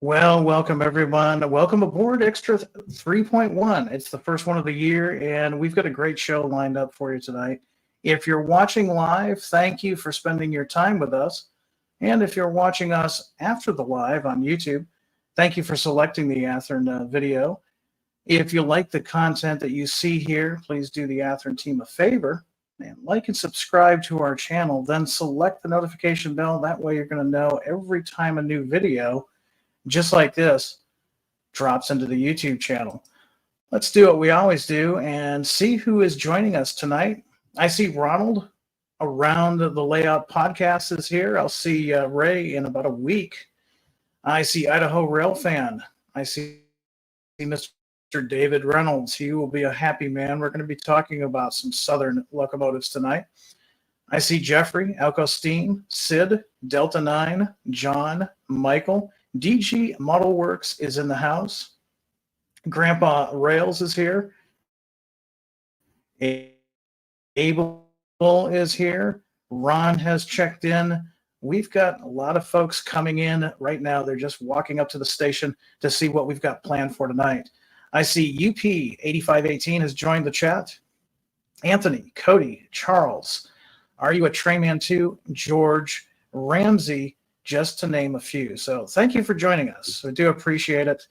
Well, welcome everyone. Welcome aboard Extra 3.1. It's the first one of the year, and we've got a great show lined up for you tonight. If you're watching live, thank you for spending your time with us. And if you're watching us after the live on YouTube, thank you for selecting the Athearn video. If you like the content that you see here, please do the Athearn team a favor and like and subscribe to our channel. Then select the notification bell. That way you're going to know every time a new video just like this drops into the YouTube channel. Let's do what we always do and see who is joining us tonight. I see Ronald around the Layout Podcast is here. I'll see Ray in about a week. I see Idaho Rail Fan. I see Mr. David Reynolds. He will be a happy man. We're going to be talking about some Southern locomotives tonight. I see Jeffrey, Alco Sid, Delta 9, John, Michael, DG Model Works is in the house. Grandpa Rails is here. Abel is here. Ron has checked in. We've got a lot of folks coming in right now. They're just walking up to the station to see what we've got planned for tonight. I see UP 8518 has joined the chat. Anthony, Cody, Charles. Are you a Trayman 2? George, Ramsey, just to name a few. So thank you for joining us. I do appreciate it.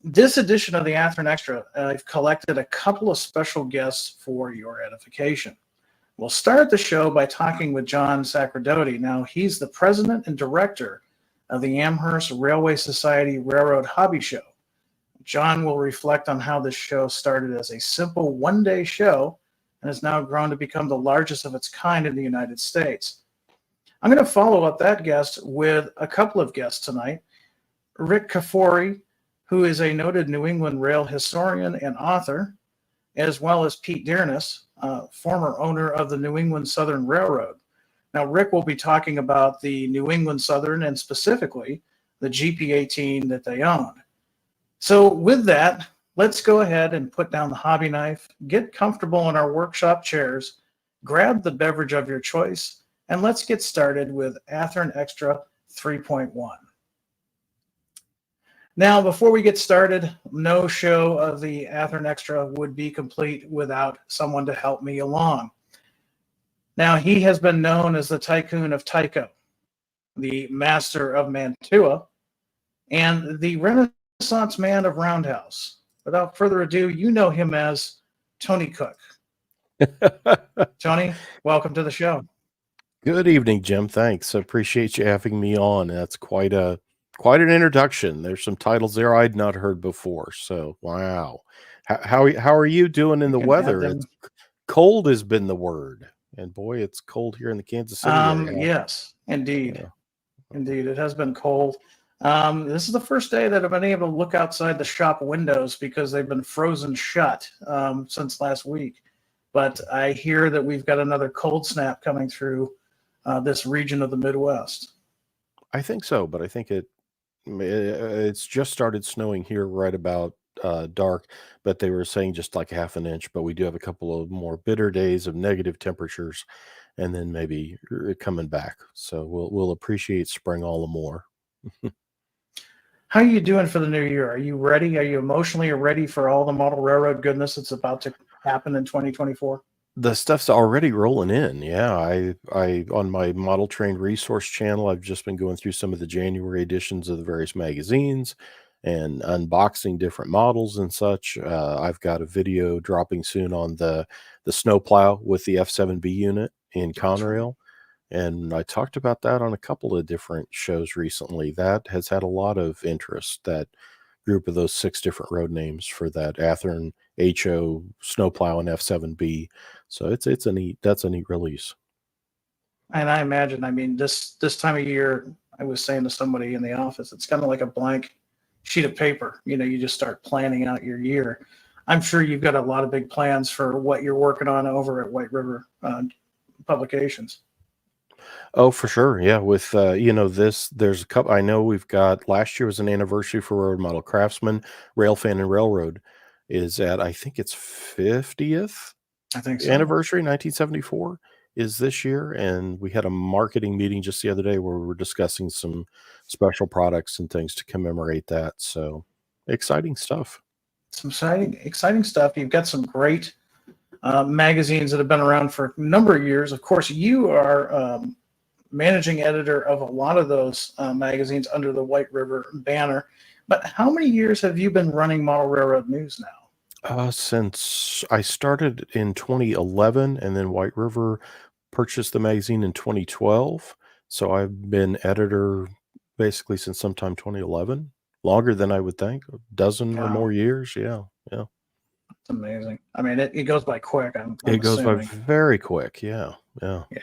This edition of the Athearn Extra, I've collected a couple of special guests for your edification. We'll start the show by talking with John Sacerdote. Now, he's the president and director of the Amherst Railway Society Railroad Hobby Show. John will reflect on how this show started as a simple one-day show and has now grown to become the largest of its kind in the United States. I'm going to follow up that guest with a couple of guests tonight. Rick Kfoury, who is a noted New England rail historian and author, as well as Pete Dearness, former owner of the New England Southern Railroad. Now, Rick will be talking about the New England Southern and specifically the GP18 that they own. So with that, let's go ahead and put down the hobby knife, get comfortable in our workshop chairs, grab the beverage of your choice, and let's get started with Athearn Extra 3.1. Now, before we get started, no show of the Athearn Extra would be complete without someone to help me along. Now, he has been known as the Tycoon of Tycho, the Master of Mantua, and the Renaissance Man of Roundhouse. Without further ado, you know him as Tony Cook. Tony, welcome to the show. Good evening, Jim. Thanks. I appreciate you having me on. That's quite an introduction. There's some titles there I'd not heard before. So, wow. How are you doing in the weather? It's cold has been the word. And boy, it's cold here in the Kansas City area. Yes, indeed. Yeah. Indeed, it has been cold. This is the first day that I've been able to look outside the shop windows because they've been frozen shut since last week. But I hear that we've got another cold snap coming through this region of the Midwest. I think so, but I think it's just started snowing here right about dark, but they were saying just like half an inch. But we do have a couple of more bitter days of negative temperatures, and then maybe coming back. So we'll appreciate spring all the more. How are you doing for the new year? Are you ready? Are you emotionally ready for all the model railroad goodness that's about to happen in 2024? The stuff's already rolling in. Yeah, I on my Model Train Resource channel, I've just been going through some of the January editions of the various magazines and unboxing different models and such. I've got a video dropping soon on the snowplow with the F7B unit in Conrail, and I talked about that on a couple of different shows recently. That has had a lot of interest. That group of those 6 different road names for that Athearn HO snowplow and F7B. So that's a neat release. And I imagine, I mean, this time of year, I was saying to somebody in the office, it's kind of like a blank sheet of paper. You know, you just start planning out your year. I'm sure you've got a lot of big plans for what you're working on over at White River Publications. Oh, for sure. Yeah. With, there's a couple, I know we've got, last year was an anniversary for Road Model Craftsman. Railfan and Railroad is at, I think it's 50th I think so. Anniversary, 1974. is this year, and we had a marketing meeting just the other day where we were discussing some special products and things to commemorate that. So exciting stuff. Some exciting stuff. You've got some great magazines that have been around for a number of years. Of course, you are managing editor of a lot of those magazines under the White River banner. But how many years have you been running Model Railroad News now? Since I started in 2011, and then White River purchased the magazine in 2012. So I've been editor basically since sometime 2011, longer than I would think, a dozen or Wow, more years. Yeah, yeah. it's amazing. I mean, it goes by quick. I'm It goes by assuming. very quick. Yeah, yeah. Yeah.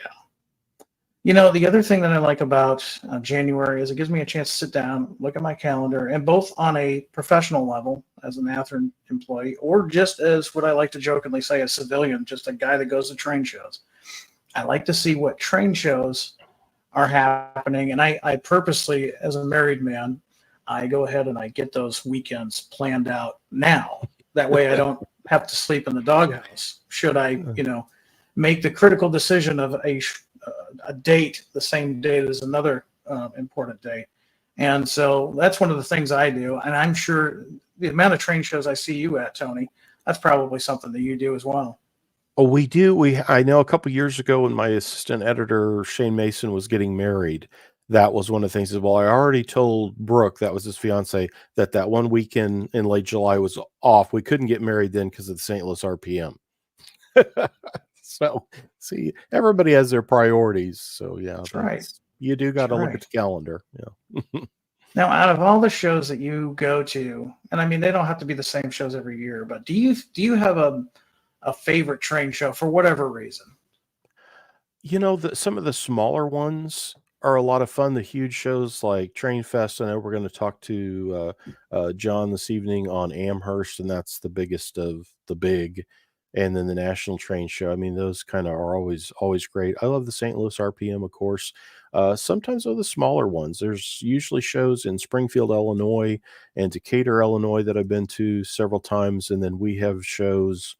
You know, the other thing that I like about January is it gives me a chance to sit down, look at my calendar, and both on a professional level as an Athearn employee, or just as what I like to jokingly say, a civilian, just a guy that goes to train shows. I like to see what train shows are happening. And I purposely, as a married man, I go ahead and I get those weekends planned out now. That way I don't have to sleep in the doghouse. Should I, make the critical decision of a date, the same date as another important date. And so that's one of the things I do. And I'm sure the amount of train shows I see you at, Tony, that's probably something that you do as well. Oh, we do. I know a couple years ago when my assistant editor, Shane Mason, was getting married, that was one of the things. Well, I already told Brooke, that was his fiance, that one weekend in late July was off. We couldn't get married then because of the St. Louis RPM. So, see, everybody has their priorities. So, yeah, That's right. You do got to look right. at the calendar. Yeah. Now, out of all the shows that you go to, and I mean, they don't have to be the same shows every year, but do you have a favorite train show for whatever reason? Some of the smaller ones are a lot of fun. The huge shows like Train Fest. I know we're going to talk to John this evening on Amherst, and that's the biggest of the big. And then the National Train Show. I mean, those kind of are always great. I love the St. Louis RPM, of course. Sometimes they're the smaller ones. There's usually shows in Springfield, Illinois, and Decatur, Illinois, that I've been to several times. And then we have shows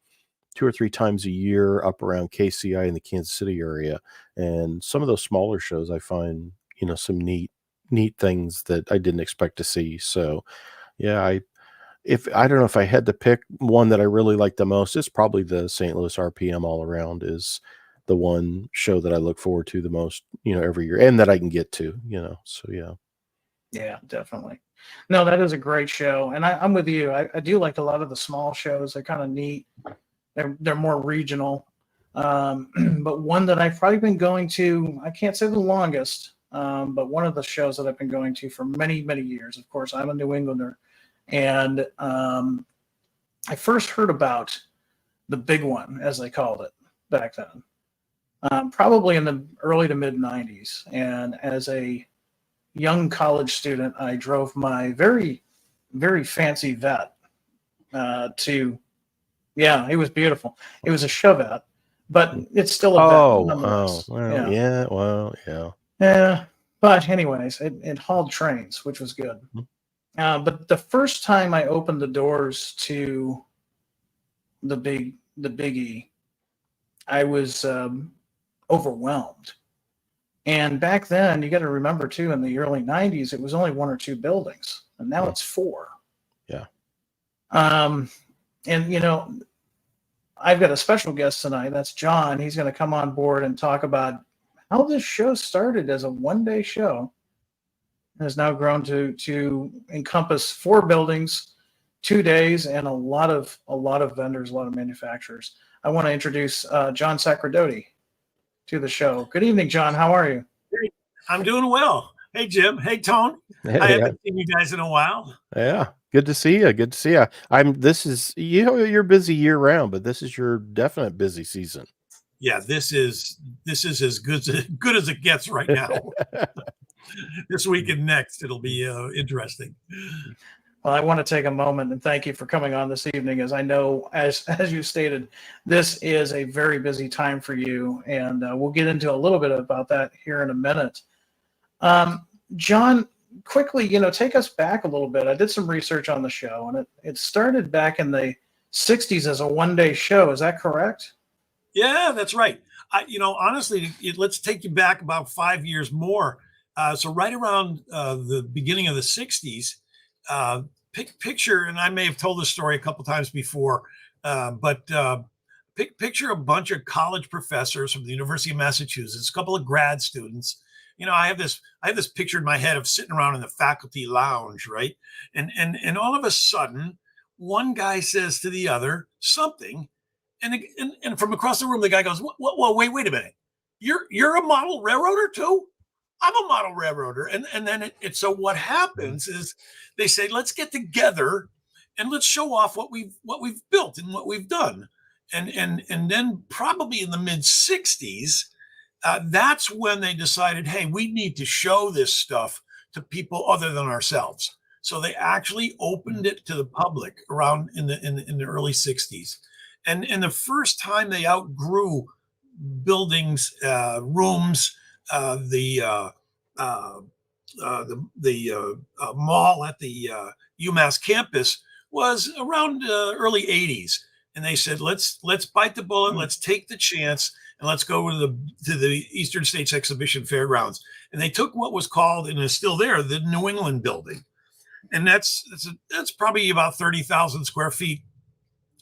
2 or 3 times a year up around KCI in the Kansas City area. And some of those smaller shows, I find, some neat things that I didn't expect to see. So, yeah, I don't know if I had to pick one that I really like the most, it's probably the St. Louis RPM all around is the one show that I look forward to the most, every year, and that I can get to, so yeah. Yeah, definitely. No, that is a great show. And I'm with you. I do like a lot of the small shows. They're kind of neat. They're more regional. But one that I've probably been going to, I can't say the longest, but one of the shows that I've been going to for many, many years. Of course, I'm a New Englander. And I first heard about the big one, as they called it back then, probably in the early to mid 90s. And as a young college student, I drove my very, very fancy vet it was beautiful. It was a Chevette, but it's still a vet nonetheless. Well, yeah, well, yeah. Yeah, but anyways, it hauled trains, which was good. But the first time I opened the doors to the Big E, I was overwhelmed. And back then, you got to remember too, in the early 90s, it was only 1 or 2 buildings, and now it's 4. Yeah. And I've got a special guest tonight. That's John. He's going to come on board and talk about how this show started as a one-day show. Has now grown to encompass 4 buildings, 2 days, and a lot of vendors, a lot of manufacturers. I want to introduce John Sacerdote to the show. Good evening, John. How are you? I'm doing well. Hey, Jim. Hey, Tone. Hey, I haven't seen you guys in a while. Yeah. Good to see you. Good to see you. This is, you're busy year round, but this is your definite busy season. Yeah, this is as good as it gets right now. This week and next, it'll be interesting. Well, I want to take a moment and thank you for coming on this evening. As I know, as you stated, this is a very busy time for you, and we'll get into a little bit about that here in a minute. John, quickly, take us back a little bit. I did some research on the show, and it started back in the 60s as a one-day show. Is that correct? Yeah, that's right. Honestly, let's take you back about 5 years more. So right around the beginning of the 60s, picture, and I may have told this story a couple times before, but picture a bunch of college professors from the University of Massachusetts, a couple of grad students. I have this picture in my head of sitting around in the faculty lounge, right? And all of a sudden, one guy says to the other something, and from across the room, the guy goes, "Well, wait a minute. You're a model railroader too? I'm a model railroader." And then so what happens is they say, "Let's get together and let's show off what we've built and what we've done." And then probably in the mid 60s, that's when they decided, hey, we need to show this stuff to people other than ourselves. So they actually opened it to the public around in the early 60s. And the first time they outgrew buildings, rooms, the mall at the UMass campus was around early 80s. And they said, let's bite the bullet, let's take the chance, and let's go to the Eastern States Exhibition Fairgrounds. And they took what was called, and is still there, the New England Building. And that's probably about 30,000 square feet.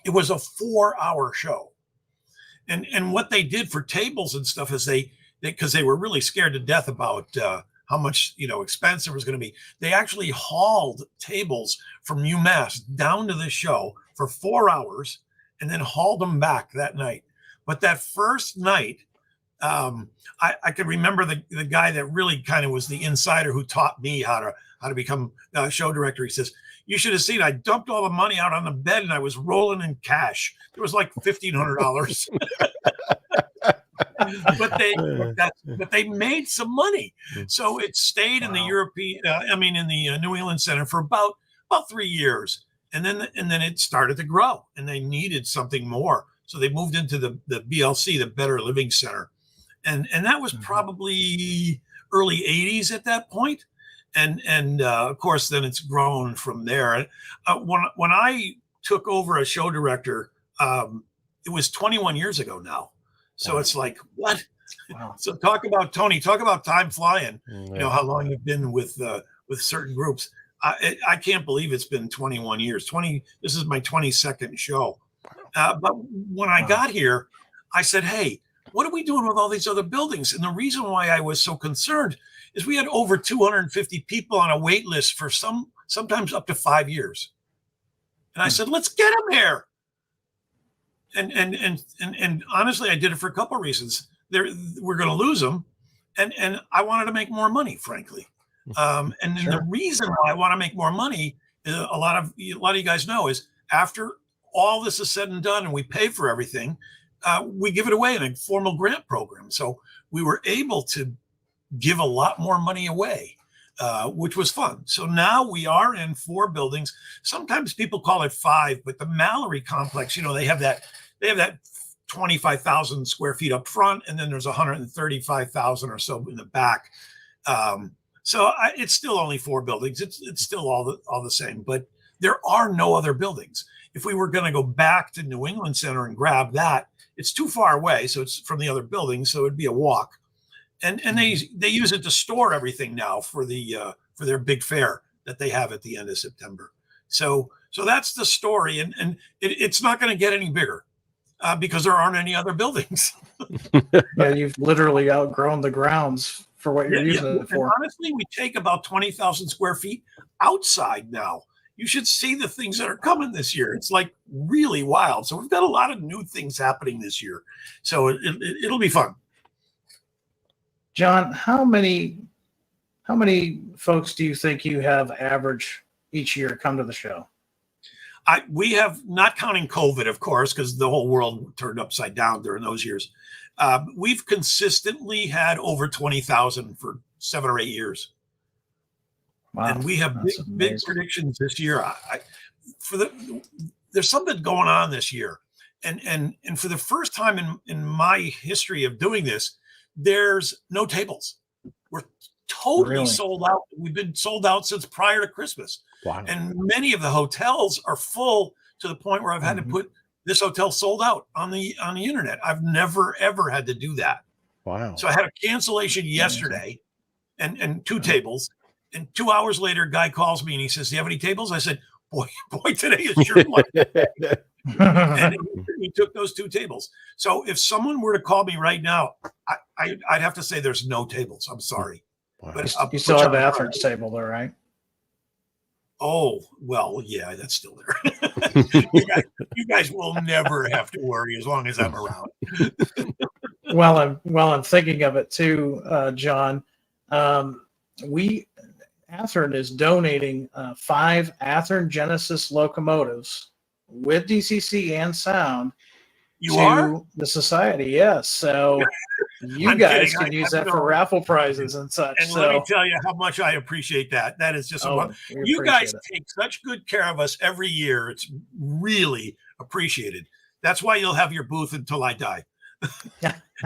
It was a 4-hour show. And what they did for tables and stuff is because they were really scared to death about how much expense there was going to be. They actually hauled tables from UMass down to the show for 4 hours and then hauled them back that night. But that first night, I can remember the guy that really kind of was the insider who taught me how to become a show director. He says, "You should have seen, I dumped all the money out on the bed and I was rolling in cash. It was like $1,500. But they made some money. So it stayed in the in the New England Center for about 3 years. And then it started to grow and they needed something more. So they moved into the BLC, the Better Living Center. And that was probably early 80s at that point. And of course, then it's grown from there. When I took over as show director, it was 21 years ago now. So it's like, what? Wow. So talk about time flying. Yeah. How long you've been with certain groups. I can't believe it's been 21 years. This is my 22nd show. But when I got here, I said, hey, what are we doing with all these other buildings? And the reason why I was so concerned is we had over 250 people on a wait list for sometimes up to 5 years. And I said, let's get them here. And honestly, I did it for a couple of reasons. We're going to lose them. And I wanted to make more money, frankly. And then the reason why I want to make more money, a lot of you guys know, is after all this is said and done and we pay for everything, we give it away in a formal grant program. So we were able to give a lot more money away, which was fun. So now we are in 4 buildings. Sometimes people call it 5, but the Mallory complex, they have that 25,000 square feet up front, and then there's 135,000 or so in the back. So it's still only 4 buildings. It's still all the same, but there are no other buildings. If we were going to go back to New England Center and grab that, it's too far away. So it's from the other buildings. So it'd be a walk. And they use it to store everything now for their big fair that they have at the end of September. So that's the story. And it's not going to get any bigger because there aren't any other buildings. Yeah, you've literally outgrown the grounds for what you're using it for. And honestly, we take about 20,000 square feet outside now. You should see the things that are coming this year. It's like really wild. So we've got a lot of new things happening this year. So it'll be fun. John, how many folks do you think you have average each year come to the show? We have, not counting COVID, of course, because the whole world turned upside down during those years. We've consistently had over 20,000 for 7 or 8 years. Wow, and we have big predictions this year. There's something going on this year, and for the first time in my history of doing this, there's no tables. We're totally sold out. We've been sold out since prior to Christmas. Wow. And many of the hotels are full to the point where I've had to put this hotel sold out on the internet. I've never ever had to do that. Wow. So I had a cancellation yesterday, and 2 tables. And 2 hours later, a guy calls me and he says, "Do you have any tables?" I said, "Boy, today is sure lucky." And he took those 2 tables. So if someone were to call me right now, I'd have to say there's no tables. I'm sorry. Wow. But You still have the Athearn table, though, right? Oh, well, yeah, that's still there. you guys will never have to worry as long as I'm around. Well, I'm thinking of it too, John. Athearn is donating 5 Athearn Genesis locomotives with DCC and sound to the society. Yes, so you guys can use that for raffle prizes and such. And let me tell you how much I appreciate that. That is just you guys take such good care of us every year. It's really appreciated. That's why you'll have your booth until I die.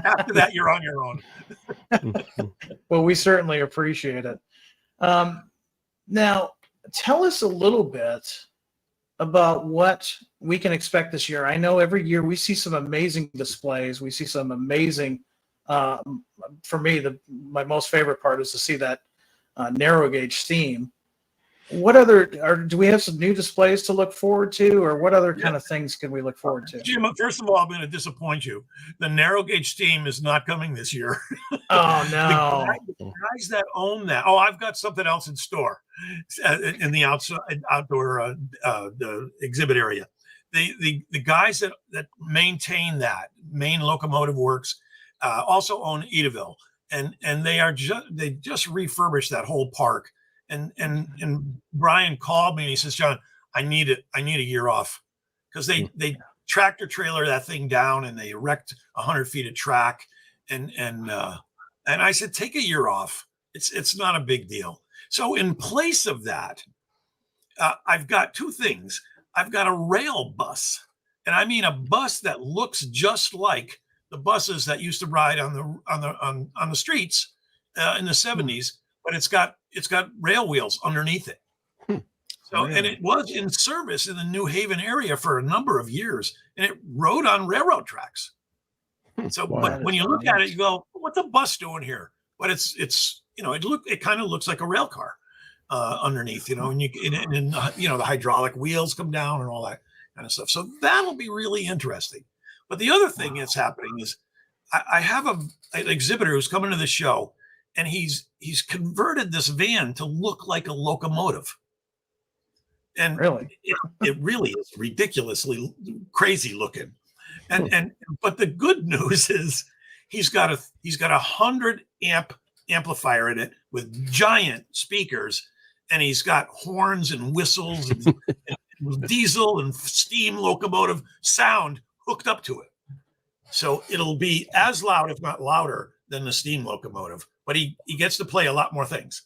After that, you're on your own. Well, we certainly appreciate it. Now, tell us a little bit about what we can expect this year. I know every year we see some amazing displays. We see some amazing, for me, my most favorite part is to see that narrow gauge steam. What other, do we have some new displays to look forward to, or what other kind of things can we look forward to? Jim, first of all, I'm going to disappoint you. The narrow gauge steam is not coming this year. Oh, no. The guys that own that. Oh, I've got something else in store in the outdoor the exhibit area. The guys that maintain that, Maine Locomotive Works, also own Edaville, and they just refurbished that whole park. And Brian called me and he says, "John, I need a year off," because they tractor trailer that thing down and they erect 100 feet of track. And I said, "Take a year off. It's not a big deal." So in place of that, I've got 2 things. I've got a rail bus, and I mean a bus that looks just like the buses that used to ride on the streets in the 70s, but it's got rail wheels underneath it. So, and it was in service in the New Haven area for a number of years, and it rode on railroad tracks. So, but when you look at it, you go, "What's a bus doing here?" But it's it kind of looks like a rail car underneath, and the hydraulic wheels come down and all that kind of stuff. So that'll be really interesting. But the other thing that's happening is I have an exhibitor who's coming to the show, and he's converted this van to look like a locomotive. And really, it really is ridiculously crazy looking. But the good news is he's got a 100 amp amplifier in it with giant speakers, and he's got horns and whistles and diesel and steam locomotive sound hooked up to it. So it'll be as loud, if not louder, than the steam locomotive. But he gets to play a lot more things.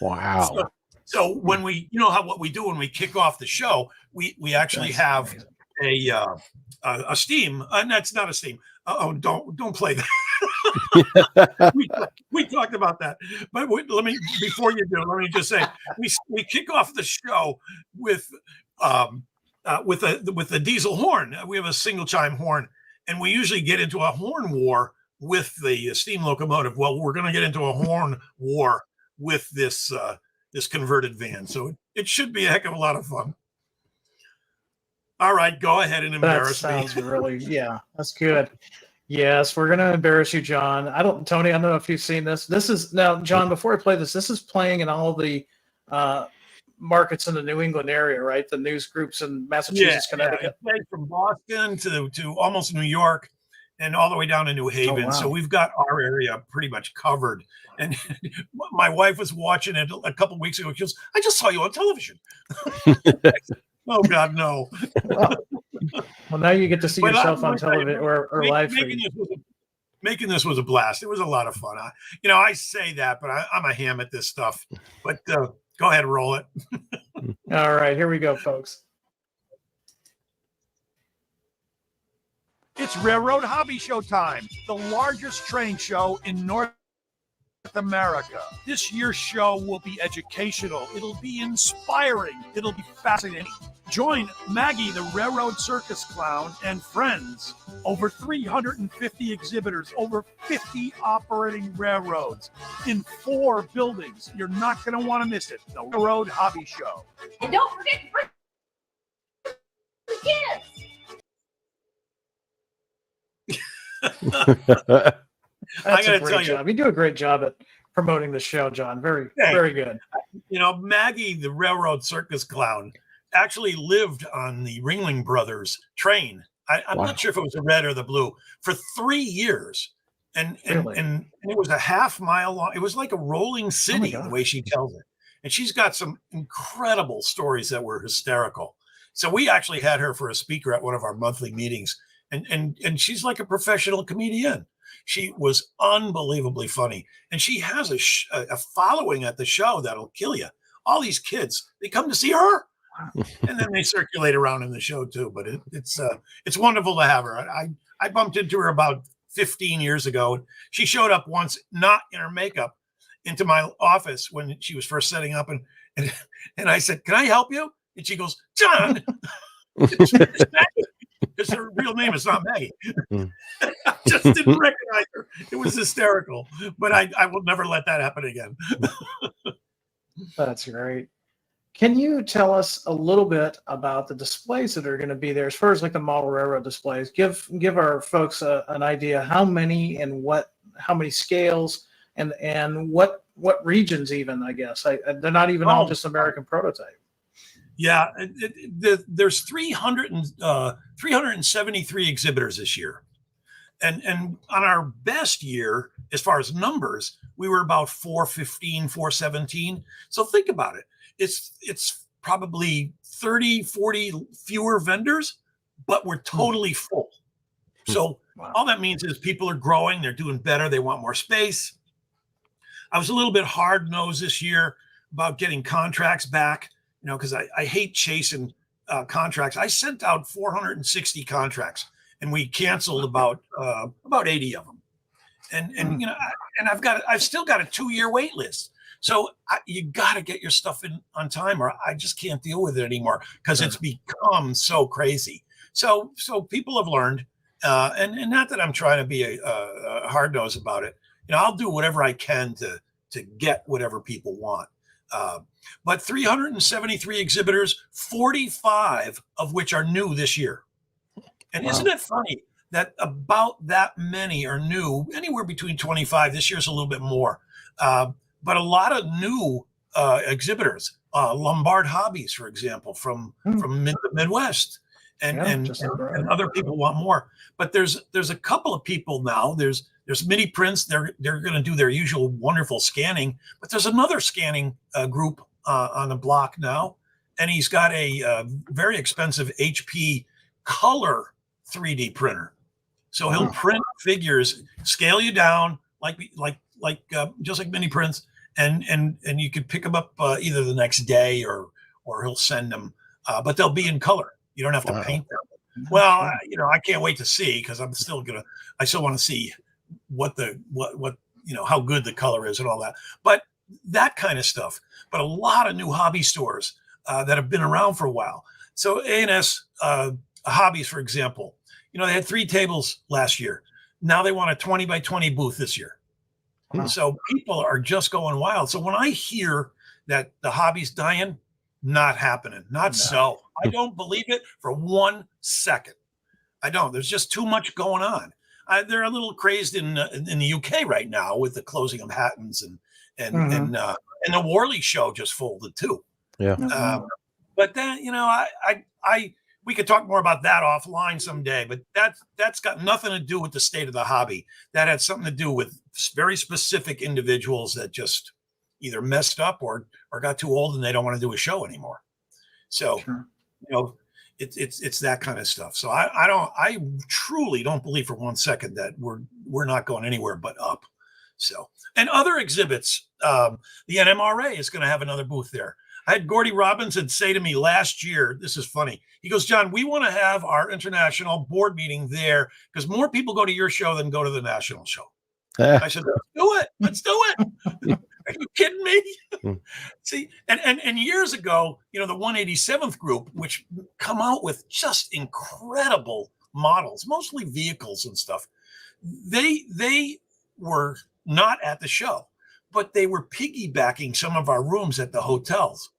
Wow. So when what we do when we kick off the show, we actually have a steam, and that's not a steam. Don't play that. we talked about that, but before you do, let me just say we kick off the show with the diesel horn. We have a single chime horn, and we usually get into a horn war with the steam locomotive. Well, we're going to get into a horn war with this converted van, so it should be a heck of a lot of fun. All right, go ahead and embarrass me. That sounds really, yeah, that's good. Yes, we're going to embarrass you, John. Tony, I don't know if you've seen this. This is now, John, before I play this is playing in all the markets in the New England area, right? The news groups in Massachusetts, Connecticut. It's played from Boston to almost New York and all the way down to New Haven. Oh, wow. So we've got our area pretty much covered. And my wife was watching it a couple of weeks ago. She goes, "I just saw you on television." Oh God, no. Well, now you get to see yourself on television or live. Making this was a blast. It was a lot of fun. I say that, but I'm a ham at this stuff. But go ahead, roll it. All right, here we go, folks. It's Railroad Hobby Show time, the largest train show in North America. This year's show will be educational. It'll be inspiring. It'll be fascinating. Join Maggie the Railroad Circus Clown and friends. Over 350 exhibitors, over 50 operating railroads in 4 buildings. You're not going to want to miss it. The Railroad Hobby Show. And don't forget to bring the kids. That's gotta a great tell you- job. You do a great job at promoting the show, John. Very, Thanks. very good. Maggie, the Railroad Circus Clown, actually lived on the Ringling Brothers train. I'm Wow. not sure if it was the red or the blue for 3 years. And Really? and it was a half-mile long. It was like a rolling city, the God. way she tells it. And she's got some incredible stories that were hysterical. So we actually had her for a speaker at one of our monthly meetings. And she's like a professional comedian. She was unbelievably funny. And she has a following at the show that'll kill you. All these kids, they come to see her. And then they circulate around in the show too. But it's wonderful to have her. I bumped into her about 15 years ago. She showed up once, not in her makeup, into my office when she was first setting up. And I said, "Can I help you?" And she goes, "John." It's Maggie. Because her real name is not Maggie. I just didn't recognize her. It was hysterical. But I will never let that happen again. That's great. Can you tell us a little bit about the displays that are going to be there as far as like the model railroad displays? Give our folks an idea how many and how many scales and what regions even, I guess. They're not even all just American prototype. Yeah, there's 373 exhibitors this year. And on our best year, as far as numbers, we were about 415, 417. So think about it. It's probably 30, 40 fewer vendors, but we're totally full. So all that means is people are growing, they're doing better, they want more space. I was a little bit hard-nosed this year about getting contracts back, because I hate chasing contracts. I sent out 460 contracts, and we canceled about 80 of them. And I've still got a 2-year wait list. So you got to get your stuff in on time, or I just can't deal with it anymore because it's become so crazy. So people have learned, and not that I'm trying to be a hard nose about it. I'll do whatever I can to get whatever people want. But 373 exhibitors, 45 of which are new this year. And Isn't it funny that about that many are new? Anywhere between 25. This year's a little bit more. But a lot of new exhibitors, Lombard Hobbies, for example, from the Midwest, and other people want more. But there's a couple of people now. There's Mini Prints. They're going to do their usual wonderful scanning, but there's another scanning group on the block now, and he's got a very expensive HP color 3D printer. So he'll print figures, scale you down just like Mini Prints. And you could pick them up either the next day or he'll send them, but they'll be in color. You don't have to paint them. Well, I can't wait to see because I still want to see what how good the color is and all that. But that kind of stuff. But a lot of new hobby stores that have been around for a while. So A&S Hobbies, for example, they had 3 tables last year. Now they want a 20 by 20 booth this year. So people are just going wild. So when I hear that the hobby's dying, not happening, so. I don't believe it for 1 second. I don't. There's just too much going on. They're a little crazed in the UK right now with the closing of Hatton's and the Worley show just folded too. Yeah. But then we could talk more about that offline someday, but that's got nothing to do with the state of the hobby. That had something to do with very specific individuals that just either messed up or got too old and they don't want to do a show anymore. So, it's that kind of stuff. So I truly don't believe for 1 second that we're not going anywhere but up. So, and other exhibits, the NMRA is going to have another booth there. I had Gordy Robinson say to me last year, this is funny. He goes, "John, we want to have our international board meeting there because more people go to your show than go to the national show." I said, "Let's do it. Are you kidding me? Hmm. See, and years ago, the 187th group, which come out with just incredible models, mostly vehicles and stuff, they were not at the show, but they were piggybacking some of our rooms at the hotels.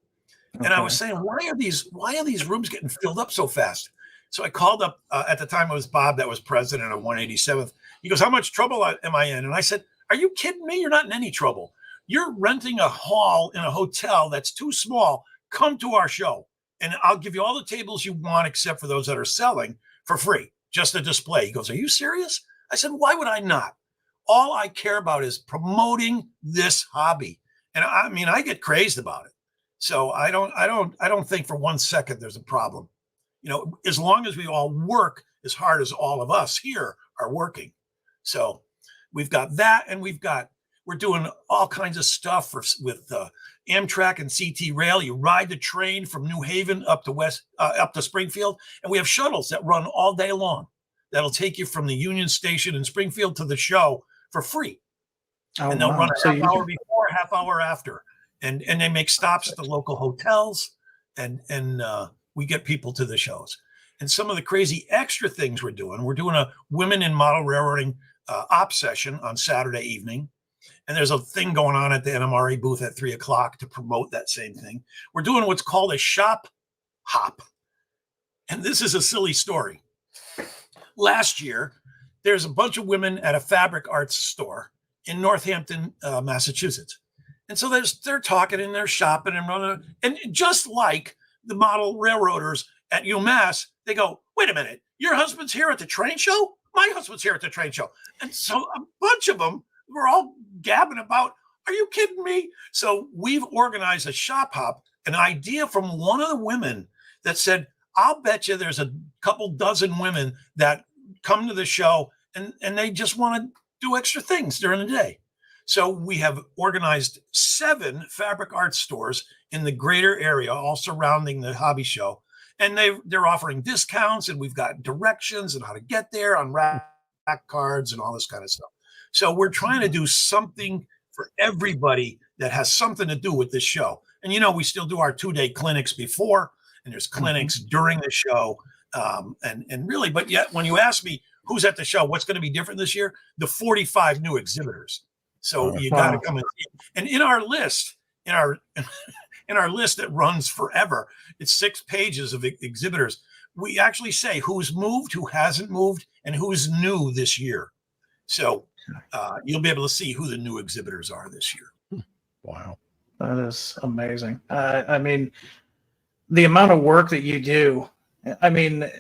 And I was saying, why are these rooms getting filled up so fast? So I called up, at the time it was Bob that was president of 187th. He goes, how much trouble am I in? And I said, are you kidding me? You're not in any trouble. You're renting a hall in a hotel that's too small. Come to our show and I'll give you all the tables you want, except for those that are selling for free, just a display. He goes, are you serious? I said, why would I not? All I care about is promoting this hobby. And I mean, I get crazed about it. So I don't think for 1 second there's a problem. As long as we all work as hard as all of us here are working. So we've got that, and we're doing all kinds of stuff with Amtrak and CT Rail. You ride the train from New Haven up to Springfield, and we have shuttles that run all day long. That'll take you from the Union Station in Springfield to the show for free. And they'll run a half hour before, half hour after. And they make stops at the local hotels, and we get people to the shows. And some of the crazy extra things we're doing a women in model railroading op session on Saturday evening. And there's a thing going on at the NMRA booth at 3:00 to promote that same thing. We're doing what's called a shop hop. And this is a silly story. Last year, there's a bunch of women at a fabric arts store in Northampton, Massachusetts. And so they're talking and they're shopping and running. And just like the model railroaders at UMass, they go, wait a minute, your husband's here at the train show? My husband's here at the train show. And so a bunch of them were all gabbing about, are you kidding me? So we've organized a shop hop, an idea from one of the women that said, I'll bet you there's a couple dozen women that come to the show and they just want to do extra things during the day. So we have organized 7 fabric arts stores in the greater area, all surrounding the hobby show. And they're offering discounts, and we've got directions and how to get there on rack cards and all this kind of stuff. So we're trying to do something for everybody that has something to do with this show. And, we still do our 2-day clinics before, and there's clinics during the show. And really, but yet when you ask me who's at the show, what's going to be different this year, the 45 new exhibitors. So you got to come and see it. And in our list, in our list that runs forever, it's 6 pages of exhibitors. We actually say who's moved, who hasn't moved, and who's new this year. So you'll be able to see who the new exhibitors are this year. Wow. That is amazing. I mean, the amount of work that you do, I mean,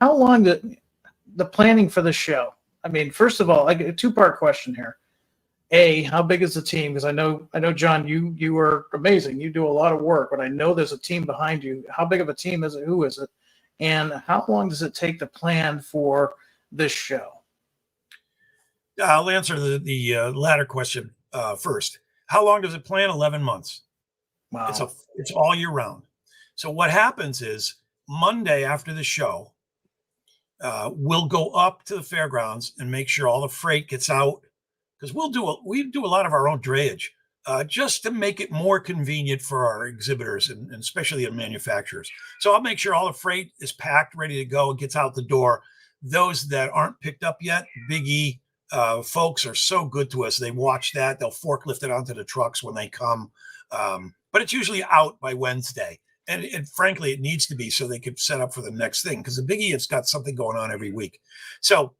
how long the planning for the show? I mean, first of all, like a 2-part question here. A, how big is the team? Because I know, John, you are amazing. You do a lot of work, but I know there's a team behind you. How big of a team is it? Who is it? And how long does it take to plan for this show? I'll answer the latter question first. How long does it plan? 11 months. Wow. It's all year round. So what happens is Monday after the show, we'll go up to the fairgrounds and make sure all the freight gets out, because we do a lot of our own drayage just to make it more convenient for our exhibitors and especially the manufacturers. So I'll make sure all the freight is packed, ready to go, and gets out the door. Those that aren't picked up yet, Big E folks are so good to us. They watch that. They'll forklift it onto the trucks when they come. But it's usually out by Wednesday. And frankly, it needs to be so they can set up for the next thing, because the Biggie, it's got something going on every week. So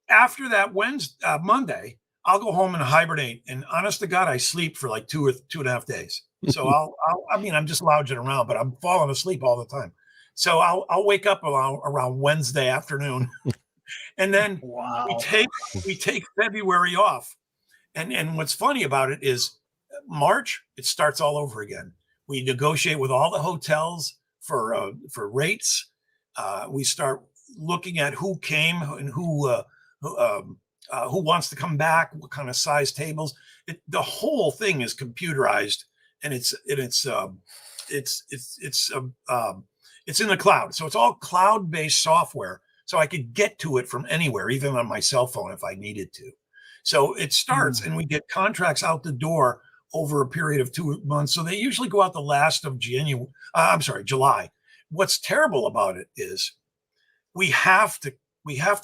after that Monday, I'll go home and hibernate. And honest to God, I sleep for like 2 or 2.5 days. So I'm just lounging around, but I'm falling asleep all the time. So I'll wake up around Wednesday afternoon, and then Wow. we take February off. And what's funny about it is March, it starts all over again. We negotiate with all the hotels for rates. We start looking at who came and who wants to come back, what kind of size tables. The whole thing is computerized, and it's in the cloud. So it's all cloud-based software. So I could get to it from anywhere, even on my cell phone if I needed to. So it starts and we get contracts out the door over a period of 2 months. So they usually go out the last of July. What's terrible about it is we have to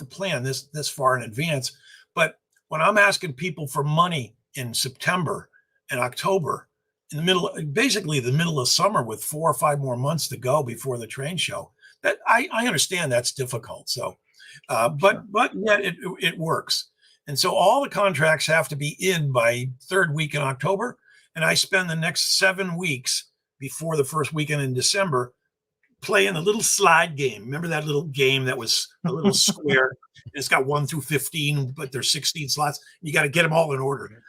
plan this far in advance. But when I'm asking people for money in September and October, in the middle of summer with 4 or 5 more months to go before the train show, that I understand that's difficult. So, but yet it works. And so all the contracts have to be in by third week in October. And I spend the next 7 weeks before the first weekend in December playing a little slide game. Remember that little game that was a little square? It's got 1 through 15, but there's 16 slots. You got to get them all in order.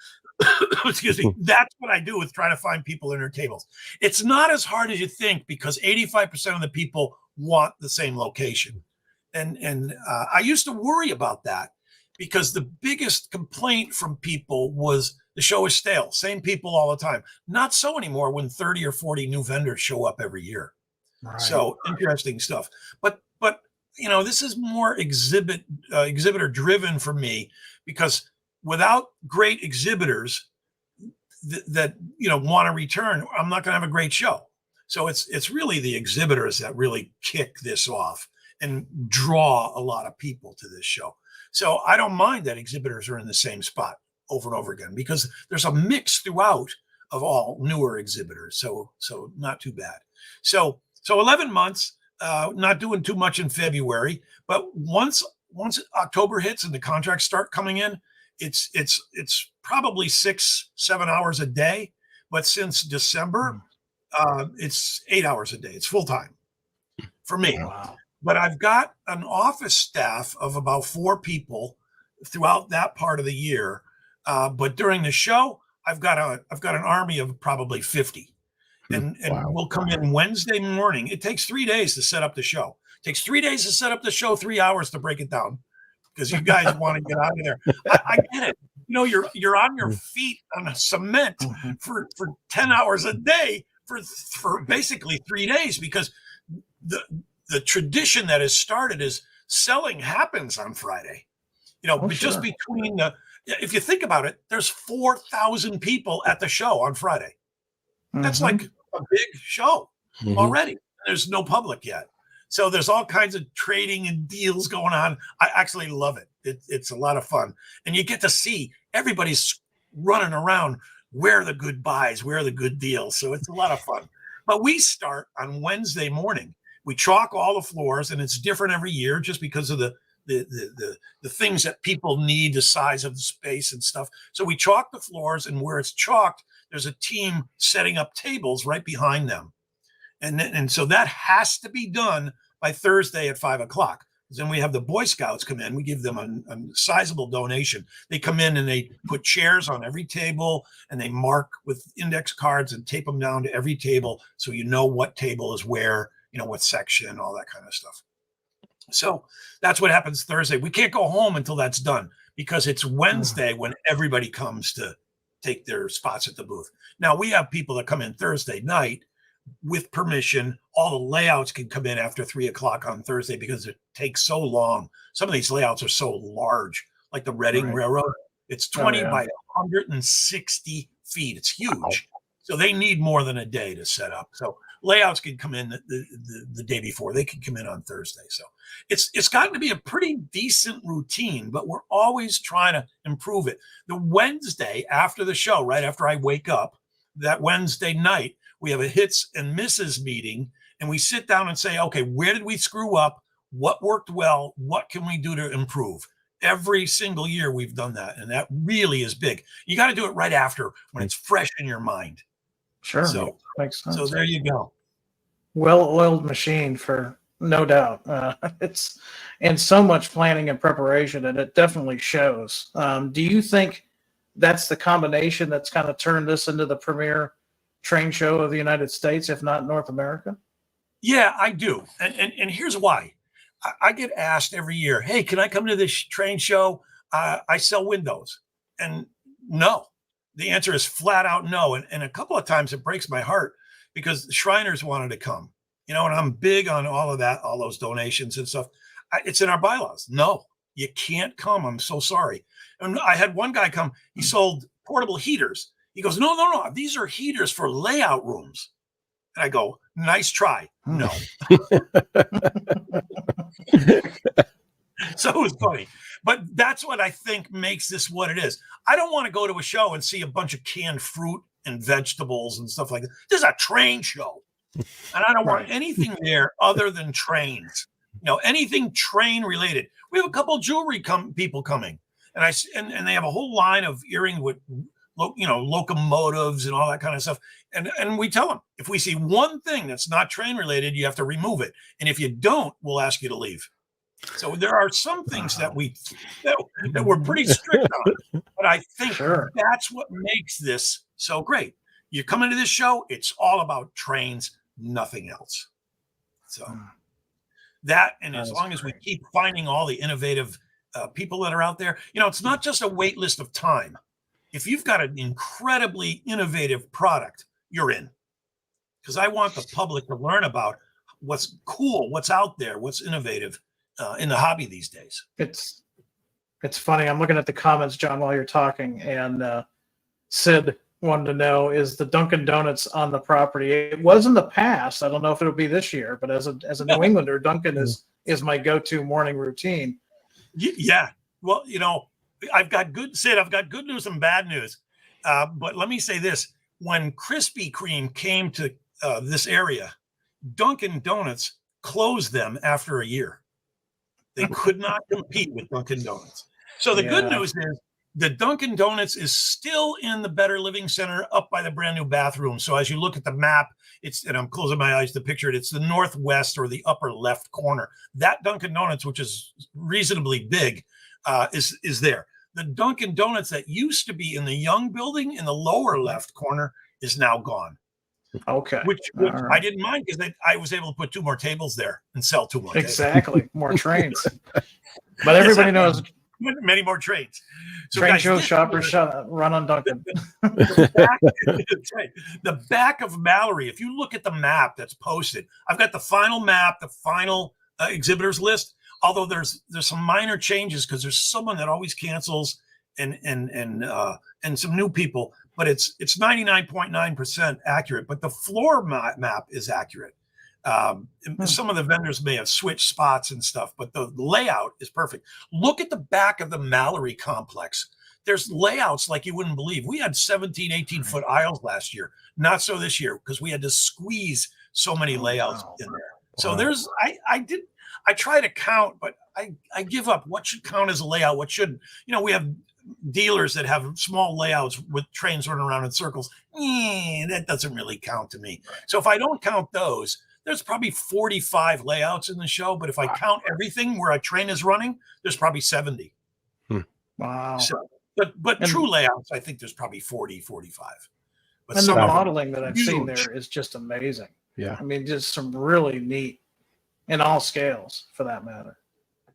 Excuse me. That's what I do with trying to find people in their tables. It's not as hard as you think because 85% of the people want the same location. And I used to worry about that because the biggest complaint from people was the show is stale. Same people all the time. Not so anymore when 30 or 40 new vendors show up every year. Right. So interesting stuff. But this is more exhibitor driven for me because without great exhibitors that want to return, I'm not going to have a great show. So it's really the exhibitors that really kick this off and draw a lot of people to this show. So I don't mind that exhibitors are in the same spot over and over again because there's a mix throughout of all newer exhibitors. So not too bad. So 11 months, not doing too much in February, but once October hits and the contracts start coming in, it's probably 6-7 hours a day. But since December, it's 8 hours a day. It's full time for me. Wow. But I've got an office staff of about 4 people throughout that part of the year. But during the show, I've got an army of probably 50. And we'll come in Wednesday morning. It takes 3 days to set up the show. It takes 3 days to set up the show, 3 hours to break it down because you guys want to get out of there. I get it. You're on your feet on a cement for 10 hours a day for basically 3 days because the tradition that has started is selling happens on Friday. Just between if you think about it, there's 4,000 people at the show on Friday. That's like a big show already. There's no public yet. So there's all kinds of trading and deals going on. I actually love it. It's a lot of fun. And you get to see everybody's running around. Where are the good buys? Where are the good deals? So it's a lot of fun. But we start on Wednesday morning. We chalk all the floors, and it's different every year just because of the things that people need, the size of the space and stuff. So we chalk the floors, and where it's chalked, there's a team setting up tables right behind them. And so that has to be done by Thursday at 5:00. Then we have the Boy Scouts come in. We give them a sizable donation. They come in and they put chairs on every table and they mark with index cards and tape them down to every table. So you know what table is where, what section, all that kind of stuff. So that's what happens Thursday. We can't go home until that's done because it's Wednesday when everybody comes to take their spots at the booth. Now we have people that come in Thursday night with permission. All the layouts can come in after 3:00 on Thursday because it takes so long. Some of these layouts are so large, like the Reading Railroad. It's 20 by 160 feet. It's huge. So they need more than a day to set up. So layouts can come in the day before. They can come in on Thursday. So it's gotten to be a pretty decent routine, but we're always trying to improve it. The Wednesday after the show, right after I wake up, that Wednesday night, we have a hits and misses meeting, and we sit down and say, okay, where did we screw up? What worked well? What can we do to improve? Every single year we've done that, and that really is big. You got to do it right after when it's fresh in your mind. Sure. So makes sense. So there you go. Well-oiled machine for no doubt. It's in so much planning and preparation, and it definitely shows. Do you think that's the combination that's kind of turned this into the premier train show of the United States, if not North America? Yeah, I do. And here's why. I get asked every year, hey, can I come to this train show? I sell windows. And no, the answer is flat out no. And a couple of times it breaks my heart because the Shriners wanted to come, and I'm big on all of that, all those donations and stuff. It's in our bylaws. No, You can't come. I'm so sorry. And I had one guy come. He sold portable heaters. He goes, no. These are heaters for layout rooms. And I go, nice try. No. So it was funny. But that's what I think makes this what it is. I don't want to go to a show and see a bunch of canned fruit and vegetables and stuff like that. This is a train show. And I don't want anything there other than trains. Anything train related. We have a couple jewelry people coming. And they have a whole line of earrings with locomotives and all that kind of stuff. And we tell them, if we see one thing that's not train related, you have to remove it. And if you don't, we'll ask you to leave. So there are some things that we're pretty strict on, but I think that's what makes this so great. You come into this show, it's all about trains, nothing else. So that as long as we keep finding all the innovative people that are out there, it's not just a wait list of time. If you've got an incredibly innovative product, you're in. Because I want the public to learn about what's cool, what's out there, what's innovative in the hobby these days. It's funny. I'm looking at the comments, John, while you're talking, and Sid wanted to know, is the Dunkin' Donuts on the property? It was in the past. I don't know if it'll be this year, but as a New Englander, Dunkin' is my go-to morning routine. Yeah. Well, I've got good news and bad news. But let me say this. When Krispy Kreme came to this area, Dunkin' Donuts closed them after a year. They could not compete with Dunkin' Donuts. So the good news is the Dunkin' Donuts is still in the Better Living Center up by the brand new bathroom. So as you look at the map, and I'm closing my eyes to picture it, it's the northwest or the upper left corner. That Dunkin' Donuts, which is reasonably big, is there. The Dunkin' Donuts that used to be in the Young building in the lower left corner is now gone. Okay. Which I didn't mind because I was able to put 2 more tables there and sell 2 more tables. More trains. But everybody knows many more trains. So train guys, shows, shoppers run on Dunkin'. The back of Mallory, if you look at the map that's posted, I've got the final map, the final exhibitors list. Although there's some minor changes because there's someone that always cancels and some new people, but it's 99.9% accurate. But the floor map is accurate. Some of the vendors may have switched spots and stuff, but the layout is perfect. Look at the back of the Mallory complex. There's layouts like you wouldn't believe. We had 17, 18-foot aisles last year. Not so this year because we had to squeeze so many layouts in there. So I try to count, but I give up. What should count as a layout? What shouldn't? We have dealers that have small layouts with trains running around in circles. That doesn't really count to me. So if I don't count those, there's probably 45 layouts in the show. But if I count everything where a train is running, there's probably 70. Wow. So, but true layouts, I think there's probably 40, 45. But and the modeling that I've seen there is just amazing. Yeah. I mean, just some really neat, in all scales for that matter.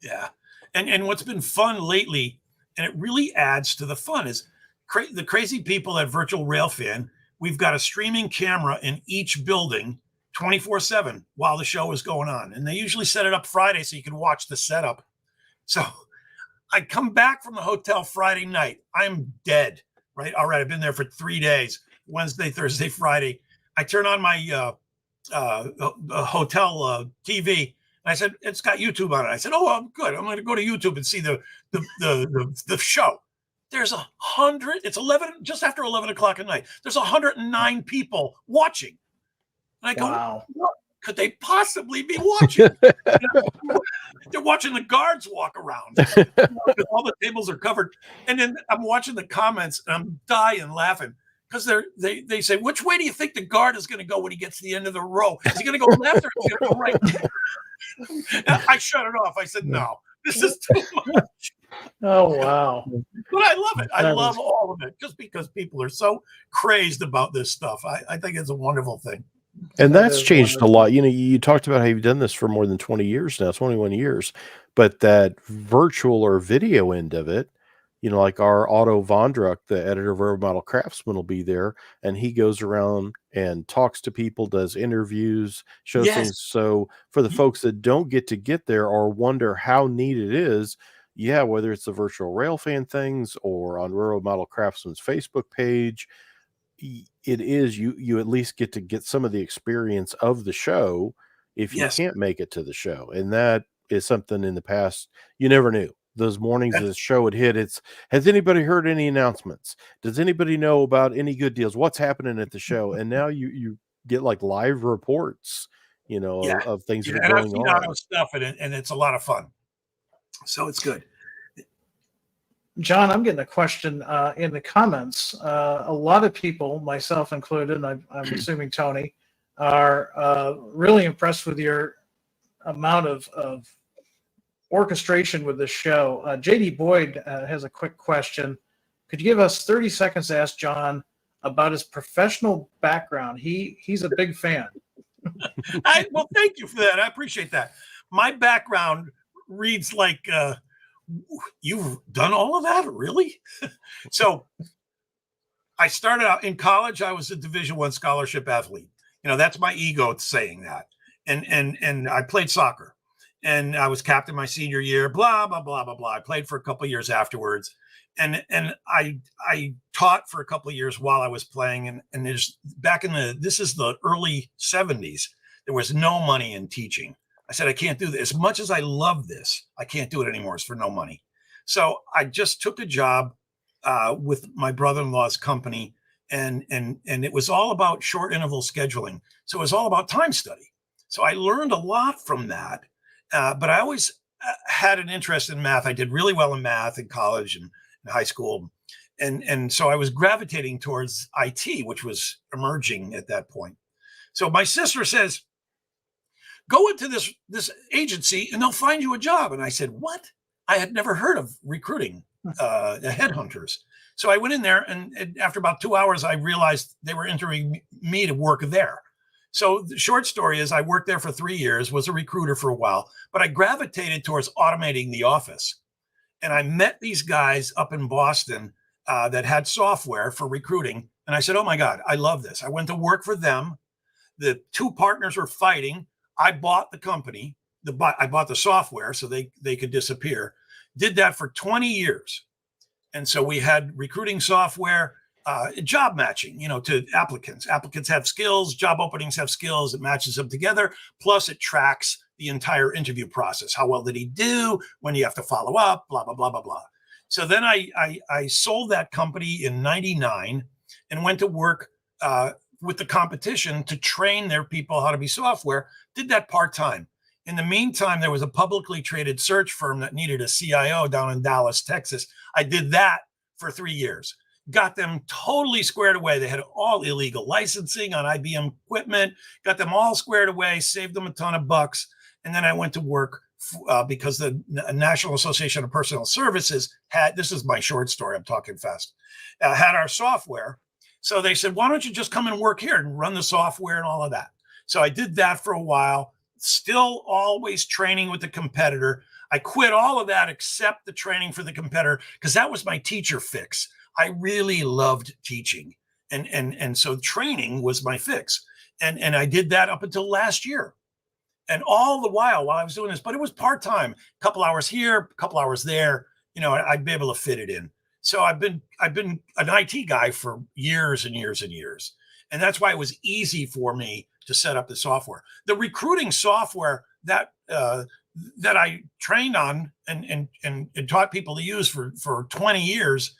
Yeah. And what's been fun lately, and it really adds to the fun, is the crazy people at Virtual Railfan. We've got a streaming camera in each building 24/7 while the show is going on. And they usually set it up Friday so you can watch the setup. So I come back from the hotel Friday night. I'm dead, right? All right, I've been there for 3 days, Wednesday, Thursday, Friday. I turn on my hotel TV. And I said, it's got YouTube on it. I said, oh, I'm good. I'm going to go to YouTube and see the show. There's 100. It's 11, just after 11 o'clock at night. There's 109 people watching. And I go, wow. What could they possibly be watching? They're watching the guards walk around. All the tables are covered. And then I'm watching the comments and I'm dying laughing. Because they say, which way do you think the guard is going to go when he gets to the end of the row? Is he going to go left or is he going to go right? I shut it off. I said, no, this is too much. Oh, wow. But I love it. I love all of it just because people are so crazed about this stuff. I think it's a wonderful thing. And that's changed a lot. You talked about how you've done this for more than 20 years now, 21 years, but that virtual or video end of it, like our Otto Vondruk, the editor of Urban Model Craftsman, will be there, and he goes around and talks to people, does interviews, shows things. So for the folks that don't get there or wonder how neat it is, yeah, whether it's the virtual railfan things or on Railroad Model Craftsman's Facebook page, it is you at least get to get some of the experience of the show if you Yes. can't make it to the show. And that is something in the past you never knew. Those mornings That's- the show would hit, it's, has anybody heard any announcements? Does anybody know about any good deals? What's happening at the show? And now you get like live reports, you know, Yeah. of things that are And I've going seen on. auto stuff, and it's a lot of fun. So it's good. John, I'm getting a question in the comments. A lot of people, myself included, and I'm assuming Tony, are really impressed with your amount of orchestration with the show. JD Boyd has a quick question. Could you give us 30 seconds to ask John about his professional background? He's a big fan. Well, thank you for that. I appreciate that. My background reads like, you've done all of that, really? So I started out in college. I was a Division I scholarship athlete. You know, that's my ego saying that. And I played soccer, and I was captain my senior year, blah, blah, blah, blah, blah. I played for a couple of years afterwards. And I taught for a couple of years while I was playing. And there's this is the early 70s. There was no money in teaching. I said, I can't do this. As much as I love this, I can't do it anymore. It's for no money. So I just took a job with my brother-in-law's company, and it was all about short interval scheduling. So it was all about time study. So I learned a lot from that. But I always had an interest in math. I did really well in math in college and in high school. And so I was gravitating towards IT, which was emerging at that point. So my sister says, go into this agency and they'll find you a job. And I said, what? I had never heard of recruiting headhunters. So I went in there, and after about 2 hours, I realized they were interviewing me to work there. So the short story is I worked there for 3 years, was a recruiter for a while, but I gravitated towards automating the office. And I met these guys up in Boston that had software for recruiting. And I said, oh my God, I love this. I went to work for them. The two partners were fighting. I bought the company. I bought the software so they could disappear. Did that for 20 years. And so we had recruiting software, job matching, to applicants. Applicants have skills, job openings have skills. It matches them together. Plus it tracks the entire interview process. How well did he do? When do you have to follow up? Blah, blah, blah, blah, blah. So then I sold that company in 99 and went to work with the competition to train their people how to be software. Did that part-time. In the meantime, there was a publicly traded search firm that needed a CIO down in Dallas, Texas. I did that for 3 years. Got them totally squared away. They had all illegal licensing on IBM equipment, got them all squared away, saved them a ton of bucks. And then I went to work because the National Association of Personnel Services had, this is my short story, I'm talking fast, had our software. So they said, why don't you just come and work here and run the software and all of that? So I did that for a while, still always training with the competitor. I quit all of that except the training for the competitor because that was my teacher fix. I really loved teaching. And so training was my fix. And I did that up until last year. And all the while I was doing this, but it was part-time, a couple hours here, a couple hours there, I'd be able to fit it in. So I've been an IT guy for years and years and years. And that's why it was easy for me to set up the software. The recruiting software that I trained on and taught people to use for 20 years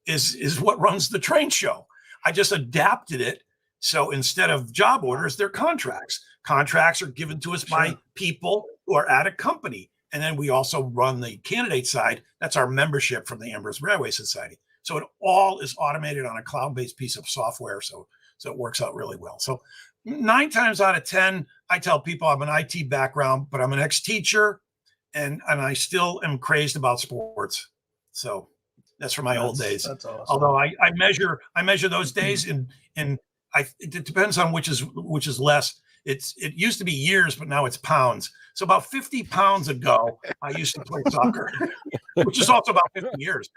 is what runs the train show. I just adapted it. So instead of job orders, they're contracts. Contracts are given to us by people who are at a company. And then we also run the candidate side. That's our membership from the Amherst Railway Society. So it all is automated on a cloud-based piece of software. So it works out really well. So 9 times out of 10, I tell people I'm an IT background, but I'm an ex-teacher and I still am crazed about sports. So that's from my old days. That's awesome. Although I measure those days it depends on which is less. It used to be years, but now it's pounds. So about 50 pounds ago, I used to play soccer, which is also about 50 years.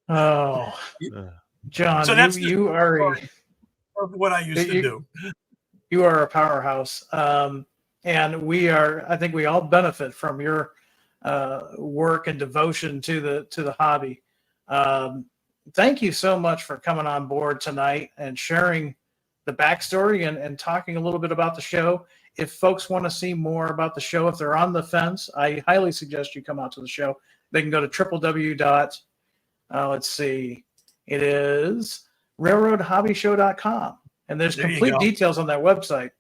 Oh, John, So that's you are what I used to do. You are a powerhouse. and I think we all benefit from your work and devotion to the hobby. Thank you so much for coming on board tonight and sharing the backstory and talking a little bit about the show. If folks want to see more about the show, if they're on the fence, I highly suggest you come out to the show. They can go to let's see, it is railroadhobbyshow.com, and there's complete details on that website.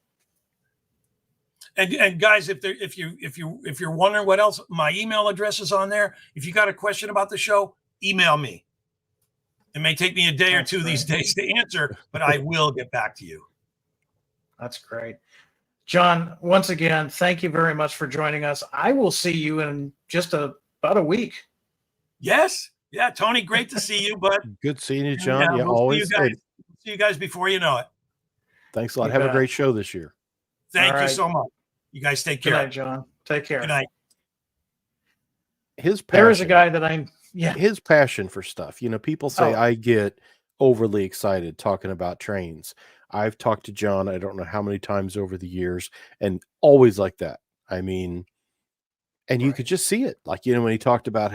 And guys, if you're wondering what else, my email address is on there. If you got a question about the show, email me. It may take me a day or two these days to answer, but I will get back to you. That's great. John, once again, thank you very much for joining us. I will see you in just about a week. Yes. Yeah, Tony, great to see you, bud. Good seeing you, John. Yeah, we'll always. See you guys before you know it. Thanks a lot. Have a great show this year. Thank you so much. You guys take care. Good night, John. Take care. Good night. There is a guy that his passion for stuff. You know, people say I get overly excited talking about trains. I've talked to John, I don't know how many times over the years, and always like that. I mean, and you could just see it. Like, you know, when he talked about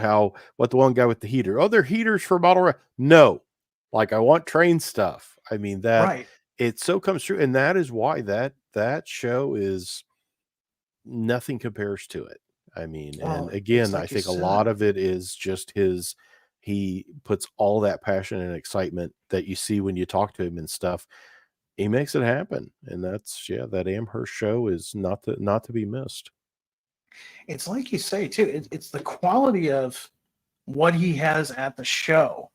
what the one guy with the heater, they're heaters for model. No, like I want train stuff. I mean, it so comes true. And that is why that show is nothing compares to it. I mean, and again, I think a lot of it is just he puts all that passion and excitement that you see when you talk to him and stuff. He makes it happen. And that's, that Amherst show is not to be missed. It's like you say too, it's the quality of what he has at the show.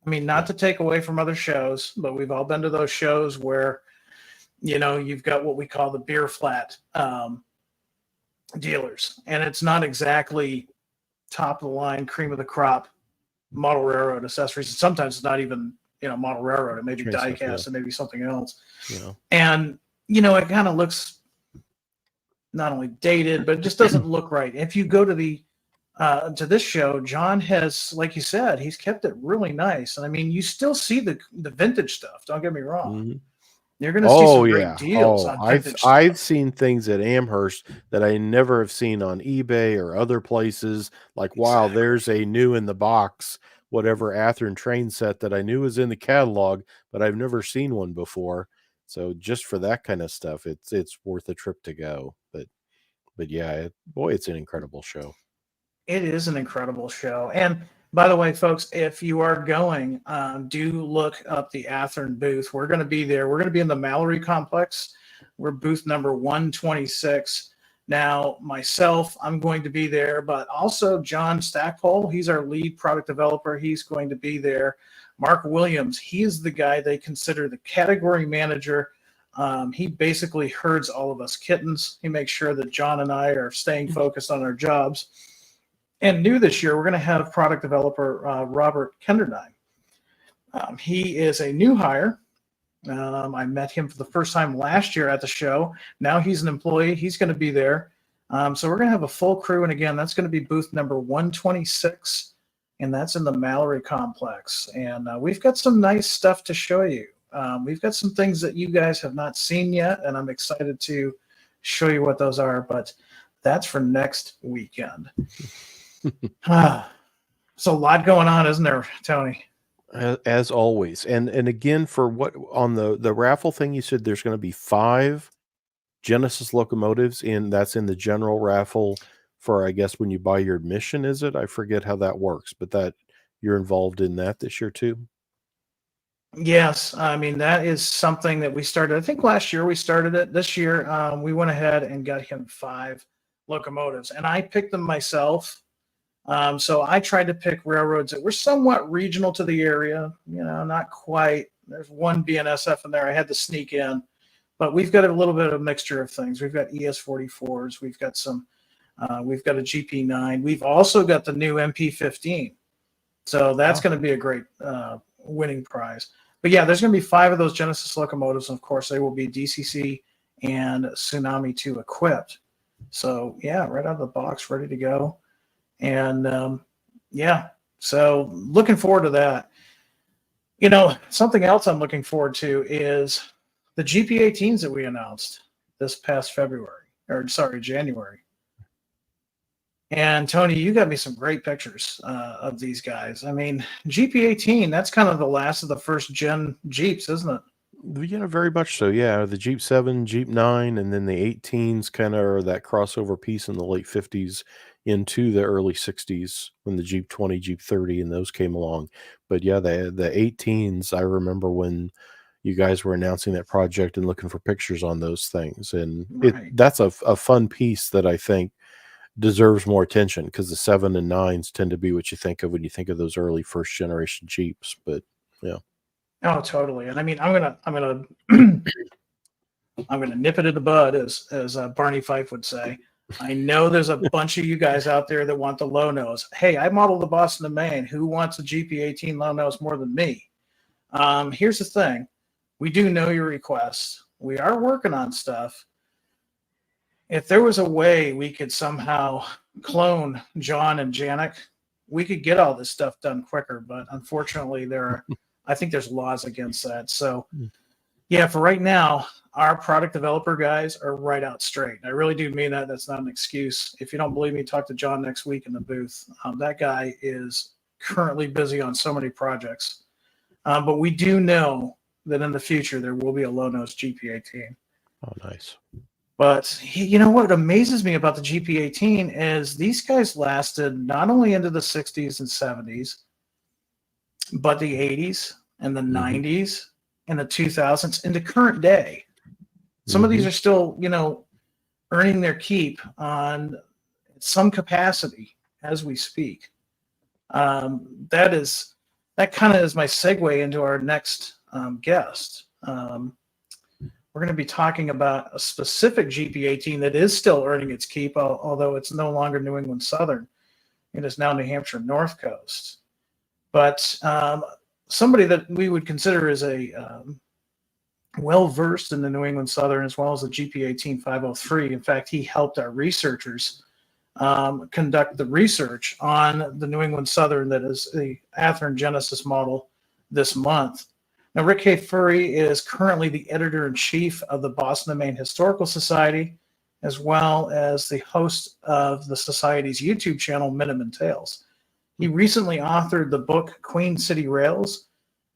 I mean, not to take away from other shows, but we've all been to those shows where, you know, you've got what we call the beer flat dealers, and it's not exactly top of the line, cream of the crop model railroad accessories. And sometimes it's not even, you know, model railroad. It may be die cast and maybe something else. And, you know, it kind of looks not only dated, but it just doesn't look right. If you go to to this show, John has, like you said, he's kept it really nice. And I mean, you still see the vintage stuff. Don't get me wrong. Mm-hmm. You're going to see some great deals on vintage stuff. I've seen things at Amherst that I never have seen on eBay or other places. Like, wow, there's a new in the box, whatever Athearn train set that I knew was in the catalog, but I've never seen one before. So just for that kind of stuff, it's worth a trip to go. But yeah, it's an incredible show. It is an incredible show. And by the way, folks, if you are going, do look up the Athearn booth. We're going to be there. We're going to be in the Mallory complex. We're booth number 126. Now, myself, I'm going to be there, but also John Stackpole, he's our lead product developer. He's going to be there. Mark Williams, he is the guy they consider the category manager. He basically herds all of us kittens. He makes sure that John and I are staying focused on our jobs. And new this year, we're going to have product developer Robert Kenderdine. He is a new hire. I met him for the first time last year at the show. Now he's an employee. He's going to be there. So we're going to have a full crew. And again, that's going to be booth number 126. And that's in the Mallory complex. And we've got some nice stuff to show you. We've got some things that you guys have not seen yet. And I'm excited to show you what those are. But that's for next weekend. So a lot going on, isn't there, Tony? As always. And again, for what on the raffle thing, you said there's going to be 5 Genesis locomotives that's in the general raffle for, I guess, when you buy your admission, is it? I forget how that works, but that you're involved in that this year too. Yes. I mean, that is something that we started. I think last year we started it. This year we went ahead and got him 5 locomotives, and I picked them myself. So I tried to pick railroads that were somewhat regional to the area, you know, not quite. There's one BNSF in there I had to sneak in, but we've got a little bit of a mixture of things. We've got ES44s. We've got we've got a GP9. We've also got the new MP15. So that's going to be a great winning prize. But yeah, there's going to be 5 of those Genesis locomotives. And of course, they will be DCC and Tsunami 2 equipped. So yeah, right out of the box, ready to go. And yeah, so looking forward to that. You know, something else I'm looking forward to is the GP18s that we announced this past February. or sorry, January. And Tony, you got me some great pictures of these guys. I mean, GP18, that's kind of the last of the first gen Jeeps, isn't it? Yeah, very much so. Yeah, the Jeep 7, Jeep 9, and then the 18s kind of are that crossover piece in the late 50s into the early 60s when the Jeep 20, Jeep 30, and those came along. But yeah, the 18s, I remember when you guys were announcing that project and looking for pictures on those things. And Right. that's a fun piece that I think deserves more attention, because the 7 and 9s tend to be what you think of when you think of those early first generation Jeeps. But yeah. Oh, totally. And I mean, I'm gonna nip it in the bud, as Barney Fife would say. I know there's a bunch of you guys out there that want the low nose. Hey, I modeled the Boston and Maine. Who wants a GP18 low nose more than me? Here's the thing. We do know your requests. We are working on stuff. If there was a way we could somehow clone John and Janik, we could get all this stuff done quicker. But unfortunately, I think there's laws against that. So yeah, for right now, our product developer guys are right out straight. I really do mean that. That's not an excuse. If you don't believe me, talk to John next week in the booth. That guy is currently busy on so many projects. But we do know that in the future, there will be a low-nose GP18. Oh, nice. But you know what amazes me about the GP18 is these guys lasted not only into the 60s and 70s, but the 80s and the 90s and the 2000s into current day. Some of these are still, earning their keep on some capacity as we speak. That kind of is my segue into our next guest. We're going to be talking about a specific GP18 that is still earning its keep, although it's no longer New England Southern. It is now New Hampshire North Coast. But somebody that we would consider as a well-versed in the New England Southern as well as the GP18 503. In fact, he helped our researchers conduct the research on the New England Southern that is the Athearn Genesis model this month. Now, Rick Kfoury is currently the editor-in-chief of the Boston and Maine Historical Society, as well as the host of the Society's YouTube channel, Minimum Tales. He recently authored the book Queen City Rails,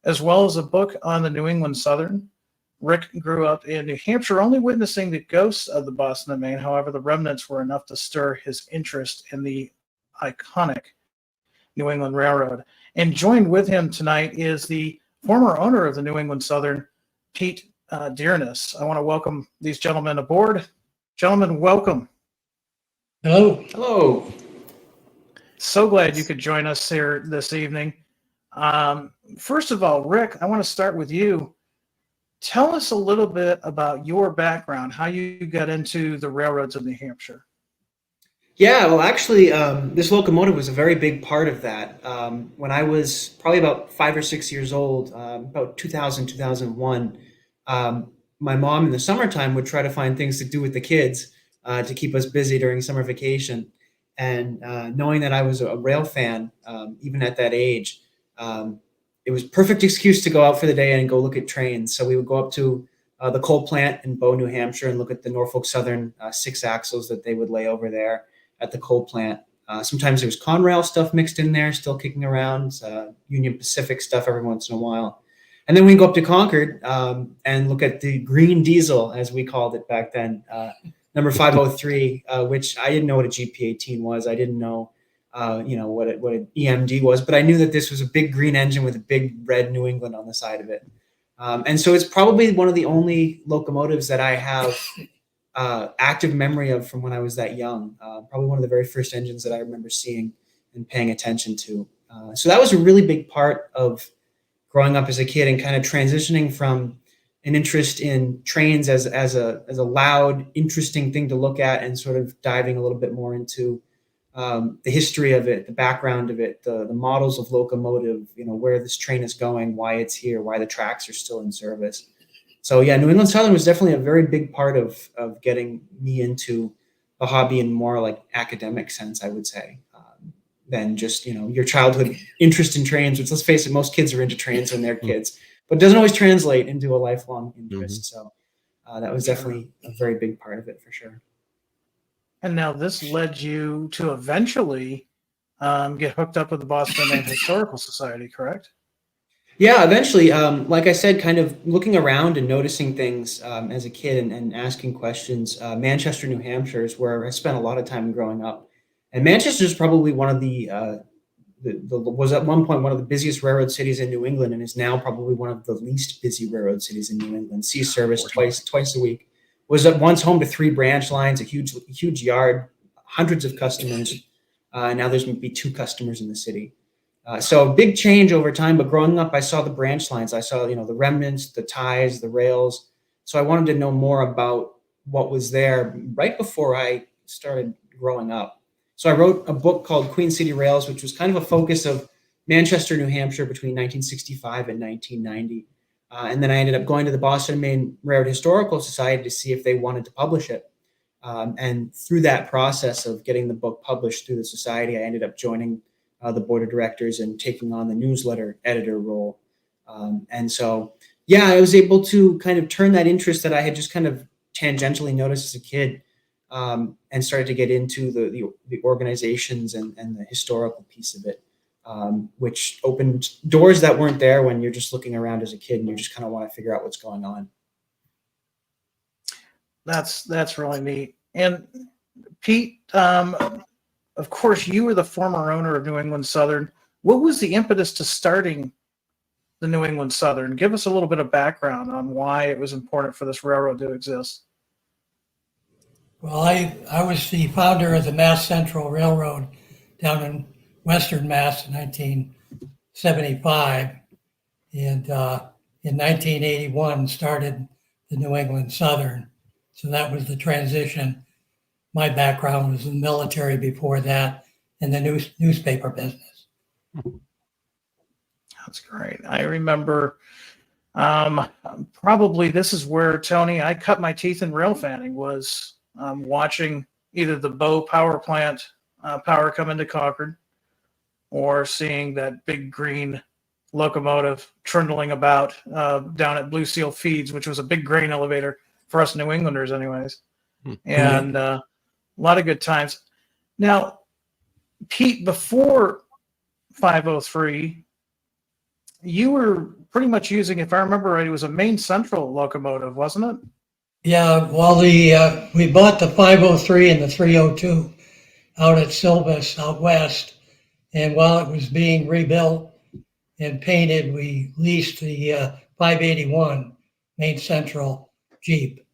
as well as a book on the New England Southern. Rick grew up in New Hampshire, only witnessing the ghosts of the Boston and Maine. However, the remnants were enough to stir his interest in the iconic New England Railroad. And joined with him tonight is the former owner of the New England Southern, Pete Dearness. I want to welcome these gentlemen aboard. Gentlemen, welcome. Hello. Hello. So glad you could join us here this evening. First of all, Rick, I want to start with you. Tell us a little bit about your background, how you got into the railroads of New Hampshire. Yeah, well, actually, this locomotive was a very big part of that. When I was probably about 5 or 6 years old, about 2000, 2001, my mom in the summertime would try to find things to do with the kids to keep us busy during summer vacation. And knowing that I was a rail fan, even at that age, it was perfect excuse to go out for the day and go look at trains. So we would go up to the coal plant in Bow, New Hampshire, and look at the Norfolk Southern 6 axles that they would lay over there at the coal plant. Sometimes there was Conrail stuff mixed in there, still kicking around, Union Pacific stuff every once in a while. And then we go up to Concord and look at the green diesel, as we called it back then, number 503, which I didn't know what a GP18 was. I didn't know what an EMD was, but I knew that this was a big green engine with a big red New England on the side of it. And so it's probably one of the only locomotives that I have active memory of from when I was that young. Probably one of the very first engines that I remember seeing and paying attention to. So that was a really big part of growing up as a kid and kind of transitioning from an interest in trains as a loud, interesting thing to look at, and sort of diving a little bit more into the history of it, the background of it, the models of locomotive, where this train is going, why it's here, why the tracks are still in service. So yeah, New England Southern was definitely a very big part of getting me into the hobby in more like academic sense, I would say, than just, your childhood interest in trains, which, let's face it, most kids are into trains when they're kids, but it doesn't always translate into a lifelong interest. So that was definitely a very big part of it for sure. And now this led you to eventually get hooked up with the Boston Maine Historical Society, correct? Yeah, eventually, like I said, kind of looking around and noticing things as a kid and asking questions. Manchester, New Hampshire is where I spent a lot of time growing up. And Manchester is probably one of was at one point one of the busiest railroad cities in New England, and is now probably one of the least busy railroad cities in New England. Sea service twice a week. Was at once home to 3 branch lines, a huge yard, hundreds of customers. Now there's maybe 2 customers in the city. So big change over time. But growing up, I saw the branch lines. I saw the remnants, the ties, the rails. So I wanted to know more about what was there right before I started growing up. So I wrote a book called Queen City Rails, which was kind of a focus of Manchester, New Hampshire between 1965 and 1990. And then I ended up going to the Boston Maine Railroad Historical Society to see if they wanted to publish it. And through that process of getting the book published through the society, I ended up joining the board of directors and taking on the newsletter editor role. And so, yeah, I was able to kind of turn that interest that I had just kind of tangentially noticed as a kid, and started to get into the organizations and the historical piece of it, which opened doors that weren't there when you're just looking around as a kid and you just kind of want to figure out what's going on. That's really neat. And Pete, of course, you were the former owner of New England Southern. What was the impetus to starting the New England Southern? Give us a little bit of background on why it was important for this railroad to exist. Well, I was the founder of the Mass Central Railroad down in Western Mass in 1975, and in 1981 started the New England Southern. So that was the transition. My background was in the military before that, in the newspaper business. That's great. I remember probably this is where, Tony, I cut my teeth in rail fanning, was watching either the Bow power plant power come into Concord, or seeing that big green locomotive trundling about down at Blue Seal Feeds, which was a big grain elevator for us New Englanders anyways. And a lot of good times. Now, Pete, before 503, you were pretty much using, if I remember right, it was a Maine Central locomotive, wasn't it? Yeah, well, we bought the 503 and the 302 out at Silvis out west, and while it was being rebuilt and painted, we leased the 581 Maine Central Jeep,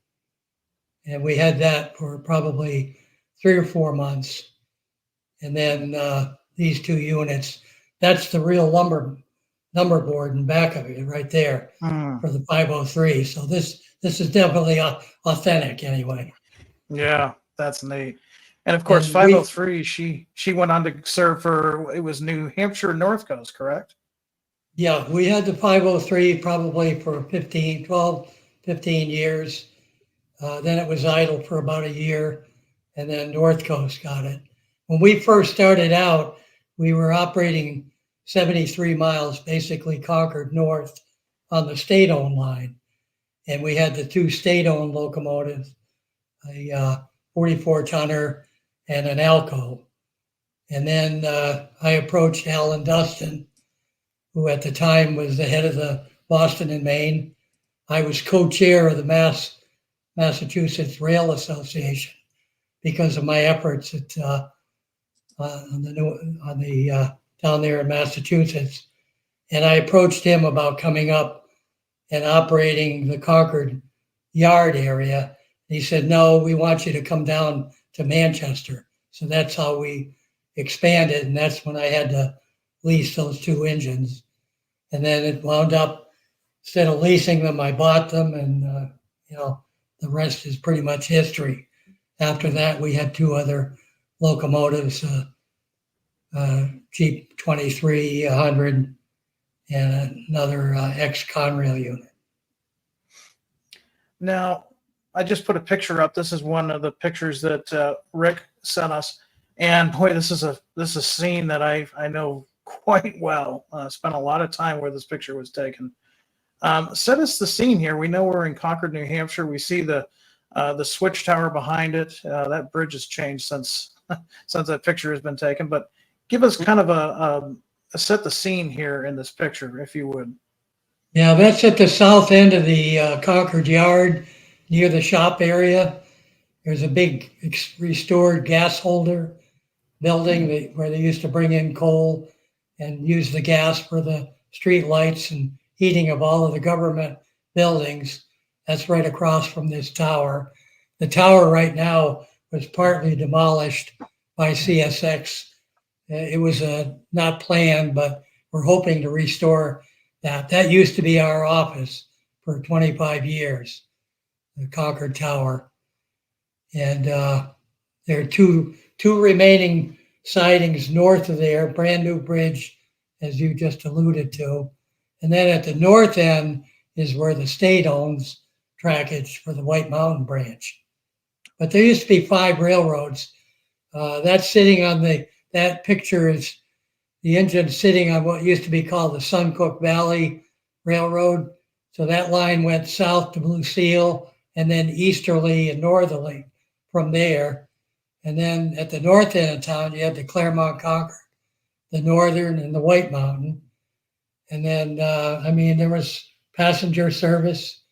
and we had that for probably 3 or 4 months, and then these 2 units. That's the real number board in back of it, right there, for the 503. So this is definitely authentic, anyway. Yeah, that's neat. And of course, And 503, she went on to serve for, it was New Hampshire North Coast, correct? Yeah, we had the 503 probably for 12, 15 years. Then it was idle for about a year, and then North Coast got it. When we first started out, we were operating 73 miles, basically Concord North, on the state-owned line. And we had the 2 state-owned locomotives, a 44-tonner and an Alco. And then I approached Alan Dustin, who at the time was the head of the Boston and Maine. I was co-chair of the Massachusetts Rail Association because of my efforts at down there in Massachusetts. And I approached him about coming up and operating the Concord yard area. He said, no, we want you to come down to Manchester. So that's how we expanded. And that's when I had to lease those 2 engines. And then it wound up, instead of leasing them, I bought them. And, the rest is pretty much history. After that, we had 2 other locomotives, Jeep 2300 and another ex-Conrail unit. Now, I just put a picture up. This is one of the pictures that Rick sent us. And boy, this is a scene that I know quite well. Spent a lot of time where this picture was taken. Set us the scene here. We know we're in Concord, New Hampshire. We see the the switch tower behind it. That bridge has changed since since that picture has been taken. But give us kind of a set the scene here in this picture, if you would. Yeah, that's at the south end of the Concord Yard near the shop area. There's a big restored gas holder building where they used to bring in coal and use the gas for the street lights and heating of all of the government buildings. That's right across from this tower. The tower right now was partly demolished by CSX. It was not planned, but we're hoping to restore that. That used to be our office for 25 years, the Concord Tower. And there are two remaining sidings north of there, brand new bridge, as you just alluded to. And then at the north end is where the state owns trackage for the White Mountain branch. But there used to be 5 railroads. That's sitting on that picture is the engine sitting on what used to be called the Suncook Valley Railroad. So that line went south to Blue Seal and then easterly and northerly from there. And then at the north end of town, you had the Claremont Concord, the Northern and the White Mountain. And then, there was passenger service,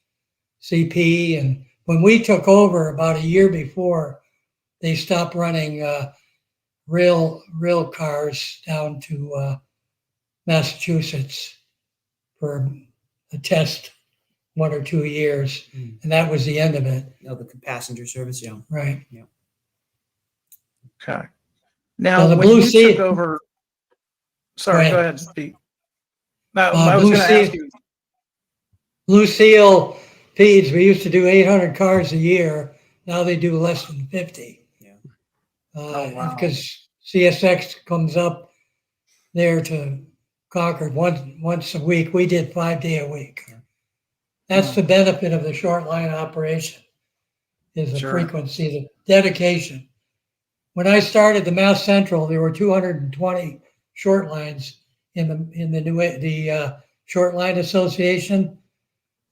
CP. And when we took over about a year before, they stopped running rail cars down to Massachusetts for a test 1 or 2 years. And that was the end of it. Oh, the passenger service, yeah. Right. Yeah. Okay. Now, Well, the when Blue you Sea- took over, sorry, go ahead, Pete. No, I was Blue going to ask Sea- you. Blue Seal feeds, we used to do 800 cars a year. Now they do less than 50. Yeah. Oh, wow. Because CSX comes up there to Concord once a week. We did 5 day a week. Yeah. That's the benefit of the short line operation, is the Sure. frequency, the dedication. When I started the Mass Central, there were 220 short lines in the Short Line Association.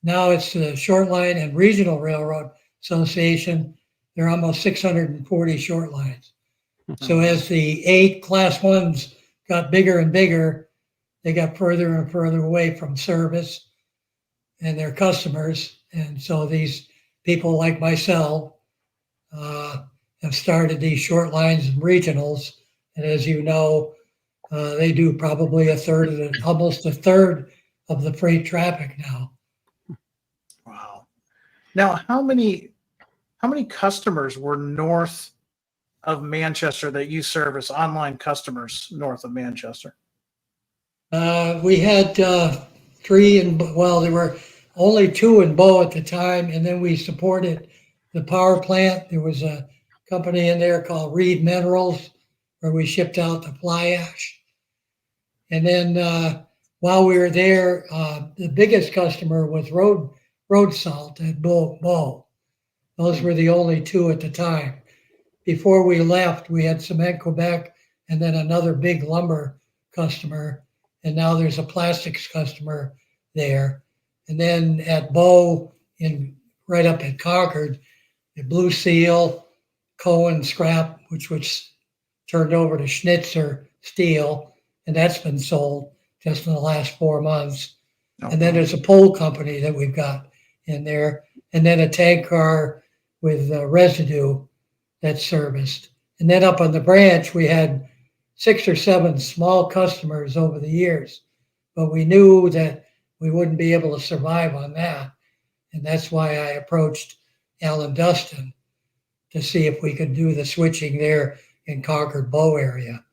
Now it's the Short Line and Regional Railroad Association. There are almost 640 short lines. So as the 8 class 1s got bigger and bigger, they got further and further away from service and their customers. And so these people like myself have started these short lines and regionals. And as you know, they do probably almost a third of the freight traffic now. Wow. Now, how many customers were north of Manchester that you service, online customers north of Manchester? We had 3 there were only 2 in Bow at the time, and then we supported the power plant. There was a company in there called Reed Minerals where we shipped out the fly ash. And then while we were there, the biggest customer was road salt at Bow. Those were the only 2 at the time. Before we left, we had Cement Quebec and then another big lumber customer. And now there's a plastics customer there. And then at Bow, right up at Concord, the Blue Seal, Cohen Scrap, which was turned over to Schnitzer Steel, and that's been sold just in the last 4 months. Oh, And then there's a pole company that we've got in there, and then a tank car with residue that's serviced. And then up on the branch, we had 6 or 7 small customers over the years, but we knew that we wouldn't be able to survive on that. And that's why I approached Alan Dustin to see if we could do the switching there in Concord Bow area.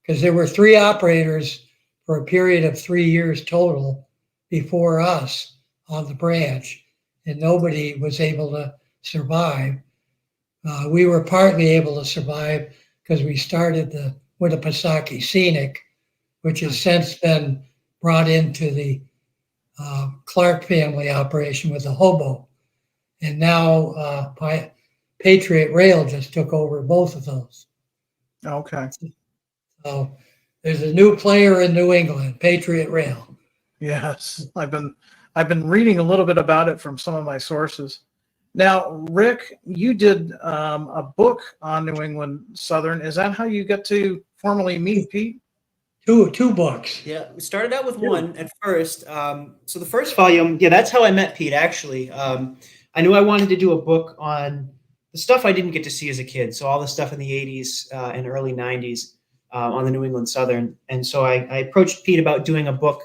Because there were 3 operators for a period of 3 years total before us on the branch, and nobody was able to survive. We were partly able to survive because we started the Winnipesaukee Scenic, which has since been brought into the Clark family operation with the Hobo. And now Patriot Rail just took over both of those. Okay. So there's a new player in New England, Patriot Rail. Yes, I've been reading a little bit about it from some of my sources. Now, Rick, you did a book on New England Southern. Is that how you got to formally meet Pete? Two books. Yeah, we started out with one at first. So the first volume, yeah, that's how I met Pete, actually. I knew I wanted to do a book on the stuff I didn't get to see as a kid. So all the stuff in the 80s and early 90s on the New England Southern. And so I approached Pete about doing a book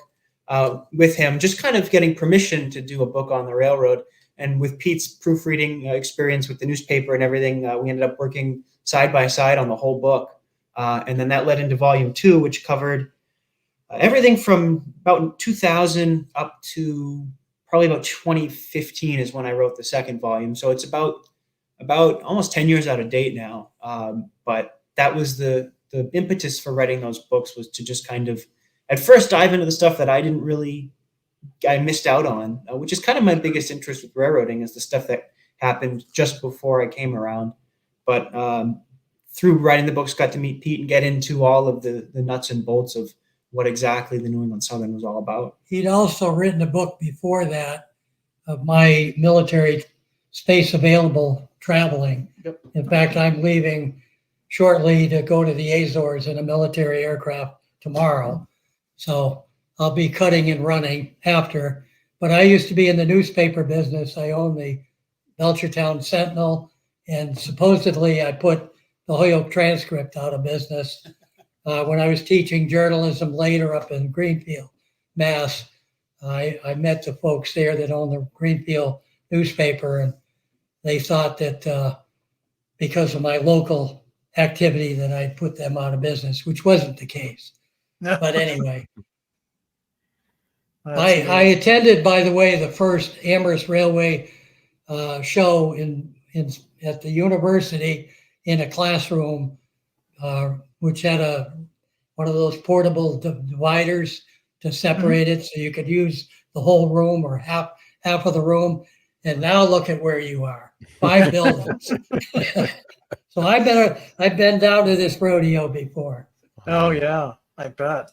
with him, just kind of getting permission to do a book on the railroad. And with Pete's proofreading experience with the newspaper and everything, we ended up working side by side on the whole book. And then that led into volume 2, which covered everything from about 2000 up to probably about 2015 is when I wrote the second volume. So it's about almost 10 years out of date now. But that was the impetus for writing those books, was to just kind of at first dive into the stuff that I missed out on, which is kind of my biggest interest with railroading, is the stuff that happened just before I came around. But through writing the books, got to meet Pete and get into all of the nuts and bolts of what exactly the New England Southern was all about. He'd also written a book before that of my military space available traveling. Yep. In fact, I'm leaving shortly to go to the Azores in a military aircraft tomorrow. So I'll be cutting and running after. But I used to be in the newspaper business. I own the Belchertown Sentinel, and supposedly I put the Holyoke Transcript out of business. When I was teaching journalism later up in Greenfield, Mass, I met the folks there that own the Greenfield newspaper, and they thought that because of my local activity that I'd put them out of business, which wasn't the case. But anyway, I attended, by the way, the first Amherst Railway show at the university in a classroom, which had one of those portable dividers to separate it, so you could use the whole room or half of the room. And now look at where you are, 5 buildings. So I've been down to this rodeo before. Oh yeah, I bet.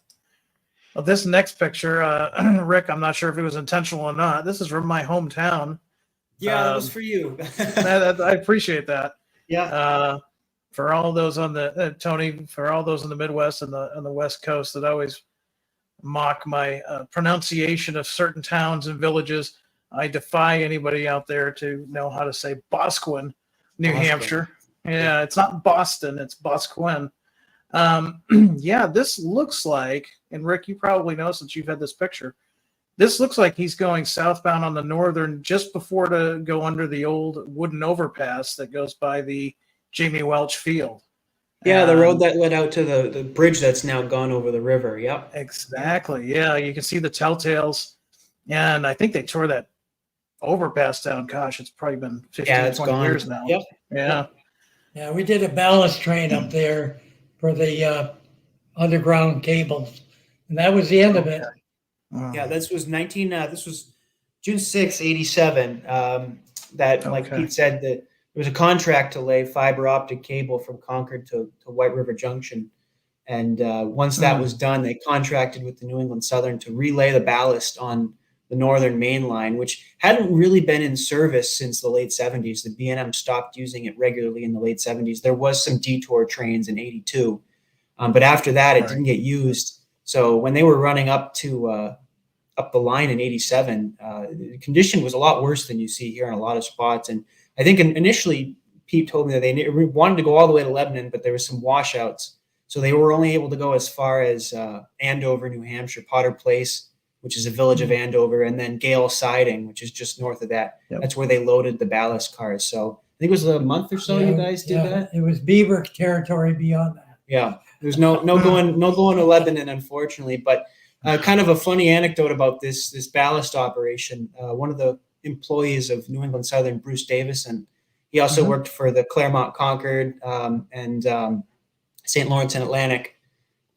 Well, this next picture, Rick, I'm not sure if it was intentional or not. This is from my hometown. Yeah, that was for you. I appreciate that. Yeah. For all those on the Tony, for all those in the Midwest and the West Coast that always mock my pronunciation of certain towns and villages, I defy anybody out there to know how to say Boscawen, New Hampshire. Yeah, it's not Boston, it's Boscawen. Yeah, this looks like, and Rick, you probably know since you've had this picture, this looks like he's going southbound on the northern just before to go under the old wooden overpass that goes by the Jamie Welch Field. Yeah, the road that led out to the bridge that's now gone over the river. Yep. Exactly. Yeah, you can see the telltales. And I think they tore that overpass down. Gosh, it's probably been 15, 20 years now. Yep. Yeah. Yeah, we did a ballast train up there for the underground cables, and that was the end of it. Yeah, this was June 6, 87. That, like Pete said, that there was a contract to lay fiber optic cable from Concord to White River Junction. And once that was done, they contracted with the New England Southern to relay the ballast on the Northern Main Line, which hadn't really been in service since the late 70s. The B&M stopped using it regularly in the late 70s. There was some detour trains in 82. But after that, it didn't get used. So when they were running up to up the line in 87, the condition was a lot worse than you see here in a lot of spots. And I think initially Pete told me that they wanted to go all the way to Lebanon, but there was some washouts. So they were only able to go as far as Andover, New Hampshire, Potter Place, which is a village of Andover, and then Gale Siding, which is just north of that. Yep. That's where they loaded the ballast cars. So I think it was a month or so you guys did that. It was Beaver territory beyond that. Yeah, there's no going to Lebanon, unfortunately. But kind of a funny anecdote about this ballast operation. One of the employees of New England Southern, Bruce Davison, he also worked for the Claremont Concord and St. Lawrence and Atlantic.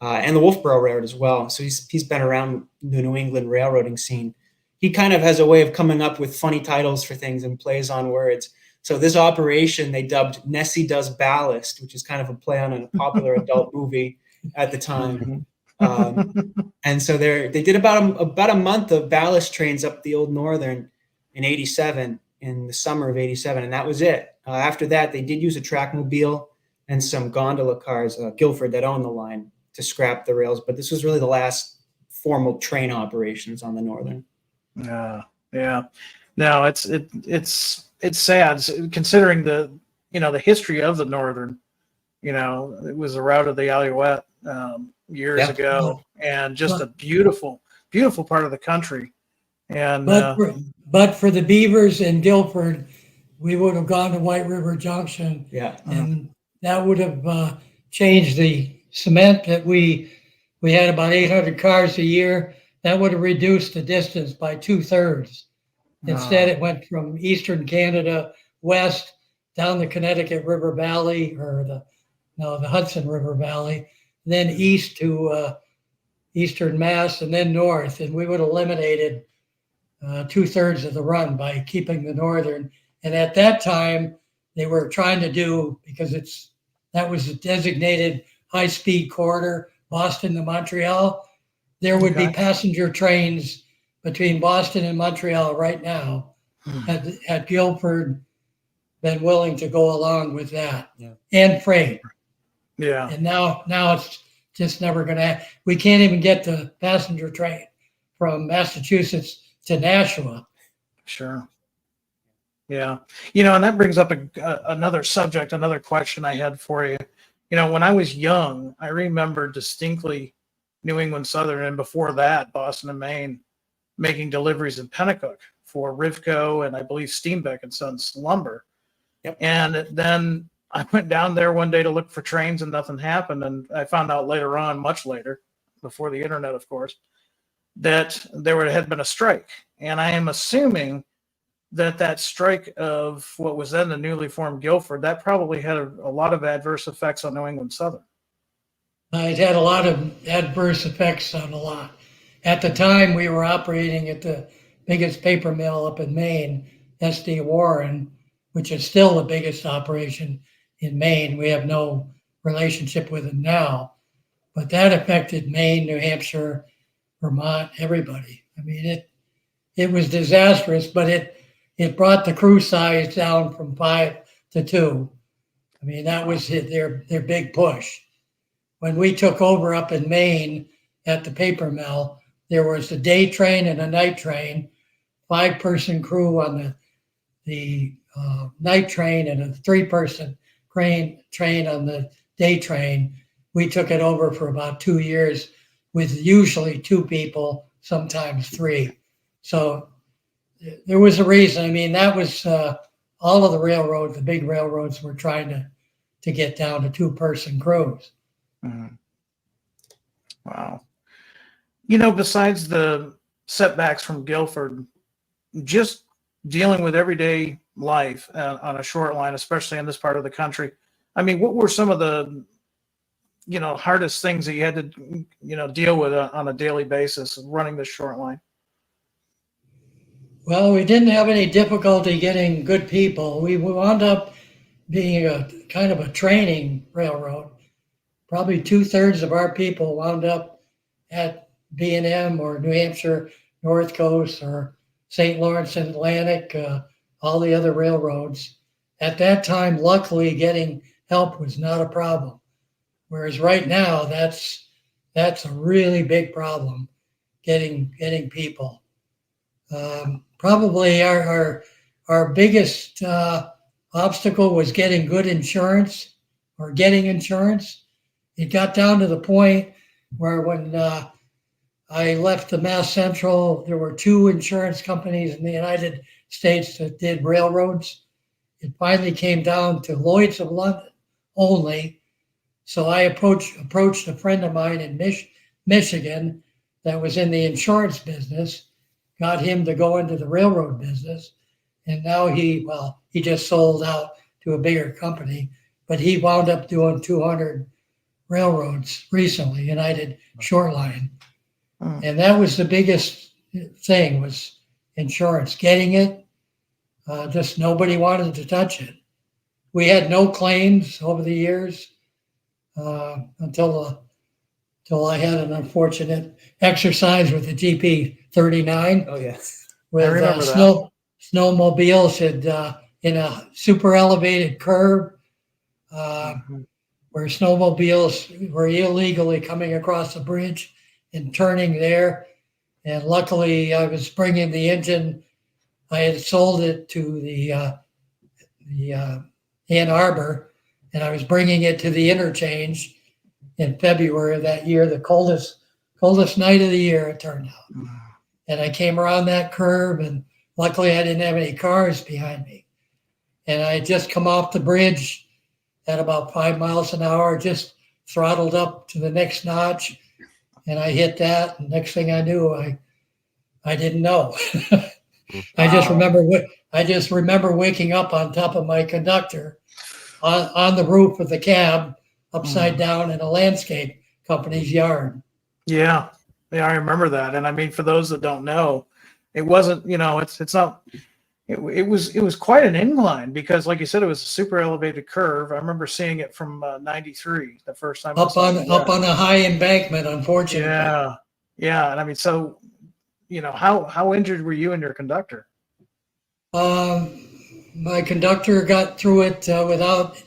And the Wolfboro Railroad as well. So he's been around the New England railroading scene. He kind of has a way of coming up with funny titles for things and plays on words. So this operation they dubbed Nessie Does Ballast, which is kind of a play on a popular adult movie at the time. And so they did about a month of ballast trains up the old Northern in 87. in the summer of '87, and that was it. After that, they did use a trackmobile and some gondola cars, Guilford, that owned the line, to scrap the rails. But this was really the last formal train operations on the Northern. Yeah. No, it's sad considering the history of the Northern. It was a route of the Alouette years Yeah. ago, and just a beautiful, beautiful part of the country. And but for the Beavers in Guilford, we would have gone to White River Junction, and that would have changed the cement that we had about 800 cars a year. That would have reduced the distance by 2/3. Instead, it went from Eastern Canada west down the Connecticut River Valley, or the Hudson River Valley, then east to Eastern Mass, and then north. And we would have eliminated 2/3 of the run by keeping the Northern. And at that time, they were trying to do, because that was a designated high-speed corridor, Boston to Montreal. There would be passenger trains between Boston and Montreal right now. Had Guilford been willing to go along with that, and freight. Yeah. And now it's just never going to. We can't even get the passenger train from Massachusetts to Nashua. Sure. Yeah. And that brings up another subject, another question I had for you. When I was young, I remember distinctly New England Southern, and before that, Boston and Maine, making deliveries in Pennacook for Rivco and I believe Steenbeck and Sons Lumber. Yep. And then I went down there one day to look for trains and nothing happened. And I found out later on, much later, before the internet, of course, that had been a strike. And I am assuming that strike of what was then the newly formed Guilford, that probably had a lot of adverse effects on New England Southern. It had a lot of adverse effects on a lot. At the time, we were operating at the biggest paper mill up in Maine, SD Warren, which is still the biggest operation in Maine. We have no relationship with them now, but that affected Maine, New Hampshire, Vermont, everybody. I mean, it was disastrous, but it brought the crew size down from 5 to 2. I mean, that was their big push. When we took over up in Maine at the paper mill, there was a day train and a night train, 5-person crew on the night train and a 3-person train on the day train. We took it over for about 2 years with usually 2 people, sometimes 3. So there was a reason. I mean, that was all of the railroads, the big railroads were trying to get down to 2-person crews. Mm-hmm. Wow. Besides the setbacks from Guilford, just dealing with everyday life on a short line, especially in this part of the country, I mean, what were some of the, hardest things that you had to, deal with on a daily basis running this short line? Well, we didn't have any difficulty getting good people. We wound up being a kind of a training railroad. Probably 2/3 of our people wound up at B&M or New Hampshire North Coast or St. Lawrence and Atlantic, all the other railroads. At that time, luckily, getting help was not a problem. Whereas right now, that's a really big problem, getting people. Probably our biggest obstacle was getting good insurance or getting insurance. It got down to the point where when I left the Mass Central, there were 2 insurance companies in the United States that did railroads. It finally came down to Lloyd's of London only. So I approached a friend of mine in Michigan that was in the insurance business, got him to go into the railroad business. And now he just sold out to a bigger company, but he wound up doing 200 railroads recently, United Short Line. And that was the biggest thing, was insurance, getting it. Just nobody wanted to touch it. We had no claims over the years until I had an unfortunate exercise with the GP 39. Oh, yes. With I remember that. snowmobiles had in a super elevated curve where snowmobiles were illegally coming across the bridge and turning there. And luckily, I was bringing the engine. I had sold it to the Ann Arbor, and I was bringing it to the interchange in February of that year, the coldest night of the year, it turned out. And I came around that curve, and luckily I didn't have any cars behind me. And I had just come off the bridge at about 5 miles an hour, just throttled up to the next notch, and I hit that. And next thing I knew, I didn't know. I just remember waking up on top of my conductor on the roof of the cab, upside down in a landscape company's yard. Yeah, I remember that. And I mean, for those that don't know, it wasn't, it's not. It was quite an incline because, like you said, it was a super elevated curve. I remember seeing it from 93 the first time. Up on a high embankment, unfortunately. Yeah, and I mean, so how injured were you and your conductor? My conductor got through it without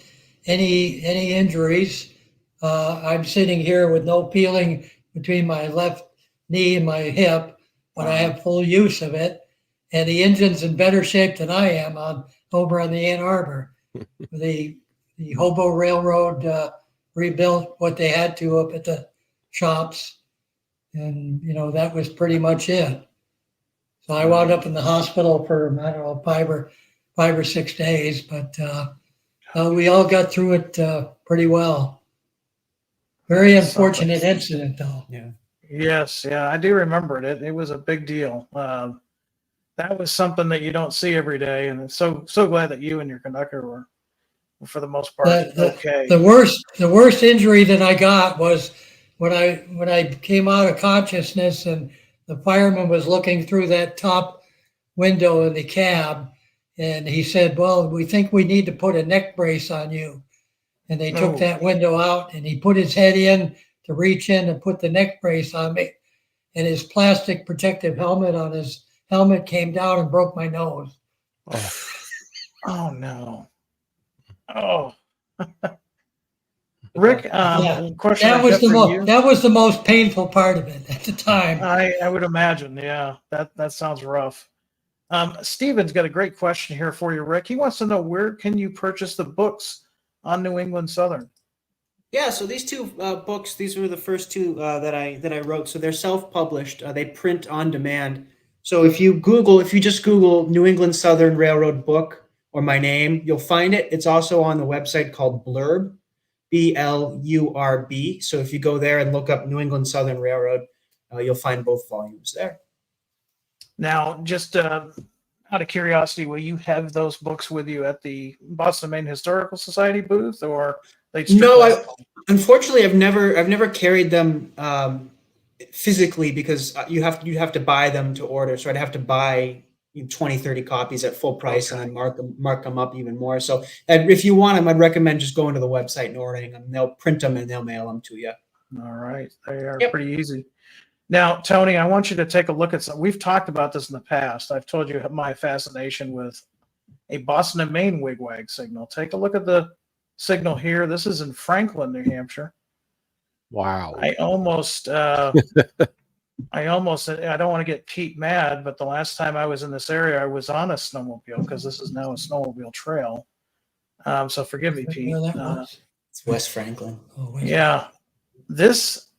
any injuries. I'm sitting here with no peeling between my left knee and my hip, but I have full use of it. And the engine's in better shape than I am over on the Ann Arbor. The Hobo Railroad rebuilt what they had to up at the shops. And, that was pretty much it. So I wound up in the hospital for, I don't know, 5 or 6 days, but we all got through it pretty well. Very unfortunate incident, though. Yeah. Yes, yeah, I do remember it. It was a big deal. That was something that you don't see every day, and it's so glad that you and your conductor were, for the most part, okay. The worst injury that I got was when I came out of consciousness, and the fireman was looking through that top window in the cab, and he said, "Well, we think we need to put a neck brace on you." And they took that window out, and he put his head in to reach in and put the neck brace on me, and his plastic protective helmet on his helmet came down and broke my nose. Oh no. Oh. Rick, question that was the most painful part of it at the time. I would imagine. Yeah, that sounds rough. Steven's got a great question here for you, Rick. He wants to know, where can you purchase the books on New England Southern? Yeah, so these two books, these were the first two that I wrote. So they're self-published. They print on demand. So if you just Google New England Southern Railroad book or my name, you'll find it. It's also on the website called Blurb, BLURB. So if you go there and look up New England Southern Railroad, you'll find both volumes there. Now, just out of curiosity, will you have those books with you at the Boston, Maine Historical Society booth, or they? No, unfortunately, I've never carried them physically because you have to buy them to order. So I'd have to buy 20, 30 copies at full price and then mark them up even more. So if you want them, I'd recommend just going to the website and ordering them. They'll print them and they'll mail them to you. All right. They are pretty easy. Now, Tony, I want you to take a look at we've talked about this in the past. I've told you my fascination with a Boston and Maine wigwag signal. Take a look at the signal here. This is in Franklin, New Hampshire. Wow. I don't want to get Pete mad, but the last time I was in this area, I was on a snowmobile, because this is now a snowmobile trail. So forgive me, Pete. It's West Franklin. Yeah. This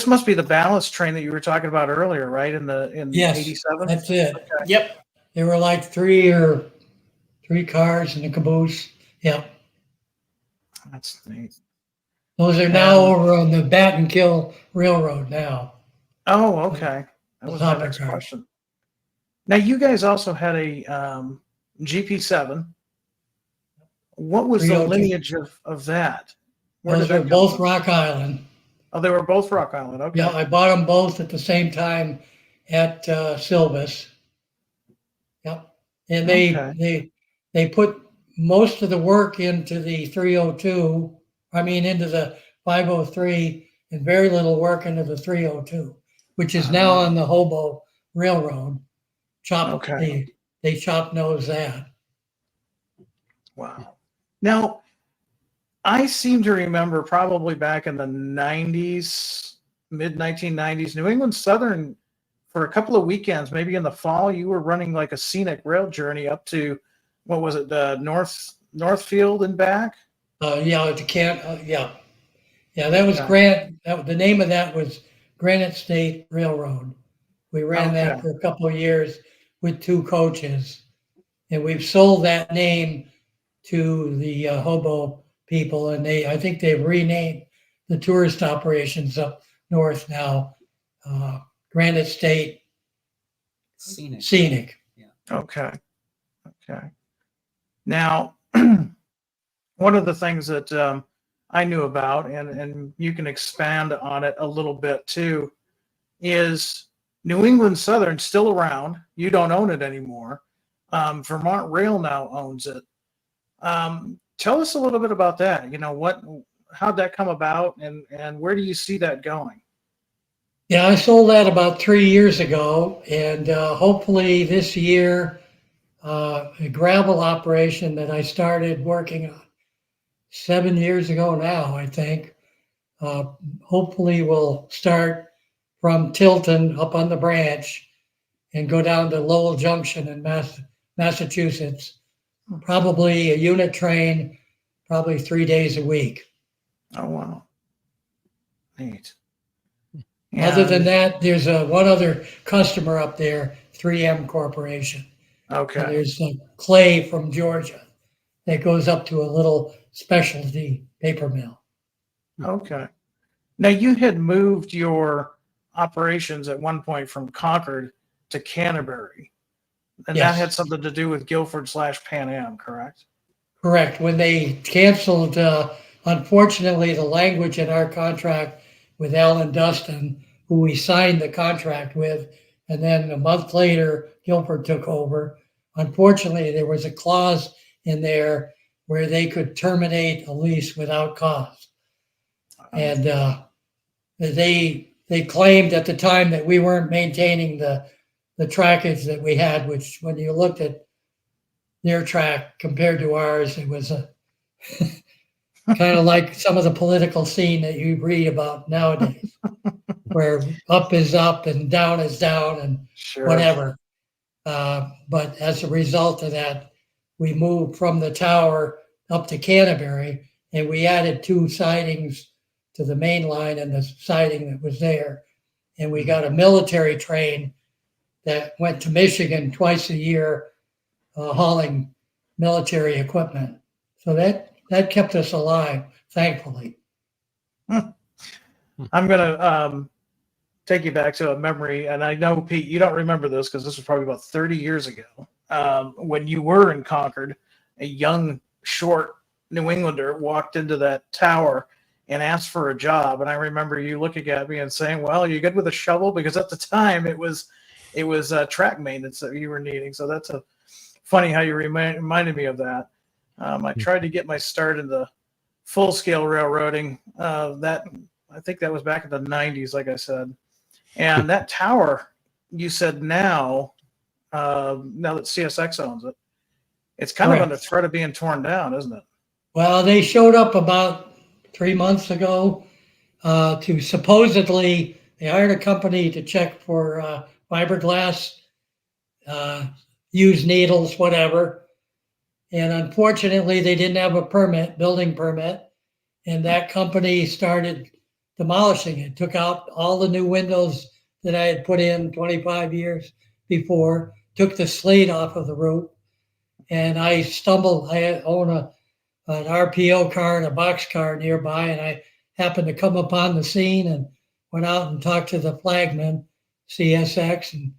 must be the ballast train that you were talking about earlier, right? In Yes, 87? that's it. Okay. Yep. There were like three cars in the caboose. Yep. That's neat. Those are now over on the Battenkill Railroad now. Oh, okay. That was my Hopper next car. question. Now, you guys also had a GP7. What was the 302. lineage of that? Where Those did are that come both from? Rock Island. Oh, they were both Rock Island. Okay. Yeah, I bought them both at the same time at Silvis. Yep. And they put most of the work into the 302. Into the 503, and very little work into the 302, which is now on the Hobo Railroad. Okay. they chop nose that. Wow. Now, I seem to remember probably back in the 90s, mid 1990s, New England Southern, for a couple of weekends, maybe in the fall, you were running like a scenic rail journey up to, what was it, Northfield and back? Yeah, that was Okay. the name of that was Granite State Railroad. We ran that Okay. for a couple of years with 2 coaches, and we've sold that name to the hobo people, and I think they've renamed the tourist operations up north now, Granite State Scenic. Okay. Okay. Now, one of the things that I knew about, and you can expand on it a little bit too, is New England Southern still around. You don't own it anymore. Vermont Rail now owns it. Tell us a little bit about that. You know, how'd that come about, and where do you see that going? Yeah, I sold that about 3 years ago, and hopefully this year, a gravel operation that I started working on 7 years ago now, I think, hopefully will start from Tilton up on the branch and go down to Lowell Junction in Massachusetts. Probably a unit train, probably 3 days a week. Oh, wow. Neat. Other than And- that, there's one other customer up there, 3M Corporation. And okay. there's clay from Georgia that goes up to a little specialty paper mill. Okay. Now, you had moved your operations at one point from Concord to Canterbury, and Yes. that had something to do with Guilford/Pan Am, correct? Correct. When they canceled, unfortunately, the language in our contract with Alan Dustin, who we signed the contract with, and then a month later, Guilford took over. Unfortunately, there was a clause in there where they could terminate a lease without cause. And they claimed at the time that we weren't maintaining the trackage that we had, which when you looked at their track compared to ours, it was a kind of like some of the political scene that you read about nowadays, where up is up and down is down and Sure. whatever. But as a result of that, we moved from the tower up to Canterbury, and we added 2 sidings to the main line and the siding that was there. And we got a military train that went to Michigan twice a year, hauling military equipment. So that kept us alive, thankfully. I'm going to take you back to a memory, and I know, Pete, you don't remember this because this was probably about 30 years ago. When you were in Concord, a young, short New Englander walked into that tower and asked for a job. And I remember you looking at me and saying, well, are you good with a shovel? Because at the time it was track maintenance that you were needing. So that's funny how you reminded me of that. I tried to get my start in the full-scale railroading. I think that was back in the 90s, like I said. And that tower, you said now that CSX owns it, it's kind of under threat of being torn down, isn't it? Well, they showed up about 3 months ago to supposedly, they hired a company to check for fiberglass, used needles, whatever. And unfortunately, they didn't have a building permit. And that company started demolishing it, took out all the new windows that I had put in 25 years before, took the slate off of the roof. And I own an RPO car and a box car nearby, and I happened to come upon the scene and went out and talked to the flagman, CSX, and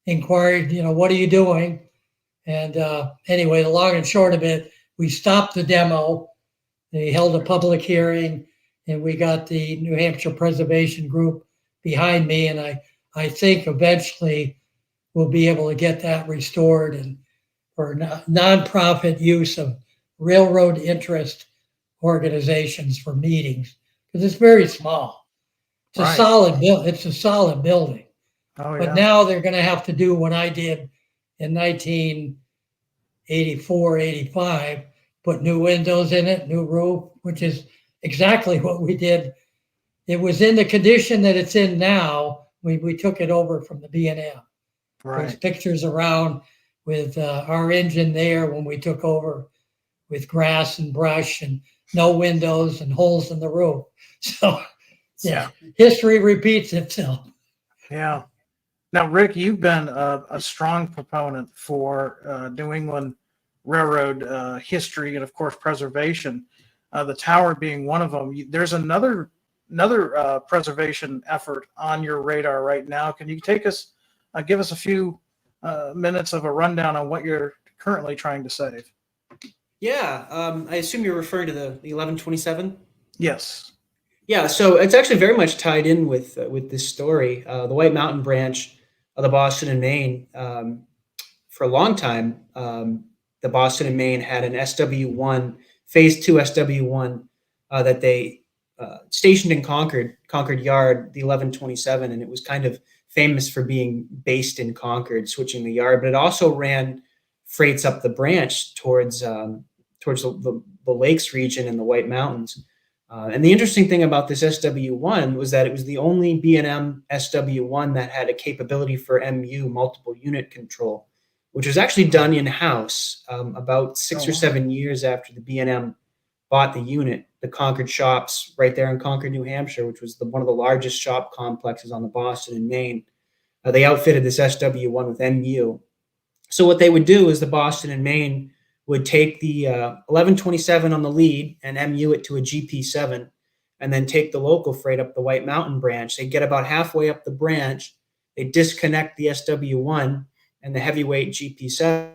inquired, what are you doing? And anyway, the long and short of it, we stopped the demo. They held a public hearing, and we got the New Hampshire Preservation Group behind me, and I think eventually we'll be able to get that restored and for nonprofit use of railroad interest organizations for meetings, because it's very small. It's a solid building. Oh, yeah. But now they're going to have to do what I did in 1984, 85, put new windows in it, new roof, which is exactly what we did. It was in the condition that it's in now. We took it over from the B&M. There's Right. pictures around with our engine there when we took over, with grass and brush and no windows and holes in the roof. So yeah, history repeats itself. Yeah. Now, Rick, you've been a strong proponent for New England Railroad history and, of course, preservation. The tower being one of them. There's another preservation effort on your radar right now. Can you take us, give us a few minutes of a rundown on what you're currently trying to save? Yeah, I assume you're referring to the 1127. Yes. Yeah, so it's actually very much tied in with this story. The White Mountain branch of the Boston and Maine. For a long time, the Boston and Maine had an SW1, Phase 2 SW1 that they stationed in Concord Yard, the 1127, and it was kind of famous for being based in Concord, switching the yard. But it also ran freights up the branch towards the Lakes region and the White Mountains. And the interesting thing about this SW1 was that it was the only B&M SW1 that had a capability for MU, multiple unit control, which was actually done in-house about 6 or 7 years after the B&M bought the unit. The Concord shops right there in Concord, New Hampshire, which was one of the largest shop complexes on the Boston and Maine. They outfitted this SW1 with MU. So what they would do is the Boston and Maine would take the 1127 on the lead and MU it to a GP7, and then take the local freight up the White Mountain branch. They get about halfway up the branch, they disconnect the SW1 and the heavyweight GP7.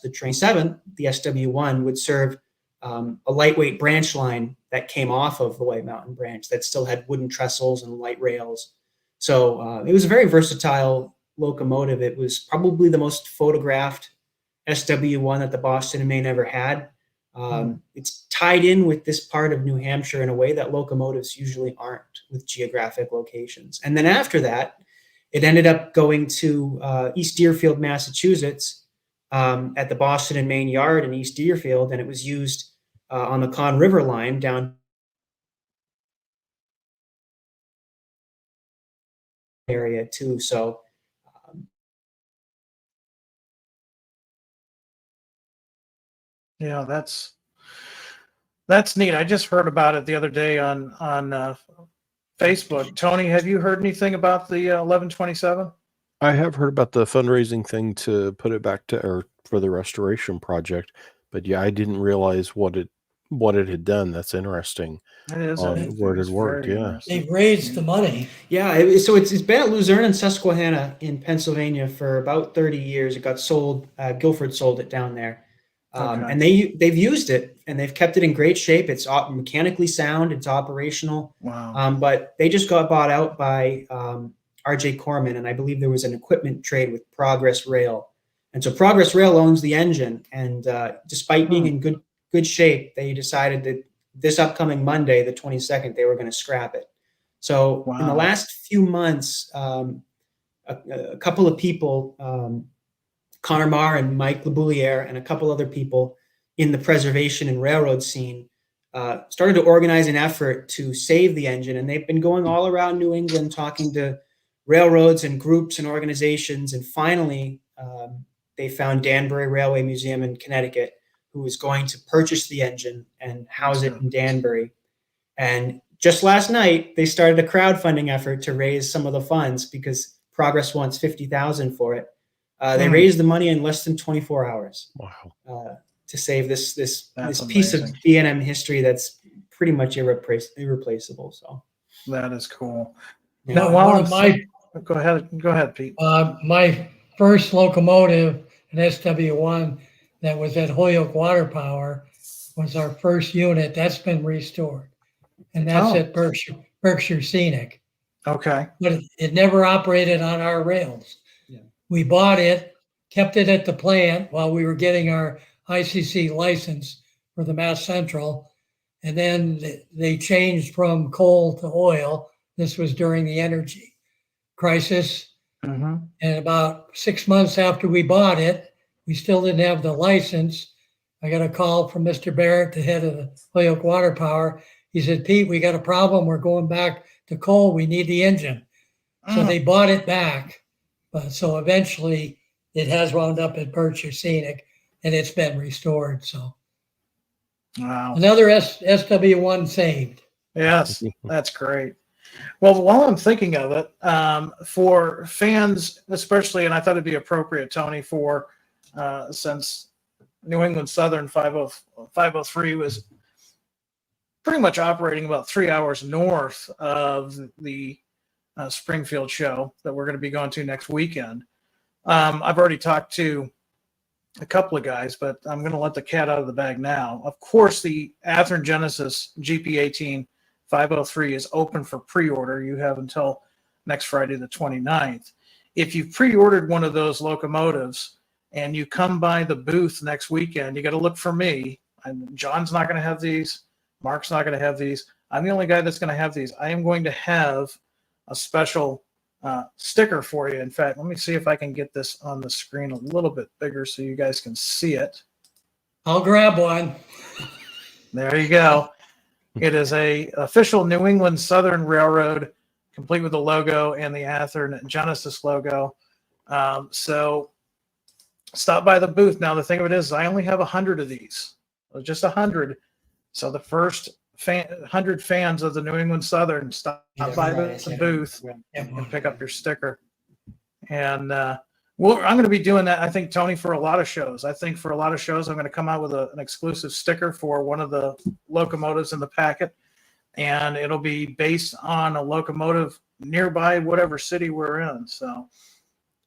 The train 7, the SW1 would serve a lightweight branch line that came off of the White Mountain branch that still had wooden trestles and light rails. So it was a very versatile locomotive. It was probably the most photographed SW1 that the Boston and Maine ever had. It's tied in with this part of New Hampshire in a way that locomotives usually aren't, with geographic locations. And then after that, it ended up going to East Deerfield, Massachusetts, at the Boston and Maine Yard in East Deerfield, and it was used on the Conn River line down area too. So Yeah, that's neat. I just heard about it the other day on Facebook. Tony, have you heard anything about the 1127? I have heard about the fundraising thing to put it back to, or for the restoration project, but yeah, I didn't realize what it had done. That's interesting. It is. On where it had worked. very Yeah. interesting. They've raised the money. yeah, so it's been at Luzerne and Susquehanna in Pennsylvania for about 30 years. It got sold. Guilford sold it down there. Okay. And they've used it and they've kept it in great shape. It's mechanically sound. It's operational. Wow. But they just got bought out by R.J. Corman, and I believe there was an equipment trade with Progress Rail. And so Progress Rail owns the engine, and despite being in good shape, they decided that this upcoming Monday, the 22nd, they were going to scrap it. So in the Wow. last few months, a couple of people, Connor Marr and Mike Labouliere and a couple other people in the preservation and railroad scene started to organize an effort to save the engine. And they've been going all around New England talking to railroads and groups and organizations. And finally, they found Danbury Railway Museum in Connecticut, who was going to purchase the engine and house it in Danbury. And just last night, they started a crowdfunding effort to raise some of the funds because Progress wants $50,000 for it. They raised the money in less than 24 hours. Wow. To save this That's piece of amazing. B&M history that's pretty much irreplaceable. So That is cool. yeah. Now, while One I'm of my go ahead, Pete. my first locomotive, an SW1 that was at Holyoke Water Power, was our first unit. That's been restored, and that's Oh. at Berkshire Scenic. Okay. But it never operated on our rails. Yeah. We bought it, kept it at the plant while we were getting our ICC license for the Mass Central, and then they changed from coal to oil. This was during the energy. crisis. Mm-hmm. And about 6 months after we bought it, we still didn't have the license. I got a call from Mr. Barrett, the head of the Holyoke Water Power. He said, Pete, we got a problem. We're going back to coal. We need the engine. So they bought it back. But so eventually it has wound up at Berkshire Scenic and it's been restored. So Wow. another SW1 saved. Yes, that's great. Well, while I'm thinking of it, for fans especially, and I thought it'd be appropriate, Tony, for since New England Southern 503 was pretty much operating about 3 hours north of the Springfield show that we're going to be going to next weekend. I've already talked to a couple of guys, but I'm going to let the cat out of the bag now. Of course, the Athearn Genesis GP18 503 is open for pre-order. You have until next Friday, the 29th. If you've pre-ordered one of those locomotives and you come by the booth next weekend, you got to look for me. John's not going to have these. Mark's not going to have these. I'm the only guy that's going to have these. I am going to have a special sticker for you. In fact, let me see if I can get this on the screen a little bit bigger so you guys can see it. I'll grab one. There you go. It is a official New England Southern Railroad, complete with the logo and the Athearn Genesis logo. So stop by the booth. Now, the thing of it is, I only have 100 of these, just 100. So the first 100 fans of the New England Southern stop by the booth and pick up your sticker. And I'm going to be doing that, I think, Tony, for a lot of shows. I think for a lot of shows, I'm going to come out with an exclusive sticker for one of the locomotives in the packet. And it'll be based on a locomotive nearby whatever city we're in. So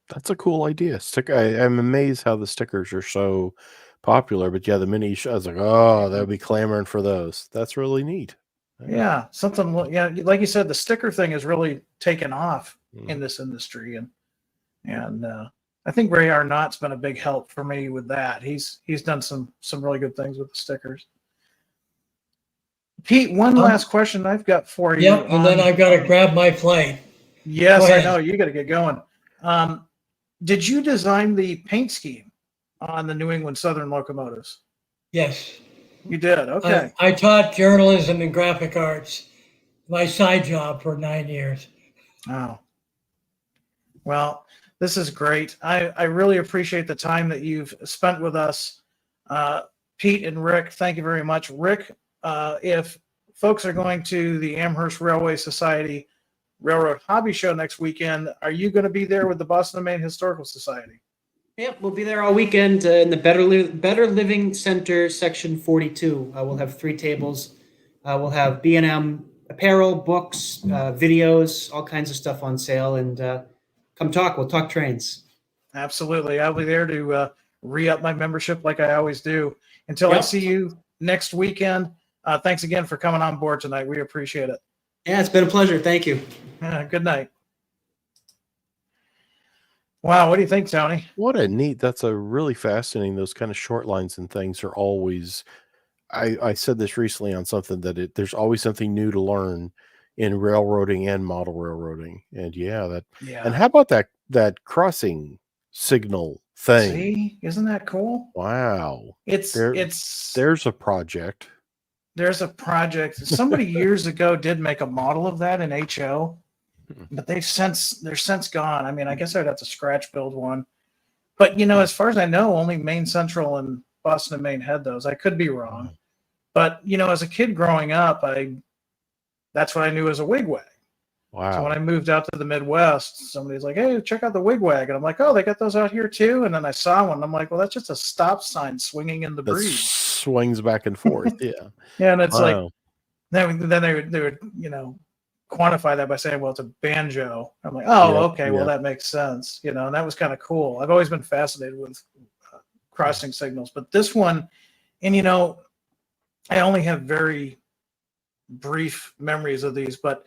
That's a cool idea. I'm amazed how the stickers are so popular. But yeah, the mini I was like, oh, they'll be clamoring for those. That's really neat. yeah, something. Yeah, like you said, the sticker thing has really taken off in this industry, and I think Ray Arnott's been a big help for me with that. He's done some really good things with the stickers. Pete, one last question I've got for you. Yep, and then I've got to grab my flight. Yes, I know. You got to get going. Did you design the paint scheme on the New England Southern locomotives? Yes. You did. Okay. I taught journalism and graphic arts, my side job, for 9 years. Oh. Well, this is great. I really appreciate the time that you've spent with us. Pete and Rick, thank you very much. Rick, if folks are going to the Amherst Railway Society Railroad Hobby Show next weekend, are you going to be there with the Boston and Maine Historical Society? Yep, we'll be there all weekend in the Better Living Center, section 42. We'll have 3 tables. We'll have B&M apparel, books, videos, all kinds of stuff on sale. And come talk. We'll talk trains. Absolutely. I'll be there to re-up my membership like I always do. Until I see you next weekend, thanks again for coming on board tonight. We appreciate it. Yeah, it's been a pleasure. Thank you. Good night. Wow, what do you think, Tony? What a neat, that's a really fascinating, those kind of short lines and things are always, I said this recently on something that there's always something new to learn in railroading and model railroading. And and how about that crossing signal thing? See, isn't that cool? Wow. There's a project. There's a project. Somebody years ago did make a model of that in HO, but they're since gone. I mean, I guess I'd have to scratch build one. But as far as I know, only Maine Central and Boston and Maine had those. I could be wrong. But as a kid growing up, that's what I knew as a wigwag. Wow. So when I moved out to the Midwest, somebody's like, "Hey, check out the wigwag," and I'm like, "Oh, they got those out here too." And then I saw one. And I'm like, "Well, that's just a stop sign swinging in the That breeze." swings back and forth. Yeah. Yeah, and it's Wow. like then they would quantify that by saying, "Well, it's a banjo." I'm like, "Oh, okay, well that makes sense," and that was kind of cool. I've always been fascinated with crossing signals, but this one, and I only have very brief memories of these, but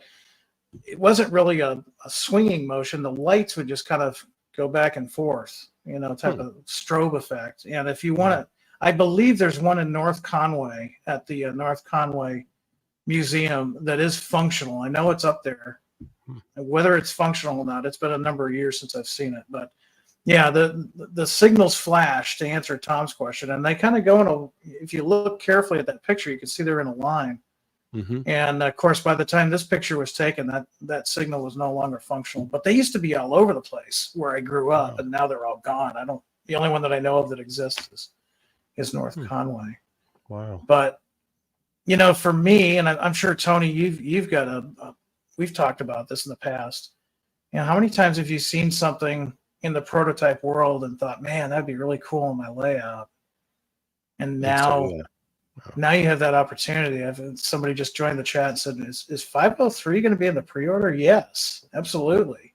it wasn't really a swinging motion. The lights would just kind of go back and forth, type of strobe effect. And if you want to, I believe there's one in North Conway at the North Conway Museum that is functional. I know it's up there. Whether it's functional or not, it's been a number of years since I've seen it. But yeah, the signals flash, to answer Tom's question, and they kind of go in a. If you look carefully at that picture, you can see they're in a line. Mm-hmm. And of course, by the time this picture was taken, that signal was no longer functional. But they used to be all over the place where I grew up, and now they're all gone. The only one that I know of that exists is North Conway. Wow. But for me, and I'm sure Tony, you've got we've talked about this in the past. How many times have you seen something in the prototype world and thought, man, that'd be really cool in my layout? And now, now you have that opportunity. Somebody just joined the chat and said, is 503 going to be in the pre-order? Yes, absolutely.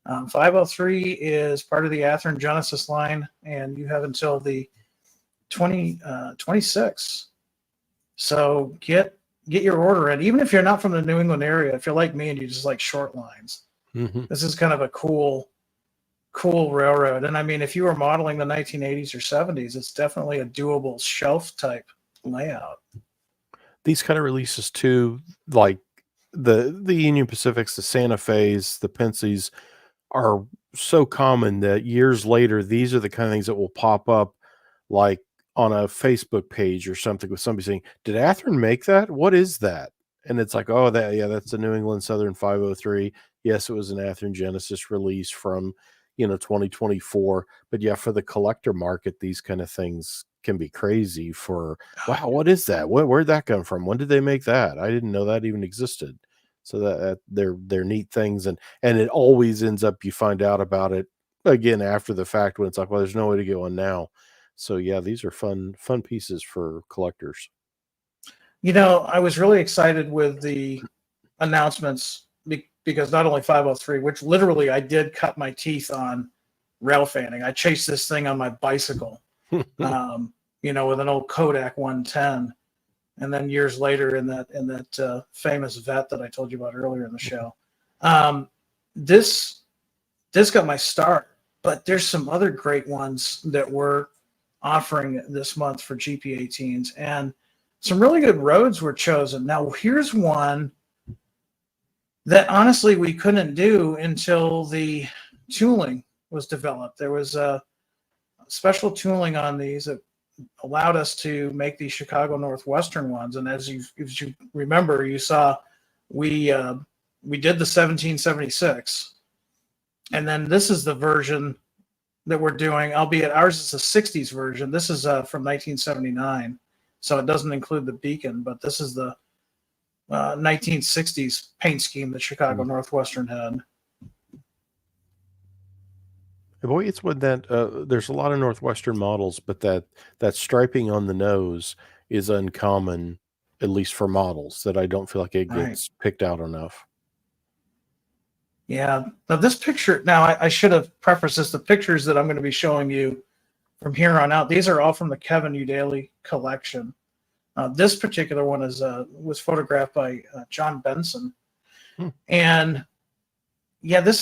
503 is part of the Athearn Genesis line, and you have until the 26. So get your order in. Even if you're not from the New England area, if you're like me and you just like short lines, this is kind of a cool railroad. And I mean, if you were modeling the 1980s or 70s, it's definitely a doable shelf type layout. These kind of releases too, like the Union Pacifics, the Santa Fe's, the Pensys, are so common that years later, these are the kind of things that will pop up, like on a Facebook page or something, with somebody saying, "Did Athearn make that? What is that?" And it's like, "Oh, that's the New England Southern 503. Yes, it was an Athearn Genesis release from 2024." But yeah, for the collector market, these kind of things can be crazy. For wow, what is that? Where'd that come from? When did they make that? I didn't know that even existed. So that they're neat things, and it always ends up, you find out about it again after the fact, when it's like, well, there's no way to get one now. So yeah, these are fun pieces for collectors. I was really excited with the announcents because not only 503, which literally I did cut my teeth on rail fanning. I chased this thing on my bicycle, with an old Kodak 110. And then years later in that famous vet that I told you about earlier in the show, this got my start. But there's some other great ones that we're offering this month for GP18s, and some really good roads were chosen. Now here's one that honestly we couldn't do until the tooling was developed. There was a special tooling on these that allowed us to make these Chicago Northwestern ones. And as you remember, you saw we did the 1776, and then this is the version that we're doing, albeit ours is a 60s version. This is from 1979, so it doesn't include the beacon, but this is the 1960s paint scheme that Chicago Northwestern had. Boy, it's when that there's a lot of Northwestern models, but that striping on the nose is uncommon, at least for models, that I don't feel like it gets picked out enough. Yeah. Now this picture, I should have prefaced this. The pictures that I'm going to be showing you from here on out, these are all from the Kevin Udaly collection. This particular one was photographed by John Benson. And yeah, this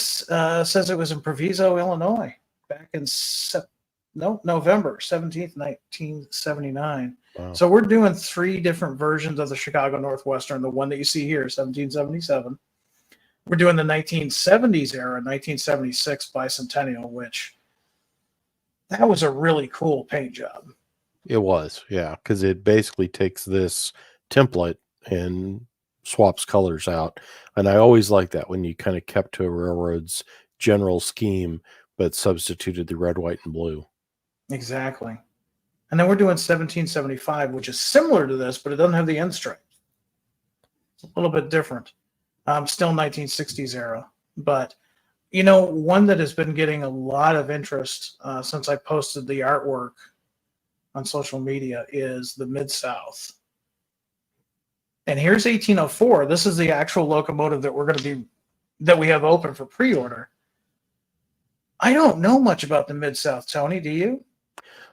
says it was in Proviso, Illinois, back in November 17th, 1979. Wow. So we're doing 3 different versions of the Chicago Northwestern. The one that you see here, 1777. We're doing the 1970s era, 1976 bicentennial, which that was a really cool paint job. It was, yeah, because it basically takes this template and swaps colors out. And I always like that when you kind of kept to a railroad's general scheme, but substituted the red, white, and blue. Exactly. And then we're doing 1775, which is similar to this, but it doesn't have the end stripe. It's a little bit different. Still 1960s era. But, one that has been getting a lot of interest since I posted the artwork on social media is the Mid-South. And here's 1804. This is the actual locomotive that we have open for pre-order. I don't know much about the Mid-South, Tony. Do you?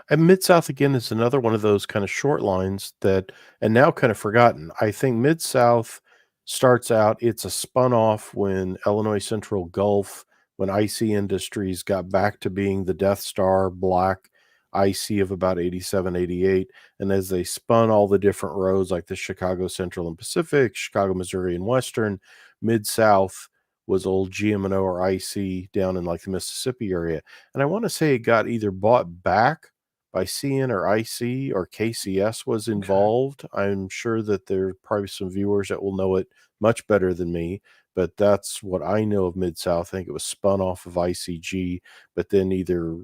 And Mid-South, again, is another one of those kind of short lines that, and now kind of forgotten. I think Mid-South starts out, it's a spun off when Illinois Central Gulf, when IC Industries got back to being the Death Star black IC of about 87, 88. And as they spun all the different roads, like the Chicago Central and Pacific, Chicago, Missouri, and Western, Mid-South was old GM&O or IC down in like the Mississippi area. And I want to say it got either bought back by CN or IC, or KCS was involved. I'm sure that there are probably some viewers that will know it much better than me, but that's what I know of Mid-South. I think it was spun off of ICG, but then either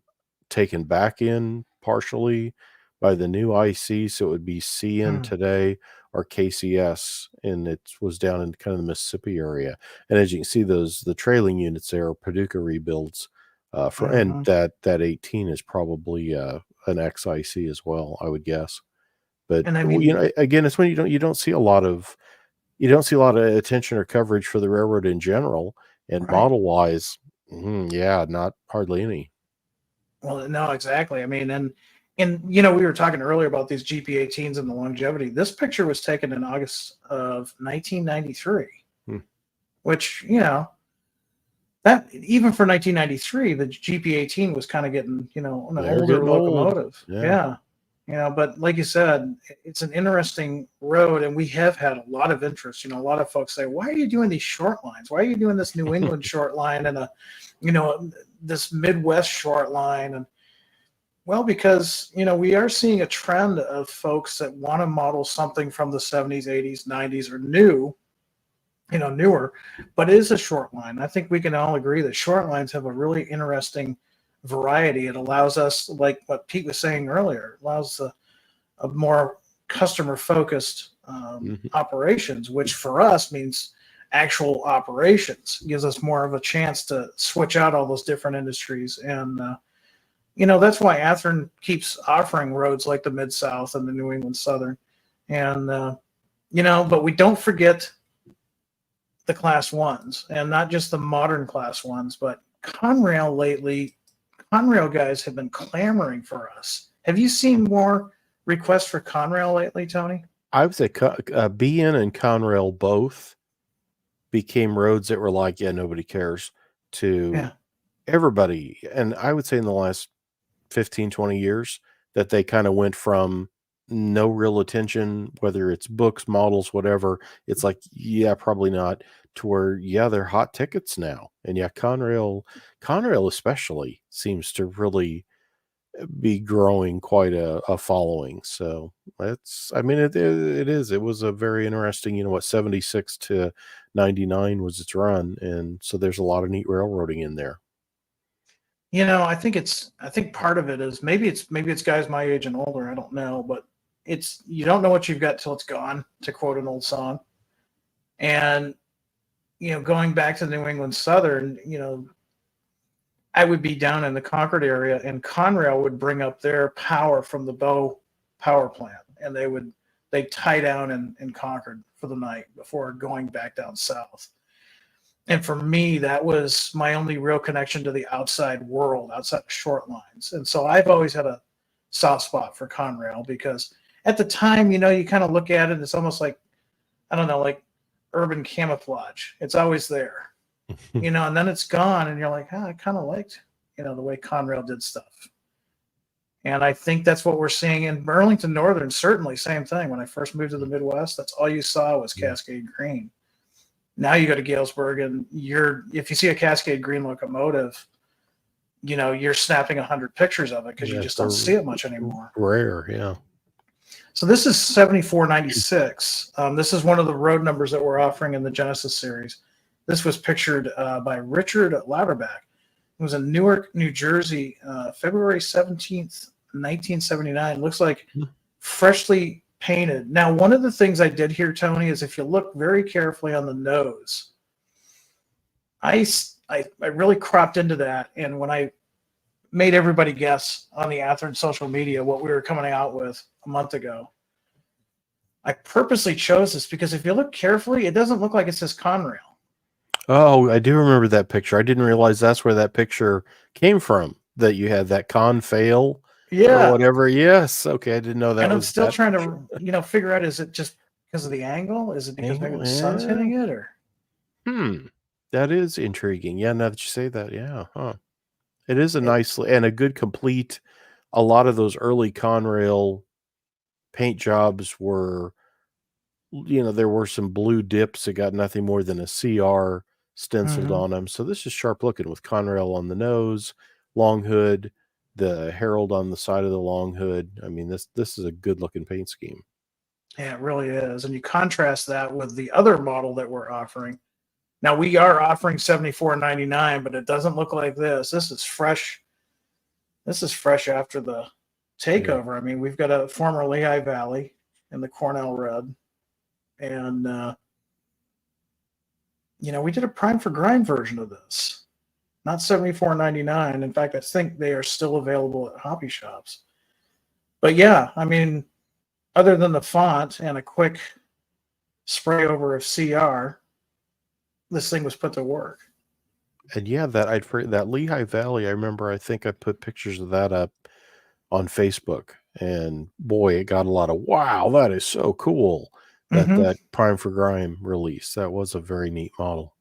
taken back in partially by the new IC, so it would be CN today, or KCS, and it was down in kind of the Mississippi area. And as you can see, the trailing units there are Paducah rebuilds, and that 18 is probably an XIC as well, I would guess. But And I mean, again, it's when you don't see a lot of attention or coverage for the railroad in general, and right. model wise, yeah, not hardly any. Well, no, exactly. I mean, and we were talking earlier about these GP18s and the longevity. This picture was taken in August of 1993, which, that even for 1993, the GP18 was kind of getting, an older locomotive. Old. Yeah. But like you said, it's an interesting road, and we have had a lot of interest. A lot of folks say, why are you doing these short lines? Why are you doing this New England short line and this Midwest short line? And well, because, we are seeing a trend of folks that want to model something from the 70s, 80s, 90s, or newer, but it is a short line. I think we can all agree that short lines have a really interesting variety. It allows us, like what Pete was saying earlier, allows a more customer focused operations, which for us means actual operations. Gives us more of a chance to switch out all those different industries. And that's why Athearn keeps offering roads like the Mid-South and the New England Southern. And but we don't forget the class ones, and not just the modern class ones, but Conrail lately. Conrail guys have been clamoring for us. Have you seen more requests for Conrail lately, Tony? I would say BN and Conrail both became roads that were like, nobody cares, to everybody. And I would say in the last 15, 20 years that they kind of went from no real attention, whether it's books, models, whatever. It's like, probably not, to where, they're hot tickets now. And Conrail especially seems to really be growing quite a following. So it is. It was a very interesting, 76 to 99 was its run. And so there's a lot of neat railroading in there. I think part of it is maybe it's guys my age and older. I don't know, but you don't know what you've got till it's gone, to quote an old song. And, going back to the New England Southern, I would be down in the Concord area, and Conrail would bring up their power from the Bow power plant, and they'd tie down in Concord for the night before going back down south. And for me, that was my only real connection to the outside world, outside of short lines. And so I've always had a soft spot for Conrail, because at the time, you kind of look at it, it's almost like, I don't know, like urban camouflage. It's always there, and then it's gone, and you're like, I kind of liked, the way Conrail did stuff. And I think that's what we're seeing in Burlington Northern. Certainly, same thing. When I first moved to the Midwest, that's all you saw was Cascade Green. Now you go to Galesburg, and if you see a Cascade Green locomotive, you're snapping 100 pictures of it, because you just don't see it much anymore. Rare, yeah. So this is 7496. This is one of the road numbers that we're offering in the Genesis series. This was pictured by Richard Lauterbach. It was in Newark, New Jersey, February 17th, 1979. Looks like freshly painted. Now, one of the things I did here, Tony, is if you look very carefully on the nose, I really cropped into that. And when I made everybody guess on the Athearn social media what we were coming out with a month ago, I purposely chose this because if you look carefully, it doesn't look like it says Conrail. Oh, I do remember that picture. I didn't realize that's where that picture came from, that you had that fail or whatever. Yes. Okay. I didn't know that. And I'm still trying to, figure out, is it just because of the angle? Is it because maybe the sun's hitting it, or? That is intriguing. Yeah. Now that you say that. Yeah. Huh. It is a nice and a good complete. A lot of those early Conrail paint jobs were, there were some blue dips that got nothing more than a CR stenciled Mhm. on them. So this is sharp looking with Conrail on the nose, long hood, the herald on the side of the long hood. I mean, this is a good looking paint scheme. Yeah, it really is. And you contrast that with the other model that we're offering. Now we are offering $74.99, but it doesn't look like this. This is fresh. This is fresh after the takeover. I mean, we've got a former Lehigh Valley in the Cornell red, and we did a prime for grind version of this. Not $74.99. In fact, I think they are still available at hobby shops. But yeah, I mean, other than the font and a quick spray over of CR, this thing was put to work. And yeah, that Lehigh Valley, I remember, I think I put pictures of that up on Facebook, and boy, it got a lot of, wow, that is so cool. That Prime for Grime release. That was a very neat model.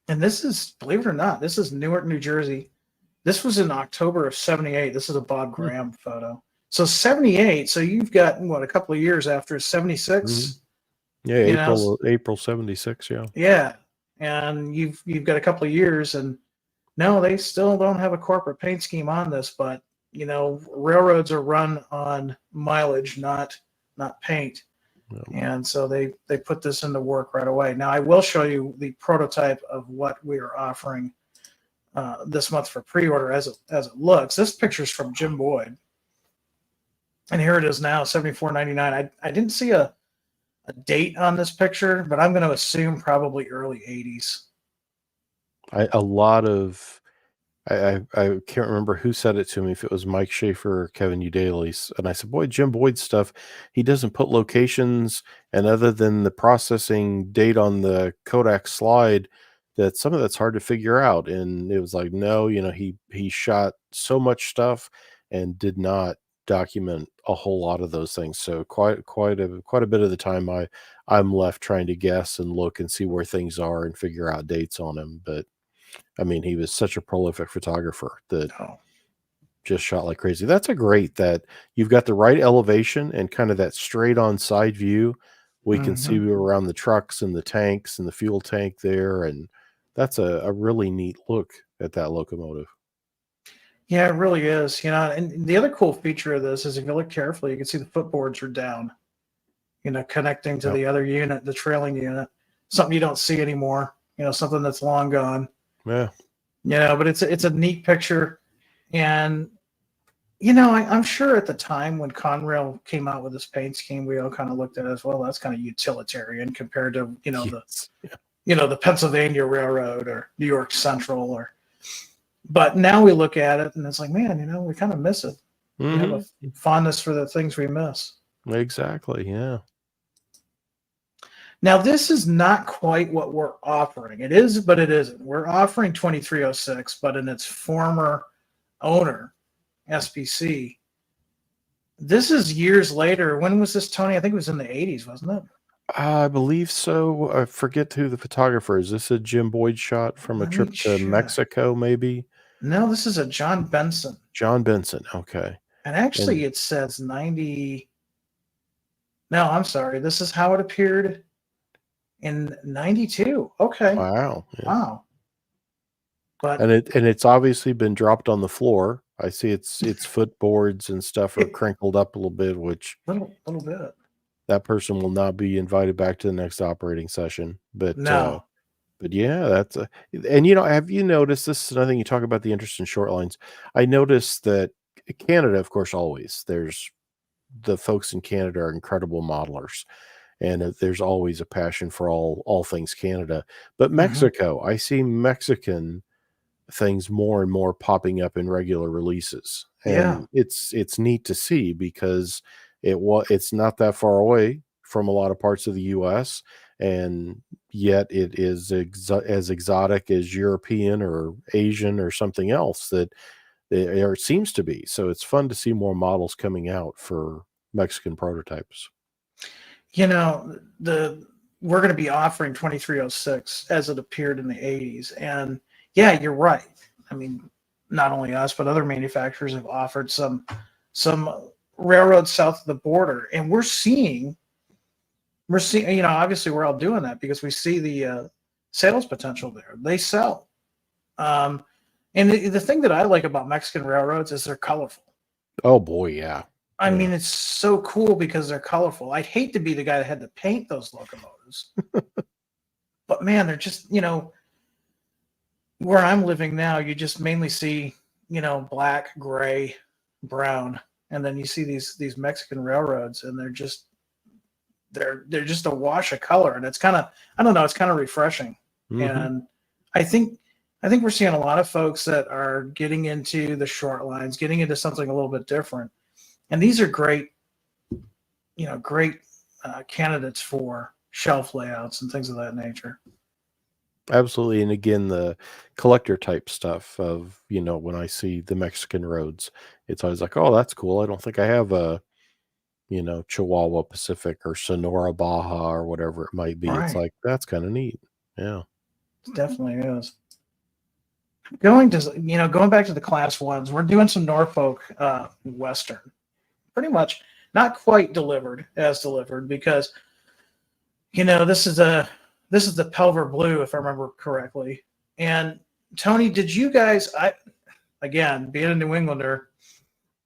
And this is, believe it or not, this is Newark, New Jersey. This was in October of 78. This is a Bob Graham photo. So 78, so you've got, a couple of years after 76? Yeah, April 76, yeah. Yeah, and you've got a couple of years, and no, they still don't have a corporate paint scheme on this, but, railroads are run on mileage, not paint. And so they put this into work right away. Now, I will show you the prototype of what we are offering this month for pre-order as it looks. This picture is from Jim Boyd. And here it is now, $74.99. I didn't see a date on this picture, but I'm going to assume probably early 80s. I can't remember who said it to me, if it was Mike Schaefer or Kevin Udaly. And I said, boy, Jim Boyd stuff, he doesn't put locations, and other than the processing date on the Kodak slide, that some of that's hard to figure out. And it was like, no, he shot so much stuff and did not document a whole lot of those things. So quite a bit of the time I'm left trying to guess and look and see where things are and figure out dates on them. But I mean, he was such a prolific photographer that just shot like crazy. That's a great that you've got the right elevation and kind of that straight on side view. We can see around the trucks and the tanks and the fuel tank there. And that's a really neat look at that locomotive. Yeah, it really is. And the other cool feature of this is if you look carefully, you can see the footboards are down, connecting to the other unit, the trailing unit, something you don't see anymore, something that's long gone. Yeah. But it's a neat picture. And, I'm sure at the time when Conrail came out with this paint scheme, we all kind of looked at it as, well, that's kind of utilitarian compared to, the Pennsylvania Railroad or New York Central but now we look at it and it's like, man, we kind of miss it. We have a fondness for the things we miss. Exactly. Yeah. Now, this is not quite what we're offering. It is, but it isn't. We're offering 2306, but in its former owner, SPC. This is years later. When was this, Tony? I think it was in the 80s, wasn't it? I believe so. I forget who the photographer is. Is this a Jim Boyd shot from a trip to Mexico, maybe? No, this is a John Benson. John Benson. Okay. And actually, it says 90. No, I'm sorry. This is how it appeared in 92. Okay. Wow. Yeah. Wow. But it's obviously been dropped on the floor. I see its footboards and stuff are crinkled up a little bit, which little bit. That person will not be invited back to the next operating session. But no. But yeah, that's and have you noticed, this is another thing, you talk about the interest in short lines. I noticed that Canada, of course, always there's the folks in Canada are incredible modelers, and there's always a passion for all things Canada. But Mexico, I see Mexican things more and more popping up in regular releases, and it's neat to see because it's not that far away from a lot of parts of the U.S. and yet it is as exotic as European or Asian or something else that it seems to be. So it's fun to see more models coming out for Mexican prototypes. We're going to be offering 2306 as it appeared in the 80s. And yeah, you're right. I mean, not only us, but other manufacturers have offered some railroads south of the border. And we're seeing, obviously we're all doing that because we see the sales potential there. They sell. And the thing that I like about Mexican railroads is they're colorful. Oh boy, yeah. I Yeah. mean, it's so cool because they're colorful. I'd hate to be the guy that had to paint those locomotives. But man, they're just, where I'm living now, you just mainly see, black, gray, brown. And then you see these Mexican railroads, and they're just a wash of color. And it's kind of, I don't know, it's kind of refreshing. Mhm. And I think we're seeing a lot of folks that are getting into the short lines, getting into something a little bit different. And these are great, great candidates for shelf layouts and things of that nature. Absolutely. And again, the collector type stuff of, when I see the Mexican roads, it's always like, oh, that's cool. I don't think I have a, Chihuahua Pacific or Sonora Baja or whatever it might be. It's Right. like, that's kind of neat. Yeah. It definitely is. Going back to the class ones, we're doing some Norfolk Western. Pretty much not quite delivered because, this is the Pelver Blue, if I remember correctly. And Tony, did you guys, again, being a New Englander,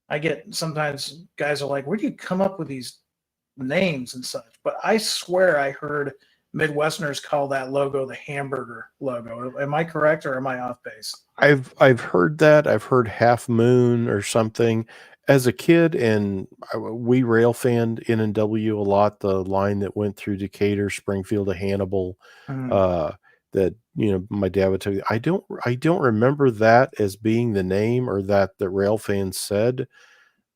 I get sometimes guys are like, where do you come up with these names and such? But I swear I heard Midwesterners call that logo the hamburger logo. Am I correct or am I off base? I've heard that. I've heard Half Moon or something as a kid, and we rail fanned N&W a lot. The line that went through Decatur, Springfield to Hannibal, that my dad would tell you. I don't remember that as being the name or that rail fans said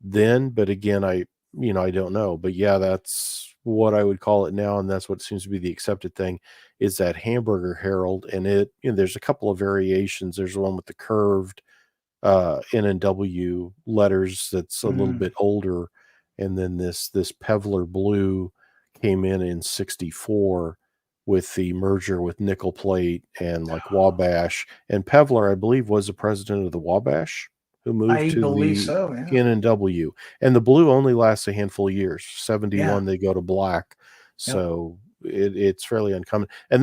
then. But again, I don't know. But yeah, that's what I would call it now, and that's what seems to be the accepted thing, is that Hamburger Herald. And there's a couple of variations. There's one with the curved N&W letters that's a little bit older, and then this Pevler Blue came in '64 with the merger with Nickel Plate and like Wabash. And Pevler, I believe, was the president of the Wabash, who moved I to believe the so, yeah. N&W. And the blue only lasts a handful of years. 71, Yeah. they go to black. Yep. So it's fairly uncommon. And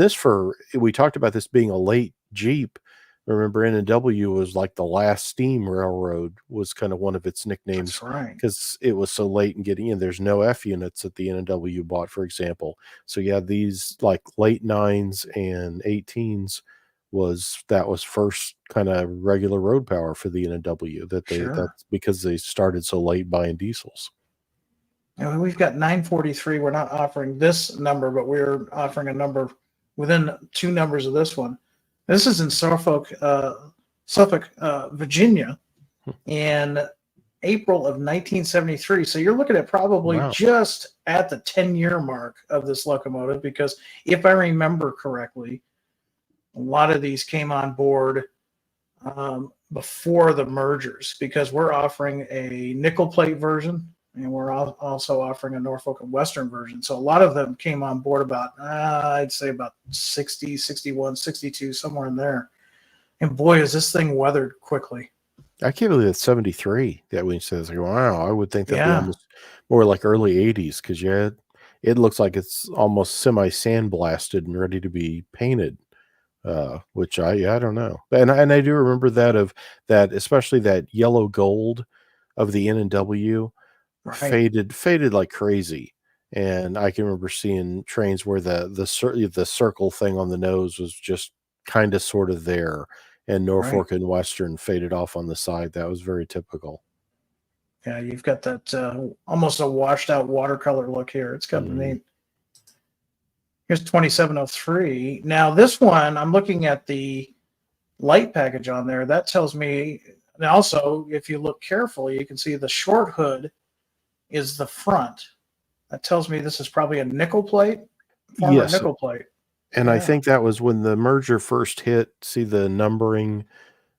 we talked about this being a late Jeep. Remember, N&W was like the last steam railroad, was kind of one of its nicknames. That's right. Because it was so late in getting in. There's no F units that the N&W bought, for example. So yeah, these like late 9s and 18s was first kind of regular road power for the N&W. Sure. That's because they started so late buying diesels. And we've got 943. We're not offering this number, but we're offering a number within 2 numbers of this one. This is in Suffolk, Virginia, in April of 1973. So you're looking at probably just at the 10-year mark of this locomotive, because if I remember correctly, a lot of these came on board before the mergers, because we're offering a nickel plate version, and we're also offering a Norfolk and Western version. So a lot of them came on board about, I'd say about 60, 61, 62, somewhere in there. And boy, is this thing weathered quickly. I can't believe it's 73 that we said. Like, wow, I would think that'd be Yeah. almost more like early 80s, because it looks like it's almost semi-sandblasted and ready to be painted. Which I don't know. And I do remember that, especially that yellow gold of the N&W. Right. Faded like crazy. And I can remember seeing trains where the circle thing on the nose was just kind of sort of there, and Norfolk and Western faded off on the side. That was very typical. Yeah, you've got that almost a washed out watercolor look here. It's kind of neat. Here's 2703. Now this one, I'm looking at the light package on there. That tells me, and also if you look carefully, you can see the short hood is the front. That tells me this is probably a nickel plate, former nickel plate. And I think that was when the merger first hit. See the numbering,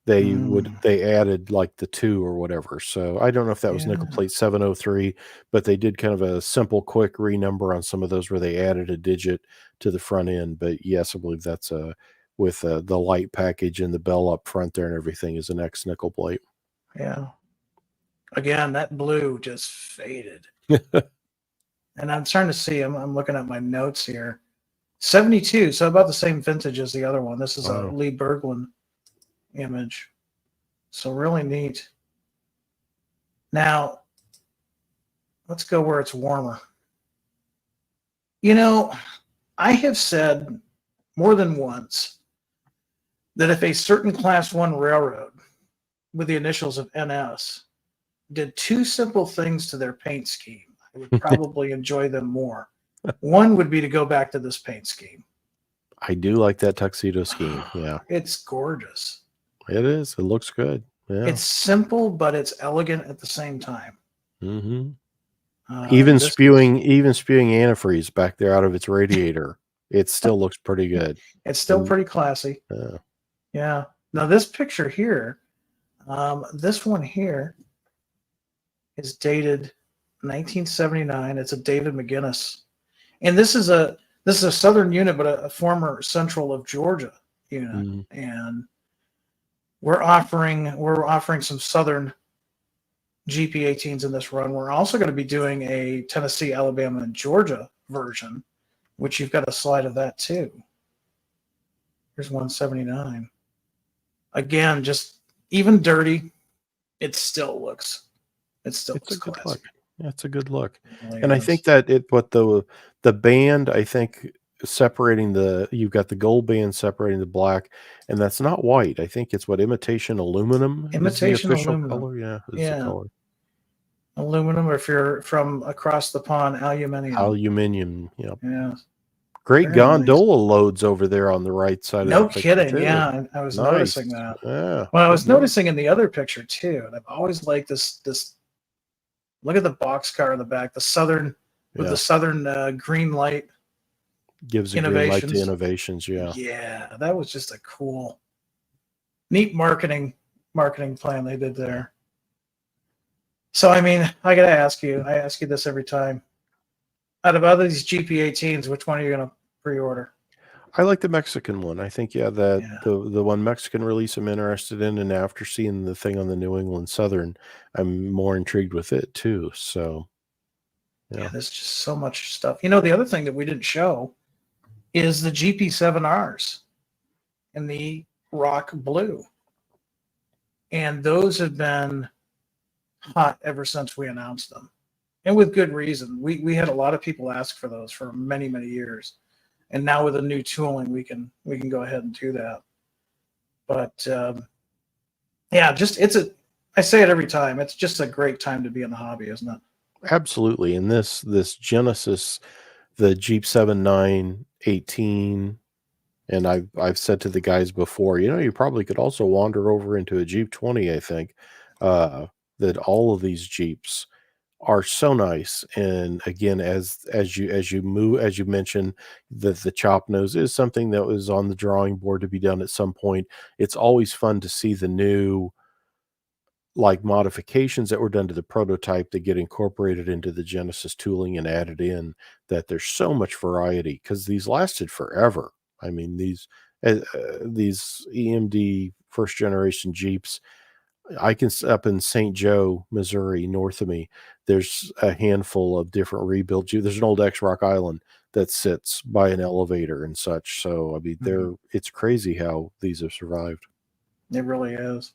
they added like the 2 or whatever. So I don't know if that was nickel plate 703, but they did kind of a simple, quick renumber on some of those where they added a digit to the front end. But yes, I believe that's with the light package and the bell up front there and everything is an X nickel plate. Yeah. Again, that blue just faded. And I'm starting to see, I'm looking at my notes here. 72, so about the same vintage as the other one. This is a Wow. Lee Berglund image. So really neat. Now, let's go where it's warmer. You know, I have said more than once that if a certain Class 1 railroad with the initials of NS did two simple things to their paint scheme, I would probably enjoy them more. One would be to go back to this paint scheme. I do like that tuxedo scheme. Yeah, It's gorgeous. it is. It looks good. Yeah. It's simple, but it's elegant at the same time. Mm-hmm. Uh, Even this- spewing antifreeze back there out of its radiator, it still looks pretty good. It's still pretty classy. Yeah. Yeah. Now this picture here, this one here is dated 1979. It's a David McGinnis, and this is a Southern unit, but a former Central of Georgia unit, Mhm. and we're offering some Southern GP18s in this run. We're also going to be doing a Tennessee, Alabama, and Georgia version, which you've got a slide of that too. Here's 179. Again, just even dirty, it still looks It's a good classy. look. Yeah, it's a good look. It really And I is. think that the band, I think separating you've got the gold band separating the black, and that's not white. I think it's what imitation aluminum is the Imitation official aluminum. color. Yeah, is Yeah. the color. Aluminum, or if you're from across the pond, aluminium. Aluminium. Yeah. Yeah. Great Very nice. gondola loads over there on the right side No of the picture, kidding. too. Yeah, I was Nice. noticing that. Yeah. Well, I was good look. noticing in the other picture too, and I've always liked this. Look at the boxcar in the back, the Southern with Yeah. the Southern green light. Gives a green light to Innovations. innovations. Yeah. Yeah, that was just a cool, neat marketing plan they did there. So I mean, I gotta ask you. I ask you this every time. Out of other these GP18s, which one are you gonna pre-order? I like the Mexican one. I think, yeah, Yeah. the one Mexican release I'm interested in, and after seeing the thing on the New England Southern, I'm more intrigued with it too. So, Yeah, yeah. there's just so much stuff. You know, the other thing that we didn't show is the GP7Rs in the rock blue. And those have been hot ever since we announced them. And with good reason. We had a lot of people ask for those for many, many years. And now with the new tooling, we can go ahead and do that. But yeah, I say it every time. It's just a great time to be in the hobby, isn't it? Absolutely. And this Genesis, the Jeep 7918, and I've said to the guys before, you probably could also wander over into a Jeep 20, I think, that all of these Jeeps are so nice. And again, as you mentioned, that the chop nose is something that was on the drawing board to be done at some point. It's always fun to see the new modifications that were done to the prototype that get incorporated into the Genesis tooling and added in, that there's so much variety, because these lasted forever. I mean, these EMD first generation Jeeps, up in St. Joe, Missouri, north of me, there's a handful of different rebuild Jeeps. There's an old Rock Island that sits by an elevator and such. So, I mean, it's crazy how these have survived. It really is.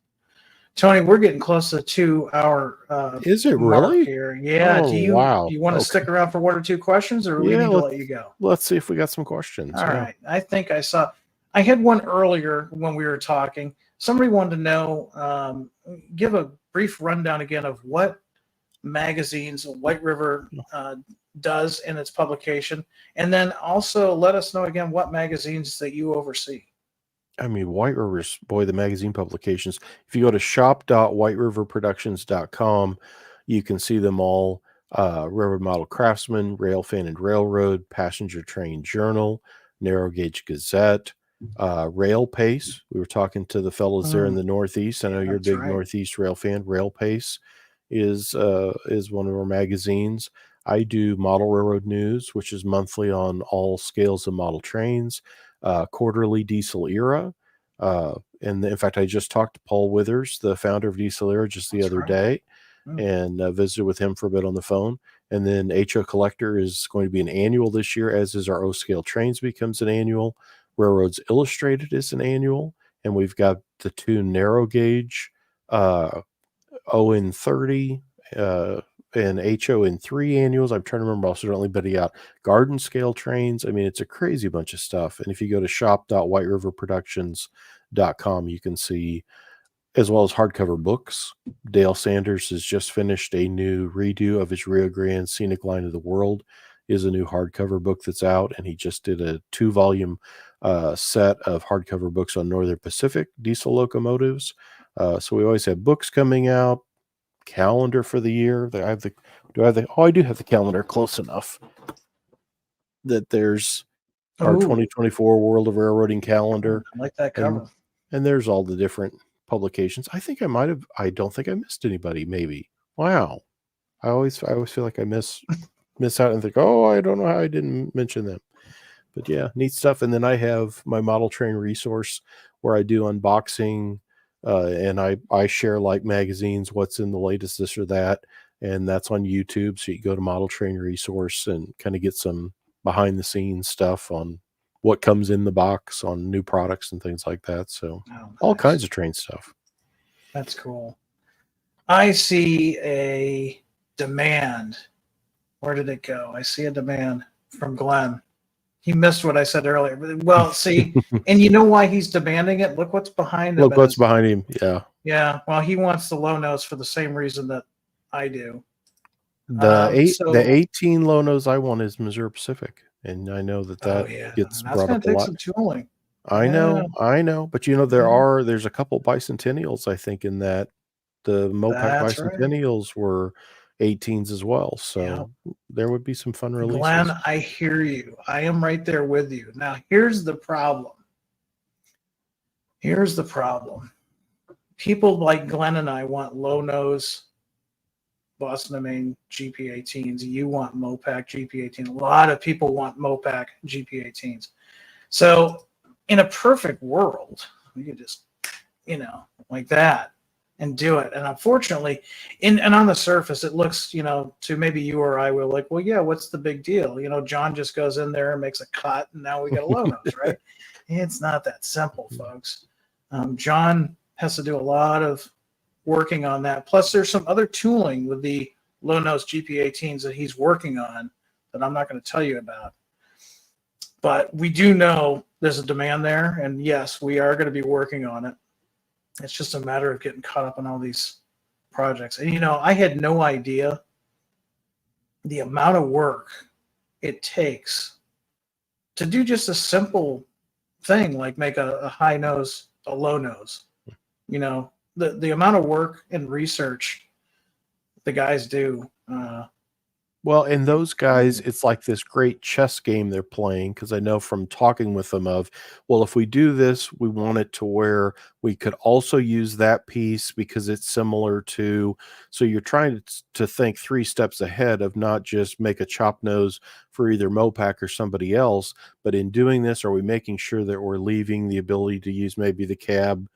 Tony, we're getting close to 2 hour Is it mark really? here. Yeah. Oh, do you wow. want to stick around for 1 or 2 questions, or we Yeah, need to let you go? Let's see if we got some questions. All Yeah. right. I think I had one earlier when we were talking. Somebody wanted to know, give a brief rundown again of what magazines White River does in its publication, and then also let us know again what magazines that you oversee. I mean, White River's, boy, the magazine publications. If you go to shop.whiteriverproductions.com, you can see them all. Railroad Model Craftsman, Rail Fan and Railroad, Passenger Train Journal, Narrow Gauge Gazette, Rail Pace. We were talking to the fellows there in the Northeast. I know you're a That's big right. Northeast rail fan. Rail Pace is one of our magazines. I do Model Railroad News, which is monthly on all scales of model trains. Quarterly Diesel Era. And in fact, I just talked to Paul Withers, the founder of Diesel Era, just the That's other right. day, Mm. and visited with him for a bit on the phone. And then HO Collector is going to be an annual this year, as is our O Scale Trains becomes an annual. Railroads Illustrated is an annual. And we've got the 2 narrow gauge ON30 and HON3 annuals. I'm trying to remember also, don't leave anybody out. Garden Scale Trains. I mean, it's a crazy bunch of stuff. And if you go to shop.whiteriverproductions.com, you can see, as well as hardcover books. Dale Sanders has just finished a new redo of his Rio Grande Scenic Line of the World, is a new hardcover book that's out, and he just did a 2-volume set of hardcover books on Northern Pacific diesel locomotives. So we always have books coming out, calendar for the year. I do have the calendar close enough that there's our 2024 World of Railroading calendar. I like that cover. And there's all the different publications. I don't think I missed anybody, maybe. Wow. I always feel like I miss out and think, oh, I don't know how I didn't mention them. But yeah, neat stuff. And then I have my model train resource where I do unboxing, and I share like magazines, what's in the latest, this or that. And that's on YouTube. So you go to Model Train Resource and kind of get some behind the scenes stuff on what comes in the box on new products and things like that. So all kinds of train stuff. That's cool. I see a demand. Where did it go? I see a demand from Glenn. He missed what I said earlier. Well, see, and you know why he's demanding it? Look what's behind him. Look what's behind him. Yeah. Yeah. Well, he wants the low nose for the same reason that I do. The 18 low nose I want is Missouri Pacific. And I know that gets brought up a lot. Some tooling. I know. But you know, there's a couple bicentennials, I think, in that. The Mopac bicentennials were 18s as well. So there would be some fun releases. Glenn, I hear you. I am right there with you. Now, here's the problem. People like Glenn and I want low nose Boston and Maine GP18s. You want Mopac GP18. A lot of people want Mopac GP18s. So in a perfect world, we could just, like that and do it. And unfortunately, and on the surface, it looks, to maybe you or I were like, well, yeah, what's the big deal? John just goes in there and makes a cut, and now we got a low nose, right? It's not that simple, folks. John has to do a lot of working on that. Plus, there's some other tooling with the low nose GP18s that he's working on that I'm not going to tell you about. But we do know there's a demand there, and yes, we are going to be working on it. It's just a matter of getting caught up on all these projects. And, I had no idea the amount of work it takes to do just a simple thing like make a high nose, a low nose. The amount of work and research the guys do. Well, and those guys, it's like this great chess game they're playing, because I know from talking with them if we do this, we want it to where we could also use that piece because it's similar to, so you're trying to think 3 steps ahead of not just make a chop nose for either Mopac or somebody else, but in doing this, are we making sure that we're leaving the ability to use maybe the cab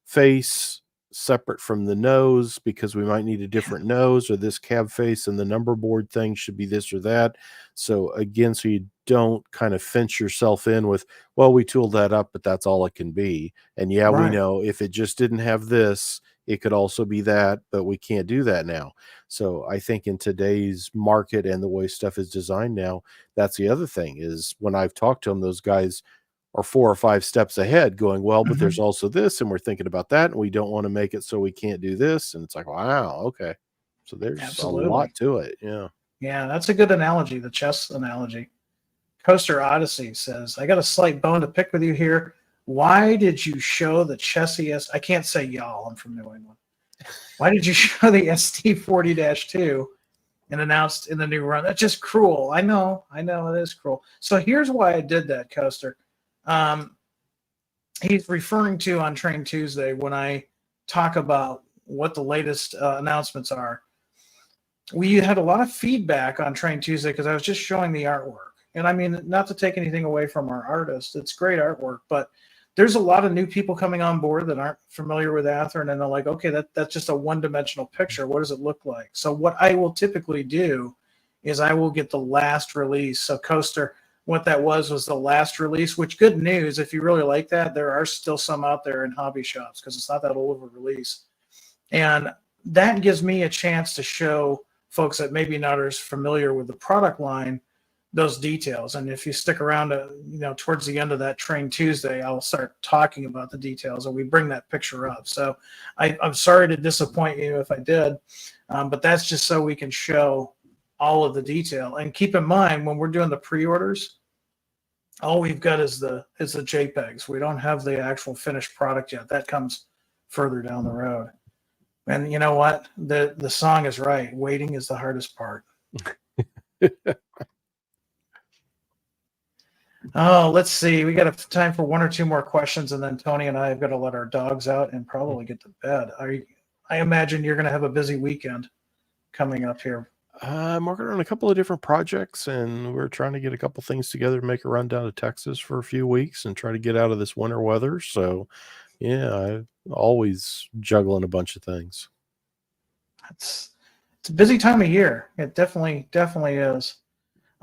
face separate from the nose because we might need a different nose, or this cab face and the number board thing should be this or that. So again, so you don't kind of fence yourself in with, well, we tooled that up, but that's all it can be. And we know if it just didn't have this, it could also be that, but we can't do that now. So I think in today's market and the way stuff is designed now, that's the other thing is when I've talked to them, those guys are 4 or 5 steps ahead going, well, but there's also this, and we're thinking about that, and we don't want to make it so we can't do this. And it's like, wow, okay. So there's a lot to it. Yeah. Yeah, that's a good analogy, the chess analogy. Coaster Odyssey says, I got a slight bone to pick with you here. Why did you show the Chessie I can't say y'all, I'm from New England. Why did you show the ST40-2 and announced in the new run? That's just cruel. I know it is cruel. So here's why I did that, Coaster. He's referring to on Train Tuesday when I talk about what the latest announcements are. We had a lot of feedback on Train Tuesday because I was just showing the artwork. And I mean, not to take anything away from our artists, it's great artwork, but there's a lot of new people coming on board that aren't familiar with Athearn, and they're like, okay, that's just a one-dimensional picture. What does it look like? So what I will typically do is I will get the last release. So Coaster, what that was the last release, which good news. If you really like that, there are still some out there in hobby shops because it's not that old of a release. And that gives me a chance to show folks that maybe not as familiar with the product line those details. And if you stick around towards the end of that Train Tuesday, I'll start talking about the details, and we bring that picture up. So I'm sorry to disappoint you if I did, but that's just so we can show all of the detail. And keep in mind, when we're doing the pre-orders, all we've got is the JPEGs. We don't have the actual finished product yet. That comes further down the road. And you know what? The song is right. Waiting is the hardest part. Oh, let's see. We got time for one or two more questions, and then Tony and I have got to let our dogs out and probably get to bed. I imagine you're going to have a busy weekend coming up here. I'm working on a couple of different projects, and we're trying to get a couple things together to make a run down to Texas for a few weeks and try to get out of this winter weather. So, yeah, I'm always juggling a bunch of things. It's a busy time of year. It definitely is.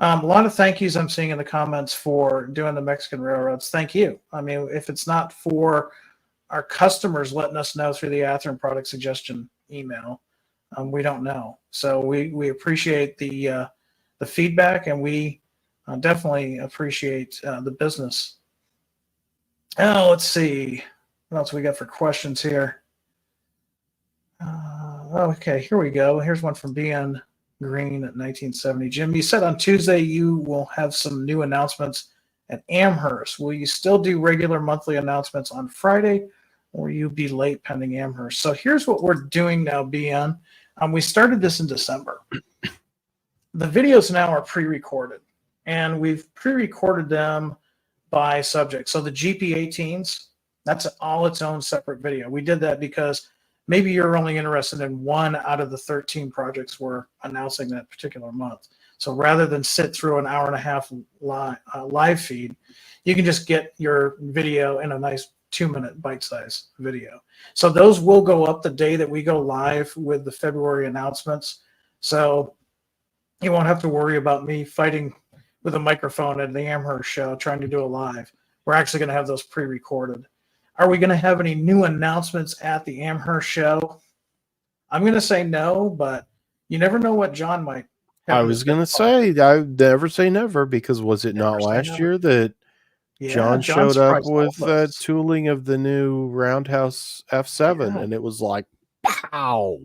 A lot of thank yous I'm seeing in the comments for doing the Mexican railroads. Thank you. I mean, if it's not for our customers letting us know through the Athearn product suggestion email, we don't know. So we appreciate the feedback, and we definitely appreciate the business. Oh, let's see. What else we got for questions here? Okay, here we go. Here's one from BN Green at 1970. Jim, you said on Tuesday you will have some new announcements at Amherst. Will you still do regular monthly announcements on Friday, or will you be late pending Amherst? So here's what we're doing now, BN. We started this in December. The videos now are pre-recorded, and we've pre-recorded them by subject. So the GP18s, that's all its own separate video. We did that because maybe you're only interested in one out of the 13 projects we're announcing that particular month. So rather than sit through an hour and a half live feed, you can just get your video in a nice 2-minute bite-size video. So those will go up the day that we go live with the February announcements. So you won't have to worry about me fighting with a microphone at the Amherst show trying to do a live. We're actually going to have those pre-recorded. Are we going to have any new announcements at the Amherst show? I'm going to say no, but you never know what John might have. I was going to say, I never say never, because was it not last year that John showed up with tooling of the new Roundhouse F7, and it was like, pow.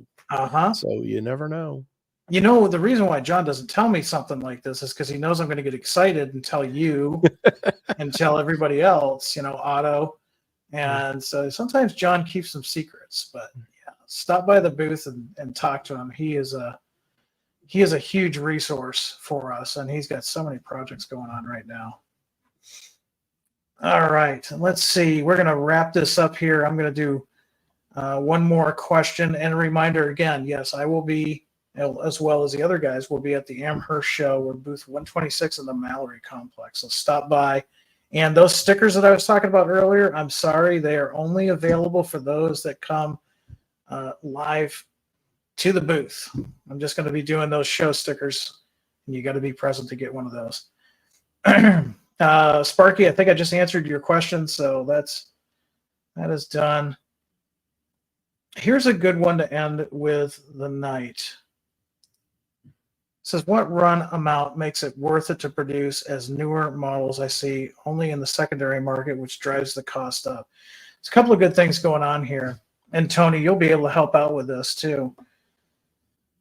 So you never know. You know, the reason why John doesn't tell me something like this is because he knows I'm going to get excited and tell you and tell everybody else, Otto. And so sometimes John keeps some secrets, but yeah, stop by the booth and talk to him. He is a huge resource for us, and he's got so many projects going on right now. All right, let's see. We're going to wrap this up here. I'm going to do one more question and a reminder again. Yes, I will be, as well as the other guys, will be at the Amherst show. We're booth 126 in the Mallory complex. So stop by. And those stickers that I was talking about earlier, I'm sorry, they are only available for those that come live to the booth. I'm just going to be doing those show stickers, and you got to be present to get one of those. Sparky, I think I just answered your question, so that is done. Here's a good one to end with the night. It says, what run amount makes it worth it to produce as newer models I see only in the secondary market, which drives the cost up? There's a couple of good things going on here. And Tony, you'll be able to help out with this too.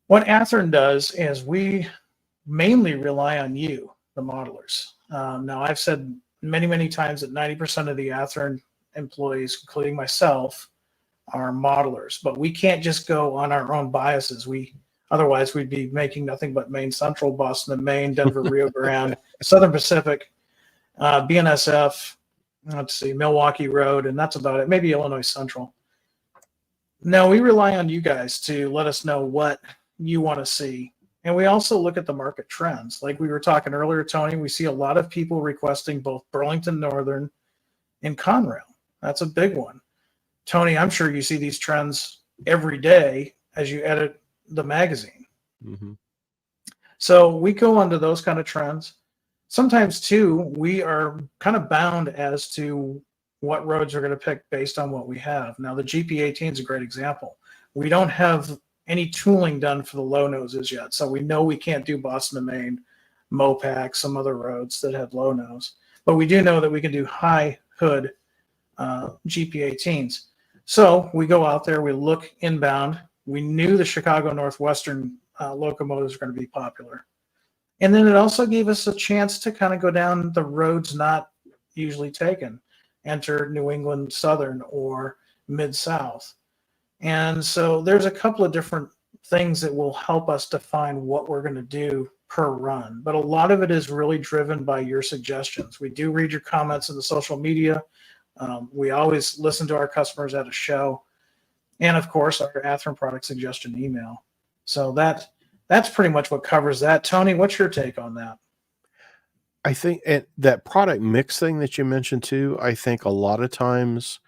What Athearn does is we mainly rely on you, the modelers. Now, I've said many, many times that 90% of the Athearn employees, including myself, are modelers. But we can't just go on our own biases. Otherwise, we'd be making nothing but Maine Central, Boston and Maine, Denver, Rio Grande, Southern Pacific, BNSF, let's see, Milwaukee Road, and that's about it. Maybe Illinois Central. No, we rely on you guys to let us know what you want to see. And we also look at the market trends. Like we were talking earlier, Tony, we see a lot of people requesting both Burlington Northern and Conrail. That's a big one. Tony, I'm sure you see these trends every day as you edit the magazine. So we go onto those kind of trends. Sometimes too, we are kind of bound as to what roads we're going to pick based on what we have. Now the GP18 is a great example. We don't have any tooling done for the low noses yet. So we know we can't do Boston to Maine, Mopac, some other roads that have low nose, but we do know that we can do high hood GP18s. So we go out there, we look inbound. We knew the Chicago Northwestern locomotives were going to be popular. And then it also gave us a chance to kind of go down the roads not usually taken, enter New England Southern or Mid-South. And so there's a couple of different things that will help us define what we're going to do per run. But a lot of it is really driven by your suggestions. We do read your comments in the social media. We always listen to our customers at a show. And of course, our Athearn product suggestion email. So that's pretty much what covers that. Tony, what's your take on that? I think that product mix thing that you mentioned too, I think a lot of times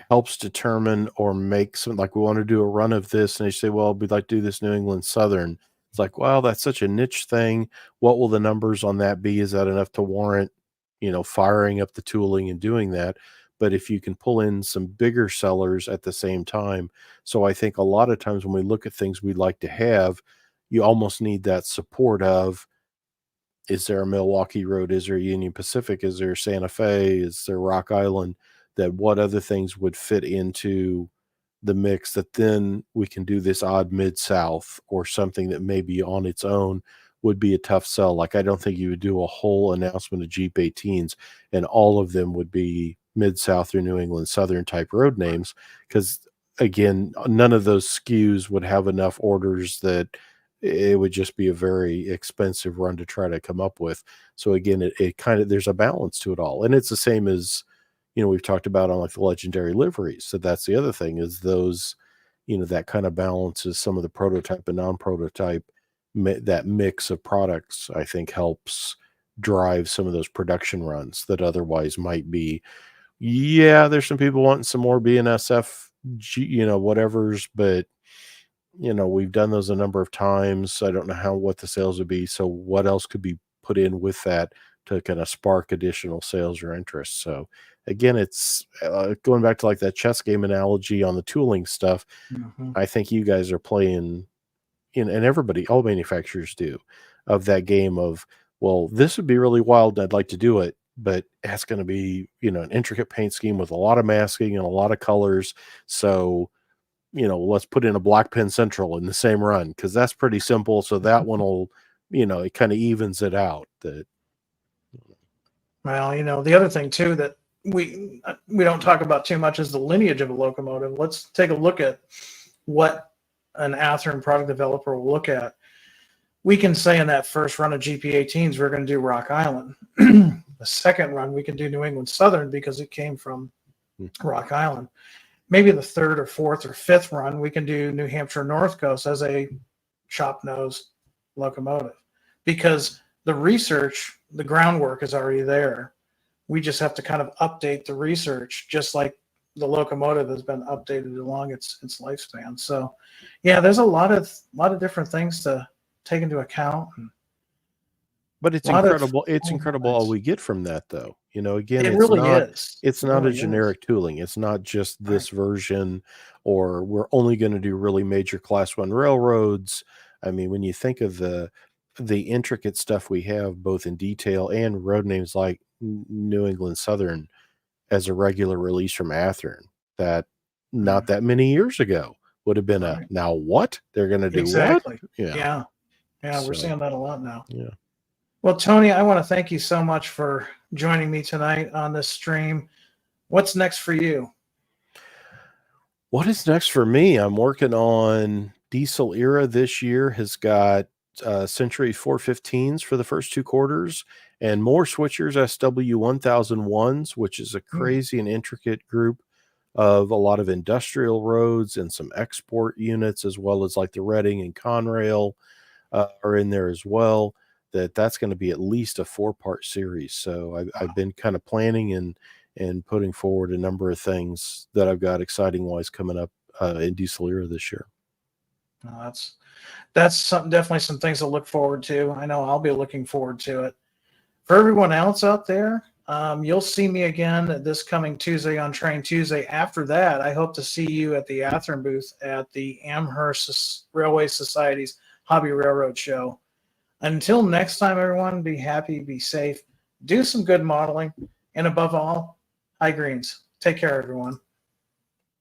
helps determine or make some, like we want to do a run of this and they say, well, we'd like to do this New England Southern. It's like, well, that's such a niche thing. What will the numbers on that be? Is that enough to warrant, firing up the tooling and doing that? But if you can pull in some bigger sellers at the same time. So I think a lot of times when we look at things we'd like to have, you almost need that support of, is there a Milwaukee Road? Is there Union Pacific? Is there Santa Fe? Is there Rock Island? That what other things would fit into the mix that then we can do this odd Mid-South or something that maybe on its own would be a tough sell. Like I don't think you would do a whole announcement of Jeep 18s and all of them would be Mid-South or New England Southern type road names. Because again, none of those SKUs would have enough orders that it would just be a very expensive run to try to come up with. So again, it kind of, there's a balance to it all. And it's the same as, we've talked about on like the legendary liveries. So that's the other thing is those, that kind of balances some of the prototype and non-prototype, that mix of products, I think helps drive some of those production runs that otherwise might be, there's some people wanting some more BNSF, whatever's, but we've done those a number of times. I don't know what the sales would be. So what else could be put in with that to kind of spark additional sales or interest? So again, it's going back to like that chess game analogy on the tooling stuff. Mm-hmm. I think you guys are playing and everybody, all manufacturers do, of that game of, well, this would be really wild and I'd like to do it, but it's going to be, an intricate paint scheme with a lot of masking and a lot of colors. So let's put in a Black Pen Central in the same run because that's pretty simple. So that one will, it kind of evens it out. That. Well, the other thing too that we don't talk about too much is the lineage of a locomotive. Let's take a look at what an Athearn product developer will look at. We can say in that first run of GP18s, we're going to do Rock Island. The second run, we can do New England Southern because it came from Rock Island. Maybe the third or fourth or fifth run, we can do New Hampshire North Coast as a chop nose locomotive because the research, the groundwork is already there. We just have to kind of update the research, just like the locomotive has been updated along its lifespan. So, there's a lot of different things to take into account. But it's incredible. It's incredible all we get from that, though. Again, it really is. It's not a generic tooling. It's not just this version, or we're only going to do really major Class 1 railroads. I mean, when you think of the intricate stuff we have, both in detail and road names like New England Southern as a regular release from Athearn, that not that many years ago would have been now what? They're going to do exactly. what? Yeah, So, we're seeing that a lot now. Yeah. Well, Tony, I want to thank you so much for joining me tonight on this stream. What's next for you? What is next for me? I'm working on Diesel Era this year has got Century 415s for the first 2 quarters and more switchers SW1001s, which is a crazy and intricate group of a lot of industrial roads and some export units, as well as like the Reading and Conrail are in there as well. That's going to be at least a 4-part series. So I've been kind of planning and putting forward a number of things that I've got exciting wise coming up in Diesel Era this year. No, that's something, definitely some things to look forward to. I know I'll be looking forward to it. For everyone else out there, you'll see me again this coming Tuesday on Train Tuesday. After that, I hope to see you at the Athearn booth at the Amherst Railway Society's Hobby Railroad Show. Until next time, everyone, be happy, be safe, do some good modeling, and above all, high greens. Take care, everyone.